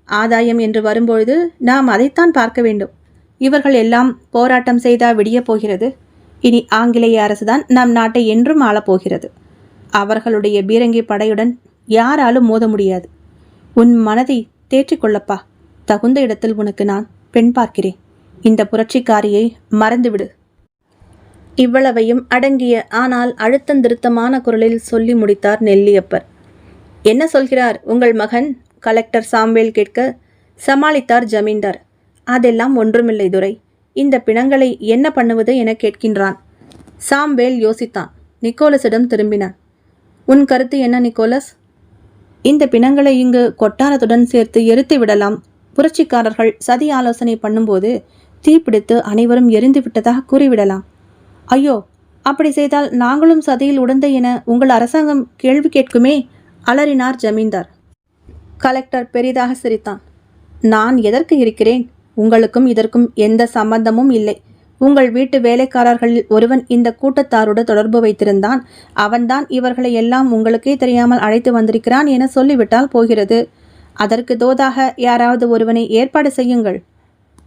Speaker 1: ஆதாயம் என்று வரும்பொழுது நாம் அதைத்தான் பார்க்க வேண்டும். இவர்கள் எல்லாம் போராட்டம் செய்தா விடிய போகிறது. இனி ஆங்கிலேய அரசுதான் நம் நாட்டை என்றும் ஆளப்போகிறது. அவர்களுடைய பீரங்கி படையுடன் யாராலும் மோத முடியாது. உன் மனதை தேற்றிக்கொள்ளப்பா. தகுந்த இடத்தில் உனக்கு நான் பெண் பார்க்கிறேன். இந்த புரட்சிக்காரியை மறந்துவிடு. இவ்வளவையும் அடங்கிய ஆனால் அழுத்தந்திருத்தமான குரலில் சொல்லி முடித்தார் நெல்லியப்பர். என்ன சொல்கிறார் உங்கள் மகன்? கலெக்டர் சாம்வேல் கேட்க சமாளித்தார் ஜமீன்தார். அதெல்லாம் ஒன்றுமில்லை துரை. இந்த பிணங்களை என்ன பண்ணுவது என கேட்கின்றான். சாம்வேல் யோசித்தான். நிக்கோலஸிடம் திரும்பினான். உன் கருத்து என்ன நிக்கோலஸ்? இந்த பிணங்களை இங்கு கொட்டாரத்துடன் சேர்த்து எரித்து விடலாம். புரட்சிக்காரர்கள் சதி ஆலோசனை பண்ணும்போது தீப்பிடித்து அனைவரும் எரிந்து விட்டதாக கூறிவிடலாம். ஐயோ, அப்படி செய்தால் நாங்களும் சதியில் உடந்தை என உங்கள் அரசாங்கம் கேள்வி கேட்குமே, அலறினார் ஜமீன்தார். கலெக்டர் பெரிதாக சிரித்தான். நான் எதற்கு இருக்கிறேன்? உங்களுக்கும் இதற்கும் எந்த சம்பந்தமும் இல்லை. உங்கள் வீட்டு வேலைக்காரர்களில் ஒருவன் இந்த கூட்டத்தாரோடு தொடர்பு வைத்திருந்தான். அவன்தான் இவர்களை எல்லாம் உங்களுக்கே தெரியாமல் அழைத்து வந்திருக்கிறான் என சொல்லிவிட்டால் போகிறது. அதற்கு தோதாக யாராவது ஒருவனை ஏற்பாடு செய்யுங்கள்.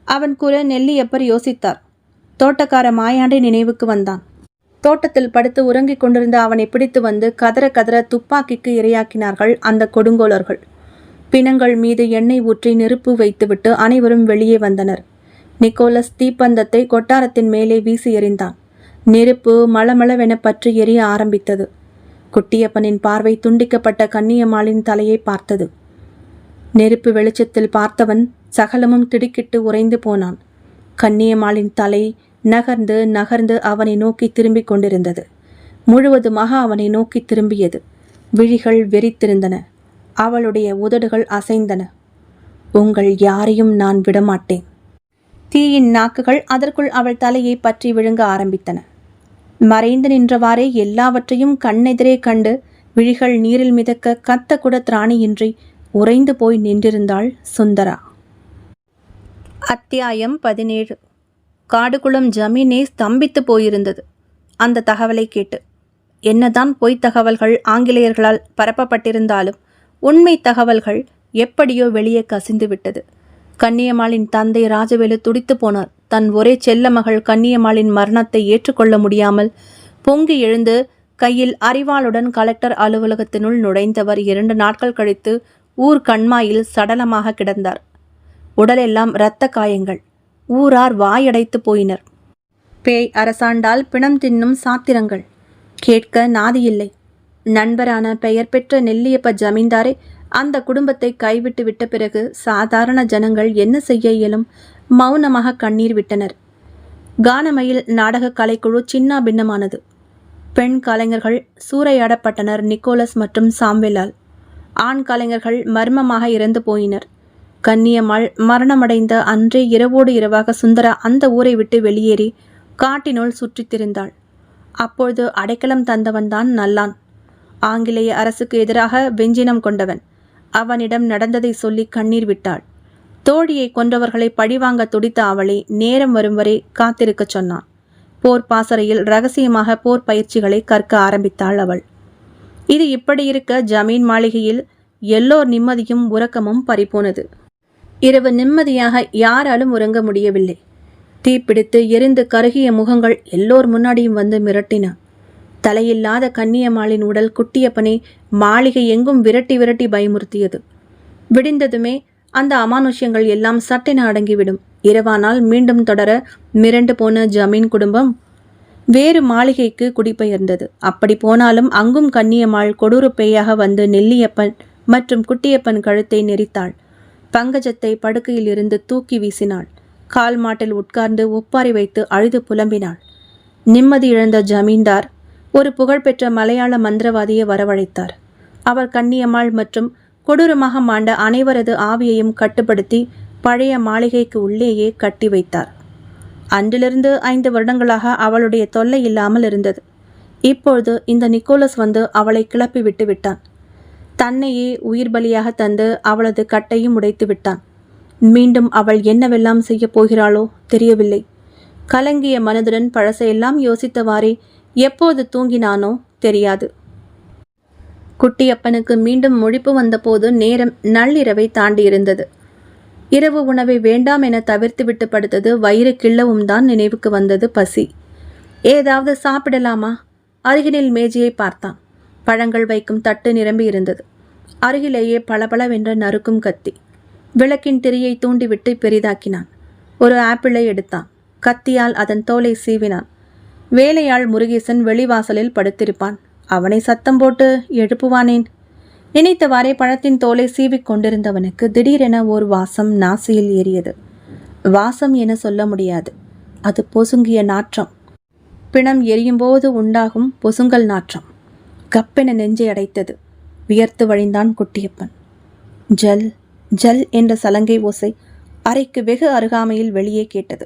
Speaker 1: அவன் கூற நெல்லியப்பர் யோசித்தார். தோட்டக்கார மாயாண்டை நினைவுக்கு வந்தான். தோட்டத்தில் படுத்து உறங்கிக் கொண்டிருந்த அவனை பிடித்து வந்து கதற கதற துப்பாக்கிக்கு இரையாக்கினார்கள் அந்த கொடுங்கோலர்கள். பிணங்கள் மீது எண்ணெய் ஊற்றி நெருப்பு வைத்துவிட்டு அனைவரும் வெளியே வந்தனர். நிக்கோலஸ் தீப்பந்தத்தை கொட்டாரத்தின் மேலே வீசி எறிந்தான். நெருப்பு மளமளவென பற்றி எரிய ஆரம்பித்தது. குட்டியப்பனின் பார்வை துண்டிக்கப்பட்ட கன்னியம்மாளின் தலையை பார்த்தது. நெருப்பு வெளிச்சத்தில் பார்த்தவன் சகலமும் திடுக்கிட்டு உறைந்து போனான். கன்னியம்மாளின் தலை நகர்ந்து நகர்ந்து அவனை நோக்கி திரும்பிக் கொண்டிருந்தது. முழுவதுமாக அவனை நோக்கி திரும்பியது. விழிகள் வெறித்திருந்தன. அவளுடைய உதடுகள் அசைந்தன. உங்கள் யாரையும் நான் விடமாட்டேன். தீயின் நாக்குகள் அதற்குள் அவள் தலையை பற்றி விழுங்க ஆரம்பித்தன. மறைந்து நின்றவாறே எல்லாவற்றையும் கண்ணெதிரே கண்டு விழிகள் நீரில் மிதக்க கத்த கூட திராணியின்றி உறைந்து போய் நின்றிருந்தாள் சுந்தரா. அத்தியாயம் 17. காடுகுளம் ஜமீனே ஸ்தம்பித்து போயிருந்தது அந்த தகவலை கேட்டு. என்னதான் பொய்த் தகவல்கள் ஆங்கிலேயர்களால் பரப்பப்பட்டிருந்தாலும் உண்மை தகவல்கள் எப்படியோ வெளியே கசிந்து விட்டது. கன்னியம்மாளின் தந்தை ராஜவேலு துடித்து போனார். தன் ஒரே செல்ல மகள் கன்னியம்மாளின் மரணத்தை ஏற்றுக்கொள்ள முடியாமல் பொங்கி எழுந்து கையில் அரிவாளுடன் கலெக்டர் அலுவலகத்தினுள் நுழைந்தவர் 2 நாட்கள் கழித்து ஊர் கண்மாயில் சடலமாக கிடந்தார். உடலெல்லாம் இரத்த காயங்கள். ஊரார் வாயடைத்து போயினர். பேய் அரசாண்டால் பிணம் தின்னும் சாத்திரங்கள் கேட்க நாதியில்லை. நண்பரான பெயர் பெற்ற நெல்லியப்ப ஜமீன்தாரே அந்த குடும்பத்தை கைவிட்டு விட்ட பிறகு சாதாரண ஜனங்கள் என்ன செய்ய இயலும்? மௌனமாக கண்ணீர் விட்டனர். கானமயில் நாடக கலைக்குழு சின்னா பின்னமானது. பெண் கலைஞர்கள் சூறையாடப்பட்டனர் நிக்கோலஸ் மற்றும் சாம்வேலால். ஆண் கலைஞர்கள் மர்மமாக இறந்து போயினர். கன்னியம்மாள் மரணமடைந்த அன்றே இரவோடு இரவாக சுந்தரா அந்த ஊரை விட்டு வெளியேறி காட்டினுள் சுற்றித் திரிந்தாள். அப்பொழுது அடைக்கலம் தந்தவன்தான் நல்லான். ஆங்கிலேய அரசுக்கு எதிராக வெஞ்சினம் கொண்டவன். அவனிடம் நடந்ததை சொல்லி கண்ணீர் விட்டாள். தோழியை கொன்றவர்களை பழிவாங்க துடித்த அவளை நேரம் வரும் வரை காத்திருக்கச் சொன்னான். போர் பாசறையில் ரகசியமாக போர் பயிற்சிகளை கற்க ஆரம்பித்தாள் அவள். இது இப்படி இருக்க ஜமீன் மாளிகையில் எல்லோர் நிம்மதியும் உறக்கமும் பறிபோனது. இரவு நிம்மதியாக யாராலும் உறங்க முடியவில்லை. தீப்பிடித்து எரிந்து கருகிய முகங்கள் எல்லோர் முன்னாடியும் வந்து மிரட்டின. தலையில்லாத கன்னியம்மாளின் உடல் குட்டியப்பனை மாளிகை எங்கும் விரட்டி விரட்டி பயமுறுத்தியது. விடிந்ததுமே அந்த அமானுஷ்யங்கள் எல்லாம் சட்டென அடங்கிவிடும். இரவானால் மீண்டும் தொடர மிரண்டு போன ஜமீன் குடும்பம் வேறு மாளிகைக்கு குடிபெயர்ந்தது. அப்படி போனாலும் அங்கும் கன்னியம்மாள் கொடூர பேயாக வந்து நெல்லியப்பன் மற்றும் குட்டியப்பன் கழுத்தை நெரித்தாள். பங்கஜத்தை படுக்கையில் இருந்து தூக்கி வீசினாள். கால் மாட்டில் உட்கார்ந்து ஒப்பாரி வைத்து அழுது புலம்பினாள். நிம்மதி இழந்த ஜமீன்தார் ஒரு புகழ்பெற்ற மலையாள மந்திரவாதியை வரவழைத்தார். அவர் கன்னியம்மாள் மற்றும் கொடூரமாக மாண்ட அனைவரது ஆவியையும் கட்டுப்படுத்தி பழைய மாளிகைக்கு உள்ளேயே கட்டி வைத்தார். அன்றிலிருந்து 5 வருடங்களாக அவளுடைய தொல்லை இல்லாமல் இருந்தது. இப்பொழுது இந்த நிக்கோலஸ் வந்து அவளை கிளப்பி விட்டு விட்டான். தன்னையே உயிர் பலியாக தந்து அவளது கட்டையும் உடைத்து விட்டான். மீண்டும் அவள் என்னவெல்லாம் செய்ய போகிறாளோ தெரியவில்லை. கலங்கிய மனதுடன் பழசையெல்லாம் யோசித்தவாறே எப்போது தூங்கினானோ தெரியாது. குட்டியப்பனுக்கு மீண்டும் முழிப்பு வந்தபோது நேரம் நள்ளிரவை தாண்டியிருந்தது. இரவு உணவை வேண்டாம் என தவிர்த்து விட்டு படுத்தது வயிறு கிள்ளவும் தான் நினைவுக்கு வந்தது பசி. ஏதாவது சாப்பிடலாமா? அருகினில் மேஜையை பார்த்தான். பழங்கள் வைக்கும் தட்டு நிரம்பி இருந்தது. அருகிலேயே பளபளவென்ற நறுக்கும் கத்தி. விளக்கின் திரியை தூண்டிவிட்டு பெரிதாக்கினான். ஒரு ஆப்பிளை எடுத்தான். கத்தியால் அதன் தோலை சீவினான். வேலையாள் முருகேசன் வெளிவாசலில் படுத்திருப்பான். அவனை சத்தம் போட்டு எழுப்புவானேன்? நினைத்தவாறே பழத்தின் தோலை சீவிக் கொண்டிருந்தவனுக்கு திடீரென ஓர் வாசம் நாசியில் ஏறியது. வாசம் என சொல்ல முடியாது. அது பொசுங்கிய நாற்றம். பிணம் எரியும்போது உண்டாகும் பொசுங்கல் நாற்றம். கப்பென நெஞ்சை அடைத்தது. வியர்த்து வழிந்தான் குட்டியப்பன். ஜல் ஜல் என்ற சலங்கை ஓசை அறைக்கு வெகு அருகாமையில் வெளியே கேட்டது.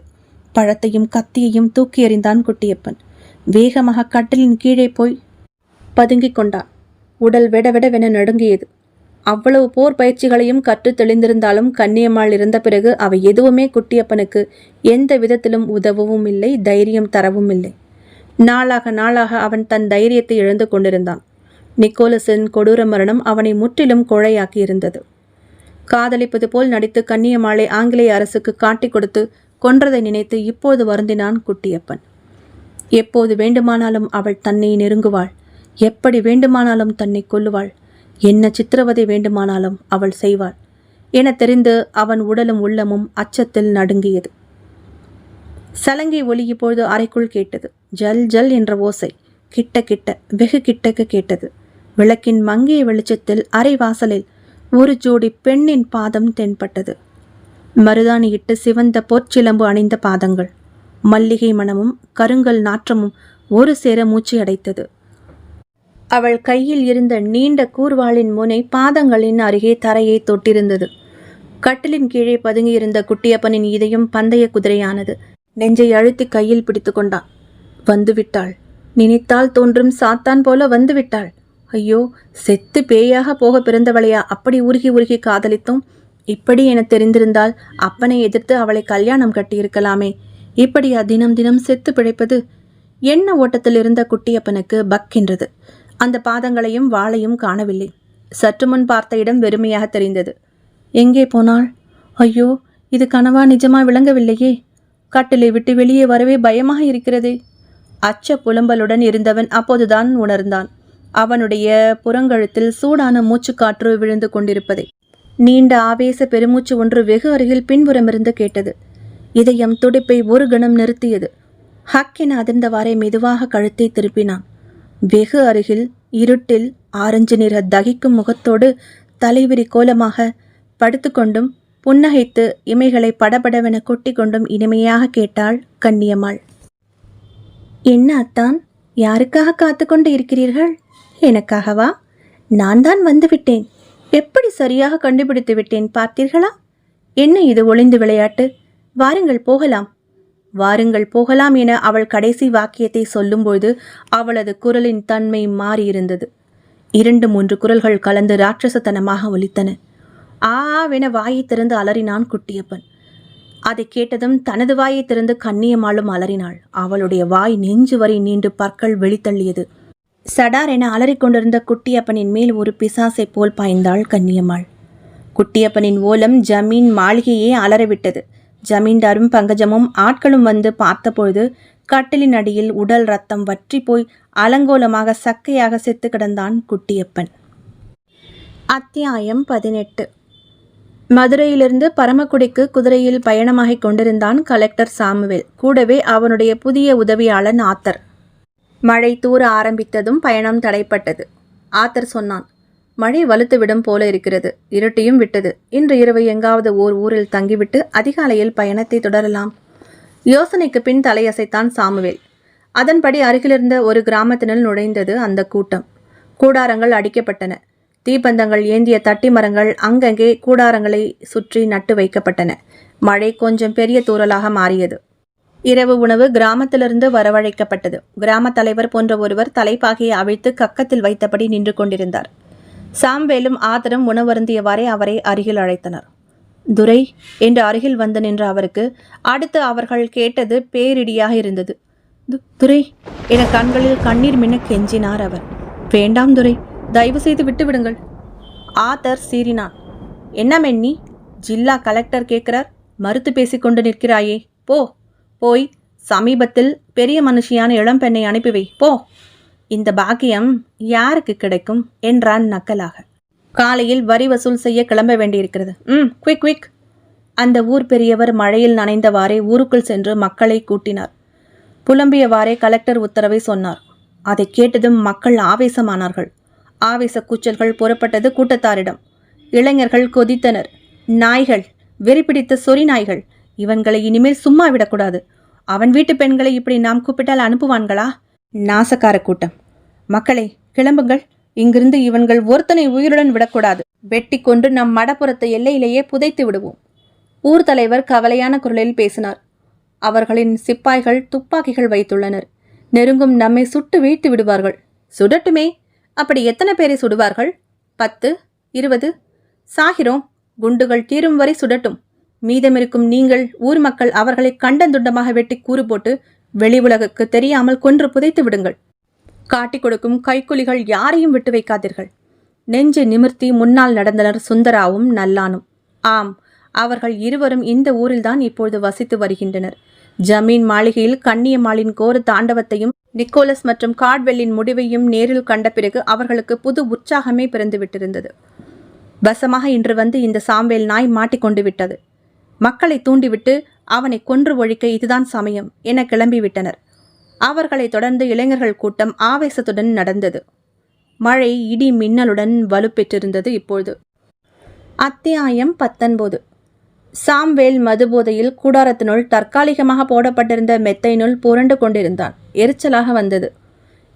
Speaker 1: பழத்தையும் கத்தியையும் தூக்கி எறிந்தான் குட்டியப்பன். வேகமாக கட்டிலின் கீழே போய் பதுங்கிக் கொண்டான். உடல் வெடவெடவென நடுங்கியது. அவ்வளவு போர் பயிற்சிகளையும் கற்று தெளிந்திருந்தாலும் கன்னியம்மாள் இருந்த பிறகு அவை எதுவுமே குட்டியப்பனுக்கு எந்த விதத்திலும் உதவவும் இல்லை, தைரியம் தரவும் இல்லை. நாளாக நாளாக அவன் தன் தைரியத்தை இழந்து கொண்டிருந்தான். நிக்கோலஸின் கொடூர மரணம் அவனை முற்றிலும் கோழையாக்கி இருந்தது. காதலிப்பது போல் நடித்து கன்னியம்மாளை ஆங்கிலேய அரசுக்கு காட்டிக் கொடுத்து கொன்றதை நினைத்து இப்போது வருந்தினான் குட்டியப்பன். எப்போது வேண்டுமானாலும் அவள் தன்னை நெருங்குவாள், எப்படி வேண்டுமானாலும் தன்னை கொல்லுவாள், என்ன சித்திரவதை வேண்டுமானாலும் அவள் செய்வாள் என தெரிந்து அவன் உடலும் உள்ளமும் அச்சத்தில் நடுங்கியது. சலங்கை ஒலி இப்பொழுது அறைக்குள் கேட்டது. ஜல் ஜல் என்ற ஓசை கிட்ட கிட்ட வெகு கிட்டக்க கேட்டது. விளக்கின் மங்கிய வெளிச்சத்தில் அறை வாசலில் ஒரு ஜோடி பெண்ணின் பாதம் தென்பட்டது. மருதாணியிட்டு சிவந்த பொற்சிலம்பு அணிந்த பாதங்கள். மல்லிகை மணமும் கருங்கல் நாற்றமும் ஒரு சேர மூச்சு அடைத்தது. அவள் கையில் இருந்த நீண்ட கூர்வாளின் முனை பாதங்களின் அருகே தரையை தொட்டிருந்தது. கட்டிலின் கீழே பதுங்கியிருந்த குட்டியப்பனின் இதயம் பந்தய குதிரையானது. நெஞ்சை அழுத்தி கையில் பிடித்து கொண்டான். வந்துவிட்டாள். நினைத்தால் தோன்றும் சாத்தான் போல வந்துவிட்டாள். ஐயோ, செத்து பேயாக போக பிறந்தவளையா அப்படி உருகி உருகி காதலித்தோம்? இப்படி என தெரிந்திருந்தால் அப்பனை எதிர்த்து அவளை கல்யாணம் கட்டியிருக்கலாமே. இப்படியா தினம் தினம் செத்து பிழைப்பது? எண்ண ஓட்டத்தில் இருந்த குட்டியப்பனுக்கு பக்கென்றது. அந்த பாதங்களையும் வாளையும் காணவில்லை. சற்று முன் பார்த்த இடம் வெறுமையாக தெரிந்தது. எங்கே போனாள்? ஐயோ, இது கனவா நிஜமா விளங்கவில்லையே. கட்டிலை விட்டு வெளியே வரவே பயமாக இருக்கிறதே. அச்ச புலம்பலுடன் இருந்தவன் அப்போதுதான் உணர்ந்தான் அவனுடைய புறங்கழுத்தில் சூடான மூச்சுக்காற்று விழுந்து கொண்டிருப்பதை. நீண்ட ஆவேச பெருமூச்சு ஒன்று வெகு அருகில் பின்புறமிருந்து கேட்டது. இதயம் துடிப்பை ஒரு கணம் நிறுத்தியது. ஹக்கென அதிர்ந்தவாறே மெதுவாக கழுத்தை திருப்பினான். வெகு அருகில் இருட்டில் ஆரஞ்சு நிற தகிக்கும் முகத்தோடு தலைவிரி கோலமாக படுத்துக்கொண்டும் புன்னகைத்து இமைகளை படபடவென கொட்டி கொண்டும் இனிமையாக கேட்டாள் கன்னியம்மாள். என்ன அத்தான், யாருக்காக காத்து கொண்டு இருக்கிறீர்கள்? எனக்காகவா? நான் தான் வந்துவிட்டேன். எப்படி சரியாக கண்டுபிடித்து விட்டேன் பார்த்தீர்களா? என்ன இது ஒளிந்து விளையாட்டு? வாருங்கள் போகலாம். வாருங்கள் போகலாம் என அவள் கடைசி வாக்கியத்தை சொல்லும்போது அவளது குரலின் தன்மை மாறியிருந்தது. 2-3 குரல்கள் கலந்து ராட்சசத்தனமாக ஒலித்தன. ஆவென வாயை திறந்து அலறினான் குட்டியப்பன். அதை கேட்டதும் தனது வாயை திறந்து கன்னியம்மாளும் அலறினாள். அவளுடைய வாய் நெஞ்சு வரை நீண்டு பற்கள் வெளித்தள்ளியது. சடார் என அலறிக்கொண்டிருந்த குட்டியப்பனின் மேல் ஒரு பிசாசை போல் பாய்ந்தாள் கன்னியம்மாள். குட்டியப்பனின் ஓலம் ஜமீன் மாளிகையே அலறவிட்டது. ஜமீன்தாரும் பங்கஜமும் ஆட்களும் வந்து பார்த்தபொழுது கட்டிலின் அடியில் உடல் ரத்தம் வற்றி போய் அலங்கோலமாக சக்கையாக செத்து கிடந்தான் குட்டியப்பன். அத்தியாயம் 18. மதுரையிலிருந்து பரமக்குடிக்கு குதிரையில் பயணமாகிக் கொண்டிருந்தான் கலெக்டர் சாமுவேல். கூடவே அவனுடைய புதிய உதவியாளன் ஆத்தர். மழை தூர ஆரம்பித்ததும் பயணம் தடைப்பட்டது. ஆத்தர் சொன்னான், மழை வலுத்துவிடும் போல இருக்கிறது. இருட்டியும் விட்டது. இன்று இரவு எங்காவது ஓர் ஊரில் தங்கிவிட்டு அதிகாலையில் பயணத்தை தொடரலாம். யோசனைக்கு பின் தலையசைத்தான் சாமுவேல். அதன்படி அருகிலிருந்த ஒரு கிராமத்தினுள் நுழைந்தது அந்த கூட்டம். கூடாரங்கள் அடிக்கப்பட்டன. தீப்பந்தங்கள் ஏந்திய தட்டி மரங்கள் அங்கங்கே கூடாரங்களை சுற்றி நட்டு வைக்கப்பட்டன. மழை கொஞ்சம் பெரிய தூறலாக மாறியது. இரவு உணவு கிராமத்திலிருந்து வரவழைக்கப்பட்டது. கிராம தலைவர் போன்ற ஒருவர் தலைப்பாகையை அவிழ்த்து கக்கத்தில் வைத்தபடி நின்று கொண்டிருந்தார். சாம்வேலும் ஆதரும் உணவருந்தியவாறே அவரை அருகில் அழைத்தனர். துரை என்று அருகில் வந்து நின்ற அவருக்கு அடுத்து அவர்கள் கேட்டது பேரிடியாக இருந்தது. துரை என கண்களில் கண்ணீர் மின்ன கெஞ்சினார் அவர். வேண்டாம் துரை, தயவு செய்து விட்டு விடுங்கள். ஆத்தர் சீறினான். என்ன மென்னி, ஜில்லா கலெக்டர் கேட்கிறார், மறுத்து பேசிக்கொண்டு நிற்கிறாயே. போய் சமீபத்தில் பெரிய மனுஷியான இளம்பெண்ணை அனுப்பிவை போ. இந்த பாக்கியம் யாருக்கு கிடைக்கும் என்றான் நக்கலாக. காலையில் வரி வசூல் செய்ய கிளம்ப வேண்டியிருக்கிறது. Quick quick. அந்த ஊர் பெரியவர் மழையில் நனைந்தவாறே ஊருக்குள் சென்று மக்களை கூட்டினார். புலம்பியவாறே கலெக்டர் உத்தரவை சொன்னார். அதை கேட்டதும் மக்கள் ஆவேசமானார்கள். ஆவேச கூச்சல்கள் புறப்பட்டது கூட்டத்தாரிடம். இளைஞர்கள் கொதித்தனர். நாய்கள், வெறிபிடித்த சொறி நாய்கள், இவன்களை இனிமேல் சும்மா விடக்கூடாது. அவன் வீட்டு பெண்களை இப்படி நாம் கூப்பிட்டால் அனுப்புவான்களா? நாசக்கார கூட்டம். மக்களே, கிளம்புங்கள். இங்கிருந்து இவன்கள் ஒருத்தனை உயிருடன் விடக்கூடாது. வெட்டி கொண்டு நம் மடப்புறத்தை எல்லையிலேயே புதைத்து விடுவோம். ஊர் தலைவர் கவலையான குரலில் பேசினார். அவர்களின் சிப்பாய்கள் துப்பாக்கிகள் வைத்துள்ளனர். நெருங்கும் நம்மை சுட்டு வீழ்த்து விடுவார்கள். சுடட்டுமே. அப்படி எத்தனை பேரை சுடுவார்கள்? 10, 20? சாகிறோம். குண்டுகள் தீரும் வரை சுடட்டும். மீதமிருக்கும் நீங்கள் ஊர் மக்கள் அவர்களை கண்டந்துண்டமாக வெட்டி கூறு போட்டு வெளி உலகுக்கு தெரியாமல் கொன்று புதைத்து விடுங்கள். காட்டிக் கொடுக்கும் கைக்குலிகள் யாரையும் விட்டு வைக்காதீர்கள். நெஞ்சை நிமிர்த்தி முன்னால் நடந்தனர் சுந்தராவும் நல்லானும். ஆம், அவர்கள் இருவரும் இந்த ஊரில்தான் இப்பொழுது வசித்து வருகின்றனர். ஜமீன் மாளிகையில் கன்னியம்மாளின் கோர தாண்டவத்தையும் நிக்கோலஸ் மற்றும் கார்ட்வெல்லின் முடிவையும் நேரில் கண்ட பிறகு அவர்களுக்கு புது உற்சாகமே பிறந்துவிட்டிருந்தது. வசமாக இன்று வந்து இந்த சாம்பேல் நாய் மாட்டிக்கொண்டு விட்டது. மக்களை தூண்டிவிட்டு அவனை கொன்று ஒழிக்க இதுதான் சமயம் என கிளம்பிவிட்டனர். அவர்களை தொடர்ந்து இளைஞர்கள் கூட்டம் ஆவேசத்துடன் நடந்தது. மழை இடி மின்னலுடன் வலுப்பெற்றிருந்தது. இப்பொழுது அத்தியாயம் 19. சாம்வேல் மதுபோதையில் கூடாரத்தினுள் தற்காலிகமாக போடப்பட்டிருந்த மெத்தையினுள் புரண்டு கொண்டிருந்தான். எரிச்சலாக வந்தது.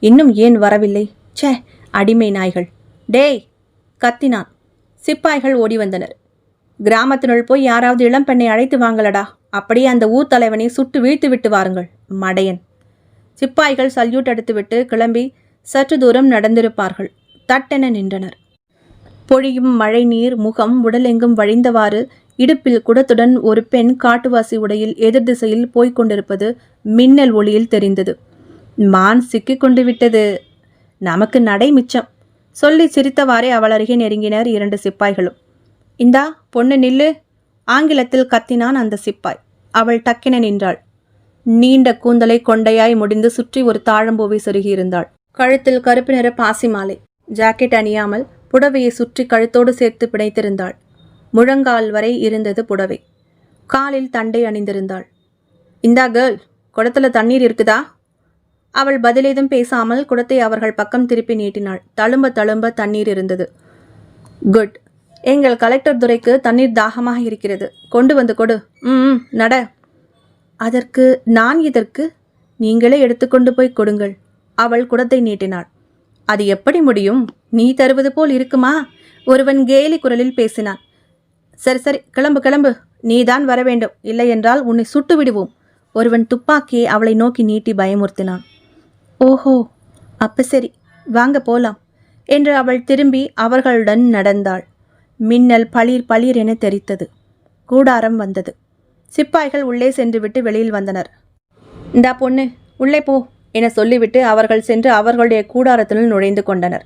Speaker 1: இன்னும் ஏன் வரவில்லை? சே, அடிமை நாய்கள்! டேய்! கத்தினான். சிப்பாய்கள் ஓடி வந்தனர். கிராமத்தினுள் போய் யாராவது இளம்பெண்ணை அழைத்து வாங்களடா. அப்படியே அந்த ஊர் தலைவனை சுட்டு வீழ்த்து விட்டு வாருங்கள், மடையன். சிப்பாய்கள் சல்யூட் அடித்துவிட்டு கிளம்பி சற்று தூரம் நடந்திருப்பார்கள். தட்டென நின்றனர். பொழியும் மழை நீர் முகம் உடலெங்கும் வழிந்தவாறு இடுப்பில் குடத்துடன் ஒரு பெண் காட்டுவாசி உடையில் எதிர் திசையில் போய்க் கொண்டிருப்பது மின்னல் ஒளியில் தெரிந்தது. மான் சிக்கிக் கொண்டு விட்டது, நமக்கு நடை மிச்சம் சொல்லி சிரித்தவாறே அவள் அருகே நெருங்கினர் 2 சிப்பாய்களும். இந்தா பொண்ணு நில்லு, ஆங்கிலத்தில் கத்தினான் அந்த சிப்பாய். அவள் டக்கென நின்றாள். நீண்ட கூந்தலை கொண்டையாய் முடிந்து சுற்றி ஒரு தாழம்பூவை சொருகியிருந்தாள். கழுத்தில் கருப்பு நிற பாசி மாலை. ஜாக்கெட் அணியாமல் புடவையை சுற்றி கழுத்தோடு சேர்த்து பிணைத்திருந்தாள். முழங்கால் வரை இருந்தது புடவை. காலில் தண்டை அணிந்திருந்தாள். இந்தா கேர்ள், குடத்துல தண்ணீர் இருக்குதா? அவள் பதிலேதும் பேசாமல் குடத்தை அவர்கள் பக்கம் திருப்பி நீட்டினாள். தழும்ப தழும்ப தண்ணீர் இருந்தது. குட். எங்கள் கலெக்டர் துரைக்கு தண்ணீர் தாகமாக இருக்கிறது, கொண்டு வந்து கொடு. நட. அதற்கு நான் இதற்கு? நீங்களே எடுத்துக்கொண்டு போய் கொடுங்கள். அவள் குடத்தை நீட்டினாள். அது எப்படி முடியும்? நீ தருவது போல் இருக்குமா? ஒருவன் கேலி குரலில் பேசினான். சரி சரி, கிளம்பு கிளம்பு, நீதான் வர வேண்டும், இல்லை என்றால் உன்னை சுட்டு விடுவோம். ஒருவன் துப்பாக்கியை அவளை நோக்கி நீட்டி பயமுறுத்தினான். ஓஹோ, அப்ப சரி, வாங்க போலாம் என்று அவள் திரும்பி அவர்களுடன் நடந்தாள். மின்னல் பளிர் பளிர் என தெரித்தது. கூடாரம் வந்தது. சிப்பாய்கள் உள்ளே சென்றுவிட்டு வெளியில் வந்தனர். இந்தா பொண்ணு, உள்ளே போ என சொல்லிவிட்டு அவர்கள் சென்று அவர்களுடைய கூடாரத்தினுள் நுழைந்து கொண்டனர்.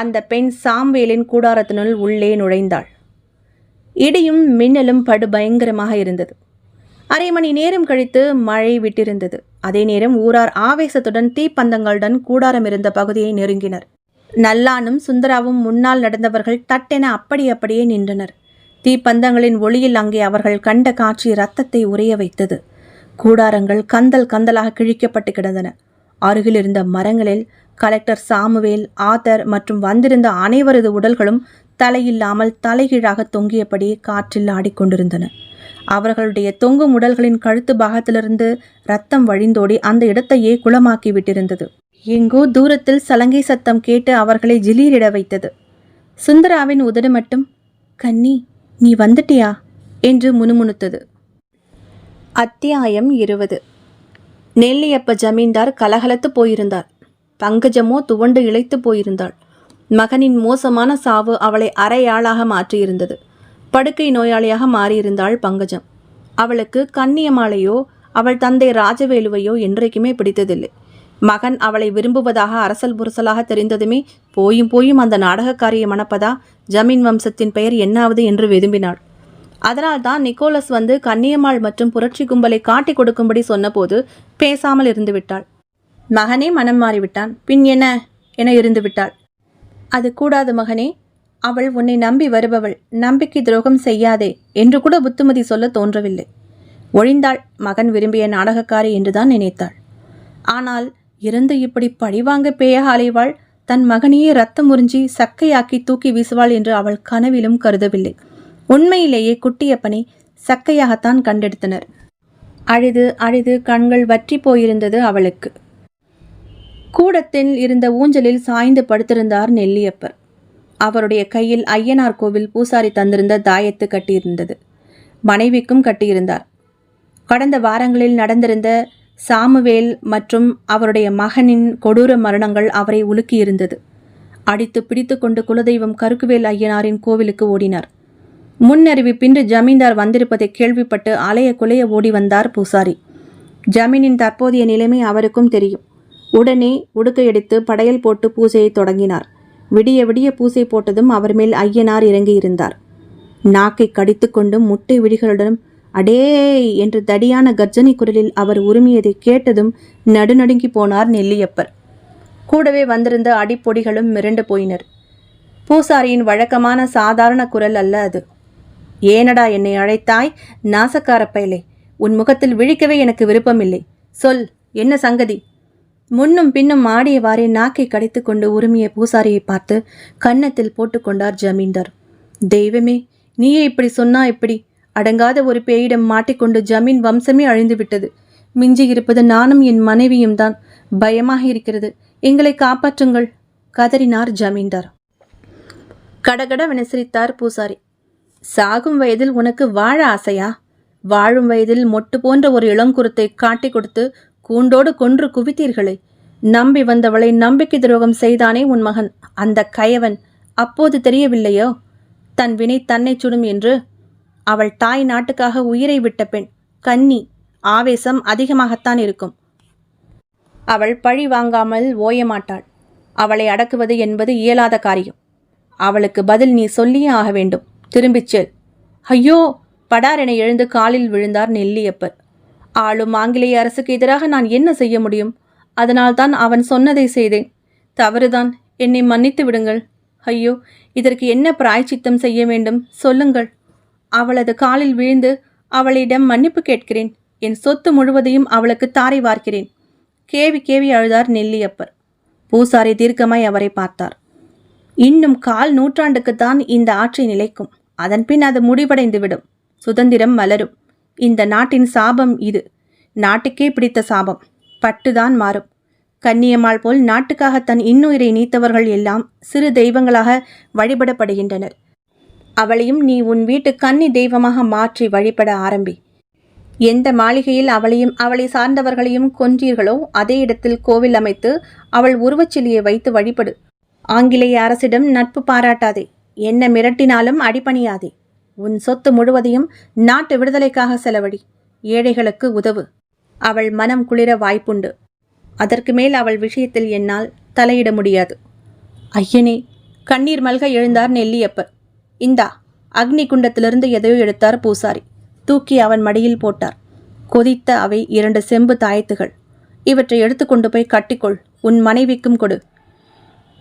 Speaker 1: அந்த பெண் சாம்வேலின் கூடாரத்தினுள் உள்ளே நுழைந்தாள். இடியும் மின்னலும் படு பயங்கரமாக இருந்தது. அரை மணி நேரம் கழித்து மழை விட்டிருந்தது. அதே நேரம் ஊரார் ஆவேசத்துடன் தீப்பந்தங்களுடன் கூடாரம் இருந்த பகுதியை நெருங்கினர். நல்லானும் சுந்தராவும் முன்னால் நடந்தவர்கள் தட்டென அப்படியே நின்றனர். தீப்பந்தங்களின் ஒளியில் அங்கே அவர்கள் கண்ட காட்சி இரத்தத்தை உறைய வைத்தது. கூடாரங்கள் கந்தல் கந்தலாக கிழிக்கப்பட்டு கிடந்தன. அருகில் இருந்த மரங்களில் கலெக்டர் சாமுவேல், ஆதர் மற்றும் வந்திருந்த அனைவரது உடல்களும் தலையில்லாமல் தலைகீழாக தொங்கியபடி காற்றில் ஆடிக்கொண்டிருந்தன. அவர்களுடைய தொங்கும் உடல்களின் கழுத்து பாகத்திலிருந்து இரத்தம் வழிந்தோடி அந்த இடத்தையே குளமாக்கி விட்டிருந்தது. எங்கோ தூரத்தில் சலங்கை சத்தம் கேட்டு அவர்களை ஜிலீரிட வைத்தது. சுந்தராவின் உதடு மட்டும், கன்னி, நீ வந்துட்டியா என்று முணுமுணுத்தது. அத்தியாயம் 20. நெல்லியப்ப ஜமீன்தார் கலகலத்து போயிருந்தார். பங்கஜமோ துவண்டு இழைத்து போயிருந்தாள். மகனின் மோசமான சாவு அவளை அரையாளாக மாற்றியிருந்தது. படுக்கை நோயாளியாக மாறியிருந்தாள் பங்கஜம். அவளுக்கு கன்னியம்மாளையோ அவள் தந்தை ராஜவேலுவையோ என்றைக்குமே பிடித்ததில்லை. மகன் அவளை விரும்புவதாக அரசல் புரசலாக தெரிந்ததுமே போயும் அந்த நாடகக்காரியை மணப்பதா ஜமீன் வம்சத்தின் பெயர் என்னாவது என்று விரும்பினாள். அதனால்தான் நிக்கோலஸ் வந்து கன்னியம்மாள் மற்றும் புரட்சி கும்பலை காட்டி கொடுக்கும்படி சொன்னபோது பேசாமல் இருந்து விட்டாள். மகனே மனம் மாறிவிட்டான், பின் என்ன என இருந்து விட்டாள். அது கூடாது மகனே, அவள் உன்னை நம்பி வருபவள், நம்பிக்கை துரோகம் செய்யாதே என்று கூட புத்துமதி சொல்ல தோன்றவில்லை. ஒழிந்தாள், மகன் விரும்பிய நாடகக்காரி என்றுதான் நினைத்தாள். ஆனால் இருந்து இப்படி பழிவாங்க பேயாக அலைவாள், தன் மகனையே ரத்தம் உறிஞ்சி சக்கையாக்கி தூக்கி வீசுவாள் என்று அவள் கனவிலும் கருதவில்லை. உண்மையிலேயே குட்டியப்பனை சக்கையாகத்தான் கண்டெடுத்தனர். அழுது அழுது கண்கள் வற்றி போயிருந்தது அவளுக்கு. கூடத்தில் இருந்த ஊஞ்சலில் சாய்ந்து படுத்திருந்தார் நெல்லியப்பர். அவருடைய கையில் ஐயனார் கோவில் பூசாரி தந்திருந்த தாயத்து கட்டியிருந்தது. மனைவிக்கும் கட்டியிருந்தார். கடந்த வாரங்களில் நடந்திருந்த சாமுவேல் மற்றும் அவருடைய மகனின் கொடூர மரணங்கள் அவரை உலுக்கியிருந்தது. அடித்து பிடித்து கொண்டு குலதெய்வம் கருக்குவேல் ஐயனாரின் கோவிலுக்கு ஓடினார். முன்னறிவிப்பின்றி ஜமீன்தார் வந்திருப்பதை கேள்விப்பட்டு அலைய குலைய ஓடி வந்தார் பூசாரி. ஜமீனின் தற்போதைய நிலைமை அவருக்கும் தெரியும். உடனே உடுக்கையடித்து படையல் போட்டு பூஜையை தொடங்கினார். விடிய விடிய பூசை போட்டதும் அவர் மேல் ஐயனார் இறங்கியிருந்தார். நாக்கை கடித்து கொண்டும் முட்டை விழிகளுடன் அடே என்று தடியான கர்ஜனை குரலில் அவர் உரிமையதை கேட்டதும் நடுநடுங்கி போனார் நெல்லியப்பர். கூடவே வந்திருந்த அடிப்பொடிகளும் மிரண்டு போயினர். பூசாரியின் வழக்கமான சாதாரண குரல் அல்ல அது. ஏனடா என்னை அழைத்தாய், நாசக்கார பயலே, உன் முகத்தில் விழிக்கவே எனக்கு விருப்பமில்லை. சொல், என்ன சங்கதி? முன்னும் பின்னும் ஆடியவாறே நாக்கை கடித்து கொண்டு உரிமைய பூசாரியை பார்த்து கன்னத்தில் போட்டுக்கொண்டார் ஜமீன்தார். தெய்வமே, நீயே இப்படி சொன்னா எப்படி? அடங்காத ஒரு பேயிடம் மாட்டிக்கொண்டு ஜமீன் வம்சமே அழிந்து விட்டது. மிஞ்சி இருப்பது நானும் என் மனைவியும் தான். பயமாக இருக்கிறது, எங்களை காப்பாற்றுங்கள், கதறினார் ஜமீன்தார். கடகடவென சிரித்தார் பூசாரி. சாகும் வயதில் உனக்கு வாழ ஆசையா? வாழும் வயதில் மொட்டு போன்ற ஒரு இளங்குருத்தை காட்டி கொடுத்து கூண்டோடு கொன்று குவித்தீர்களே. நம்பி வந்தவளை நம்பிக்கை துரோகம் செய்தானே உன் மகன், அந்த கயவன். அப்போது தெரியவில்லையோ தன் வினை தன்னை சுடும் என்று? அவள் தாய் நாட்டுக்காக உயிரை விட்ட பெண், கன்னி, ஆவேசம் அதிகமாகத்தான் இருக்கும். அவள் பழி வாங்காமல் ஓயமாட்டாள். அவளை அடக்குவது என்பது இயலாத காரியம். அவளுக்கு பதில் நீ சொல்லியே ஆக வேண்டும். திரும்பிச் செல். ஐயோ! படாரென எழுந்து காலில் விழுந்தார் நெல்லியப்பர். ஆளும் ஆங்கிலேய அரசுக்கு எதிராக நான் என்ன செய்ய முடியும்? அதனால்தான் அவன் சொன்னதை செய்தேன். தவறுதான், என்னை மன்னித்து விடுங்கள். ஐயோ, இதற்கு என்ன பிராய்ச்சித்தம் செய்ய வேண்டும் சொல்லுங்கள். அவளது காலில் விழுந்து அவளிடம் மன்னிப்பு கேட்கிறேன். என் சொத்து முழுவதையும் அவளுக்கு தாரை வார்க்கிறேன். கேவி கேவி அழுதார் நெல்லியப்பர். பூசாரி தீர்க்கமாய் அவரை பார்த்தார். இன்னும் 1/4 நூற்றாண்டுக்குத்தான் இந்த ஆட்சி நிலைக்கும். அதன்பின் அது முடிவடைந்துவிடும். சுதந்திரம் மலரும். இந்த நாட்டின் சாபம் இது. நாட்டுக்கே பிடித்த சாபம். பட்டுதான் மாறும். கன்னியம்மாள் போல் நாட்டுக்காக தன் இன்னுயிரை நீத்தவர்கள் எல்லாம் சிறு தெய்வங்களாக வழிபடப்படுகின்றனர். அவளையும் நீ உன் வீட்டு கன்னி தெய்வமாக மாற்றி வழிபட ஆரம்பி. எந்த மாளிகையில் அவளையும் அவளை சார்ந்தவர்களையும் கொன்றீர்களோ அதே இடத்தில் கோவில் அமைத்து அவள் உருவச்சிலையை வைத்து வழிபடு. ஆங்கிலேய அரசிடம் நட்பு பாராட்டாதே. என்ன மிரட்டினாலும் அடிபணியாதே. உன் சொத்து முழுவதையும் நாட்டு விடுதலைக்காக செலவழி. ஏழைகளுக்கு உதவு. அவள் மனம் குளிர வாய்ப்புண்டு. அதற்கு மேல் அவள் விஷயத்தில் என்னால் தலையிட முடியாது. ஐயனே! கண்ணீர் மல்க எழுந்தார் நெல்லியப்பர். இந்தா, அக்னி குண்டத்திலிருந்து எதையோ எடுத்தார் பூசாரி. தூக்கி அவன் மடியில் போட்டார். கொதித்த அவை 2 செம்பு தாயத்துகள். இவற்றை எடுத்துக்கொண்டு போய் கட்டிக்கொள். உன் மனைவிக்கும் கொடு.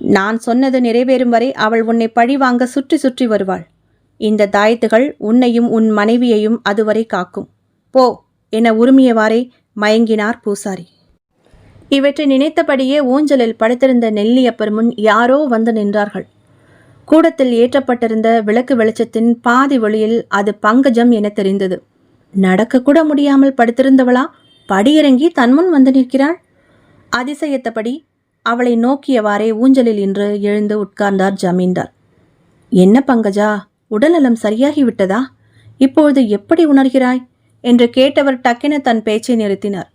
Speaker 1: நான் சொன்னது நிறைவேறும் வரை அவள் உன்னை பழி வாங்க சுற்றி சுற்றி வருவாள். இந்த தாயத்துகள் உன்னையும் உன் மனைவியையும் அதுவரை காக்கும். போ என உரிமையவாறே மயங்கினார் பூசாரி. இவற்றை நினைத்தபடியே ஊஞ்சலில் படுத்திருந்த நெல்லியப்பர் முன் யாரோ வந்து நின்றார்கள். கூடத்தில் ஏற்றப்பட்டிருந்த விளக்கு வெளிச்சத்தின் பாதி வழியில் அது பங்கஜம் என தெரிந்தது. நடக்கக்கூட முடியாமல் படுத்திருந்தவளா படியிறங்கி தன்முன் வந்து நிற்கிறாள்? அதிசயத்தபடி அவளை நோக்கியவாறே ஊஞ்சலில் இன்று எழுந்து உட்கார்ந்தார் ஜமீன்தார். என்ன பங்கஜா, உடல்நலம் சரியாகிவிட்டதா? இப்பொழுது எப்படி உணர்கிறாய் என்று கேட்டவர் டக்கென தன் பேச்சை நிறுத்தினார்.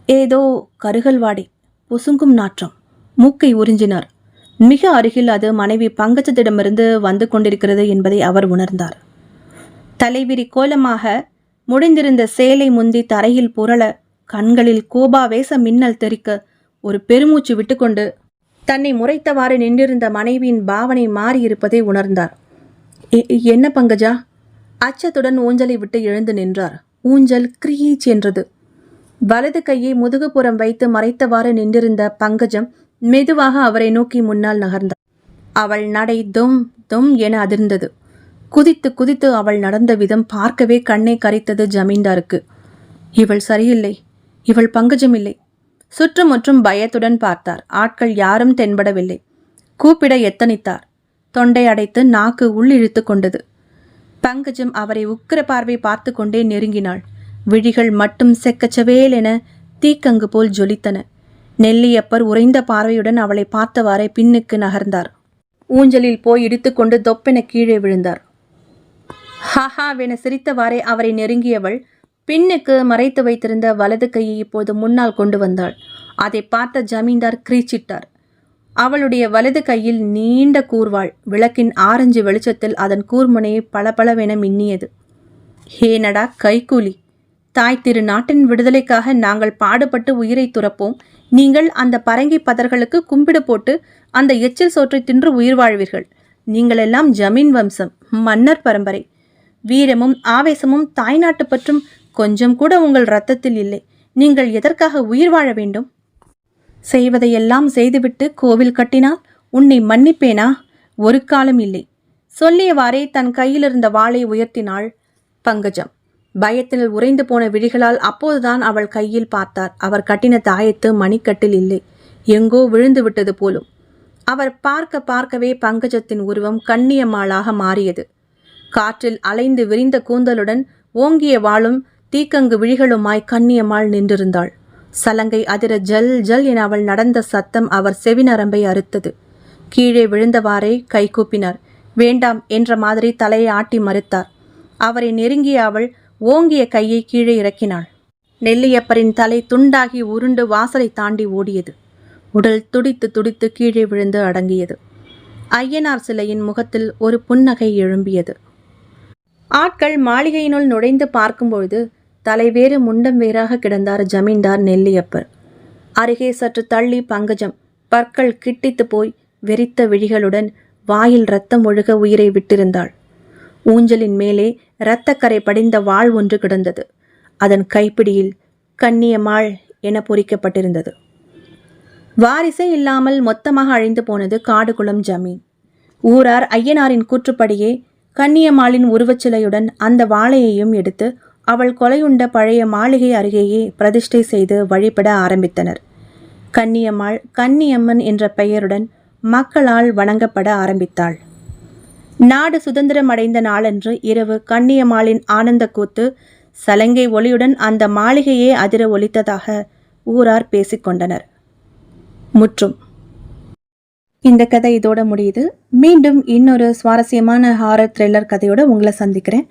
Speaker 1: ஏதோ கருகல் வாடை, பொசுங்கும் நாற்றம். மூக்கை உறிஞ்சினார். மிக அருகில் அது மனைவி பங்கஜத்திடமிருந்து வந்து கொண்டிருக்கிறது என்பதை அவர் உணர்ந்தார். தலைவிரி கோலமாக முடிந்திருந்த சேலை முந்தி தரையில் புரள, கண்களில் கோபாவேச மின்னல் தெறிக்க, ஒரு பெருமூச்சு விட்டுக்கொண்டு தன்னை முறைத்தவாறு நின்றிருந்த மனைவியின் பாவனை மாறியிருப்பதை உணர்ந்தார். என்ன பங்கஜா? அச்சத்துடன் ஊஞ்சலை விட்டு எழுந்து நின்றார். ஊஞ்சல் கிரீச் என்றது. வலது கையை முதுகுப்புறம் வைத்து மறைத்தவாறு நின்றிருந்த பங்கஜம் மெதுவாக அவரை நோக்கி முன்னால் நகர்ந்தாள். அவள் நடை தொம் தொம் என அதிர்ந்தது. குதித்து குதித்து அவள் நடந்த விதம் பார்க்கவே கண்ணை கரைத்தது ஜமீன்தாருக்கு. இவள் சரியில்லை, இவள் பங்கஜம் இல்லை. சுற்றுமுற்றும் பயத்துடன் பார்த்தார். ஆட்கள் யாரும் தென்படவில்லை. கூப்பிட எத்தனித்தார். தொண்டை அடைத்து நாக்கு உள்ளிழுத்து கொண்டது. பங்கஜம் அவரை உக்கிர பார்வை பார்த்து கொண்டே நெருங்கினாள். விழிகள் மட்டும் செக்கச்சவேல் என தீக்கங்கு போல் ஜொலித்தன. நெல்லியப்பர் உறைந்த பார்வையுடன் அவளை பார்த்தவாறே பின்னுக்கு நகர்ந்தார். ஊஞ்சலில் போய் இடித்துக்கொண்டு தொப்பென கீழே விழுந்தார். ஹாஹாவென சிரித்தவாறே அவரை நெருங்கியவள் பின்னுக்கு மறைத்து வைத்திருந்த வலது கையை இப்போது முன்னால் கொண்டு வந்தாள். அதை பார்த்த ஜமீன்தார் கிரீச்சிட்டார். அவளுடைய வலது கையில் நீண்ட கூர்வாள். விளக்கின் ஆரஞ்சு வெளிச்சத்தில் அதன் கூர்முனையை பளபளவென மின்னியது. ஹேனடா கைக்கூலி! தாய் திரு நாட்டின் விடுதலைக்காக நாங்கள் பாடுபட்டு உயிரை துறப்போம். நீங்கள் அந்த பரங்கி பதர்களுக்கு கும்பிடு போட்டு அந்த எச்சில் சோற்றை தின்று உயிர் வாழ்வீர்கள். நீங்களெல்லாம் ஜமீன் வம்சம், மன்னர் பரம்பரை. வீரமும் ஆவேசமும் தாய்நாட்டு பற்றும் கொஞ்சம் கூட உங்கள் இரத்தத்தில் இல்லை. நீங்கள் எதற்காக உயிர் வாழ வேண்டும்? செய்வதையெல்லாம் செய்துவிட்டு கோவில் கட்டினால் உன்னை மன்னிப்பேனா? ஒரு காலம் இல்லை. சொல்லியவாறே தன் கையிலிருந்த வாளை உயர்த்தினாள் பங்கஜம். பயத்தில் உறைந்து போன விழிகளால் அப்போதுதான் அவள் கையில் பார்த்தார். அவர் கட்டின தாயத்து மணிக்கட்டில் இல்லை, எங்கோ விழுந்து விட்டது போலும். அவர் பார்க்க பார்க்கவே பங்கஜத்தின் உருவம் கண்ணியம்மாளாக மாறியது. காற்றில் அலைந்து விரிந்த கூந்தலுடன் ஓங்கிய வாளும் தீக்கங்கு விழிகளுமாய் கண்ணியம்மாள் நின்றிருந்தாள். சலங்கை அதிர ஜல் ஜல் என அவள் நடந்த சத்தம் அவர் செவிநரம்பை அறுத்தது. கீழே விழுந்தவாறே கைகூப்பினார். வேண்டாம் என்ற மாதிரி தலையை ஆட்டி மறுத்தார். அவரை நெருங்கிய அவள் ஓங்கிய கையை கீழே இறக்கினாள். நெல்லியப்பரின் தலை துண்டாகி உருண்டு வாசலை தாண்டி ஓடியது. உடல் துடித்து துடித்து கீழே விழுந்து அடங்கியது. ஐயனார் சிலையின் முகத்தில் ஒரு புன்னகை எழும்பியது. ஆட்கள் மாளிகையினுள் நுழைந்து பார்க்கும்பொழுது தலைவேறு முண்டம் வேறாக கிடந்தார் ஜமீன்தார் நெல்லியப்பர். அருகே சற்று தள்ளி பங்கஜம் பற்கள் கிட்டித்து போய் வெறித்த விழிகளுடன் வாயில் இரத்தம் ஒழுக உயிரை விட்டிருந்தாள். ஊஞ்சலின் மேலே இரத்தக்கரை படிந்த வாள் ஒன்று கிடந்தது. அதன் கைப்பிடியில் கண்ணியம்மாள் என பொறிக்கப்பட்டிருந்தது. வாரிசே இல்லாமல் மொத்தமாக அழிந்து போனது காடுகுளம் ஜமீன். ஊரார் ஐயனாரின் கூற்றுப்படியே கண்ணியம்மாளின் உருவச்சிலையுடன் அந்த வாளையையும் எடுத்து அவள் கொலையுண்ட பழைய மாளிகை அருகேயே பிரதிஷ்டை செய்து வழிபட ஆரம்பித்தனர். கண்ணியம்மாள் கண்ணியம்மன் என்ற பெயருடன் மக்களால் வணங்கப்பட ஆரம்பித்தாள். நாடு சுதந்திரம் அடைந்த நாளன்று இரவு கண்ணியம்மாளின் ஆனந்த கூத்து சலங்கை ஒளியுடன் அந்த மாளிகையே அதிர ஒலித்ததாக ஊரார் பேசிக்கொண்டனர். முற்றும். இந்த கதை இதோட முடியுது. மீண்டும் இன்னொரு சுவாரஸ்யமான ஹாரர் த்ரில்லர் கதையோட உங்களை சந்திக்கிறேன்.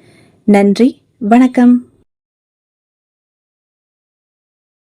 Speaker 1: நன்றி, வணக்கம்.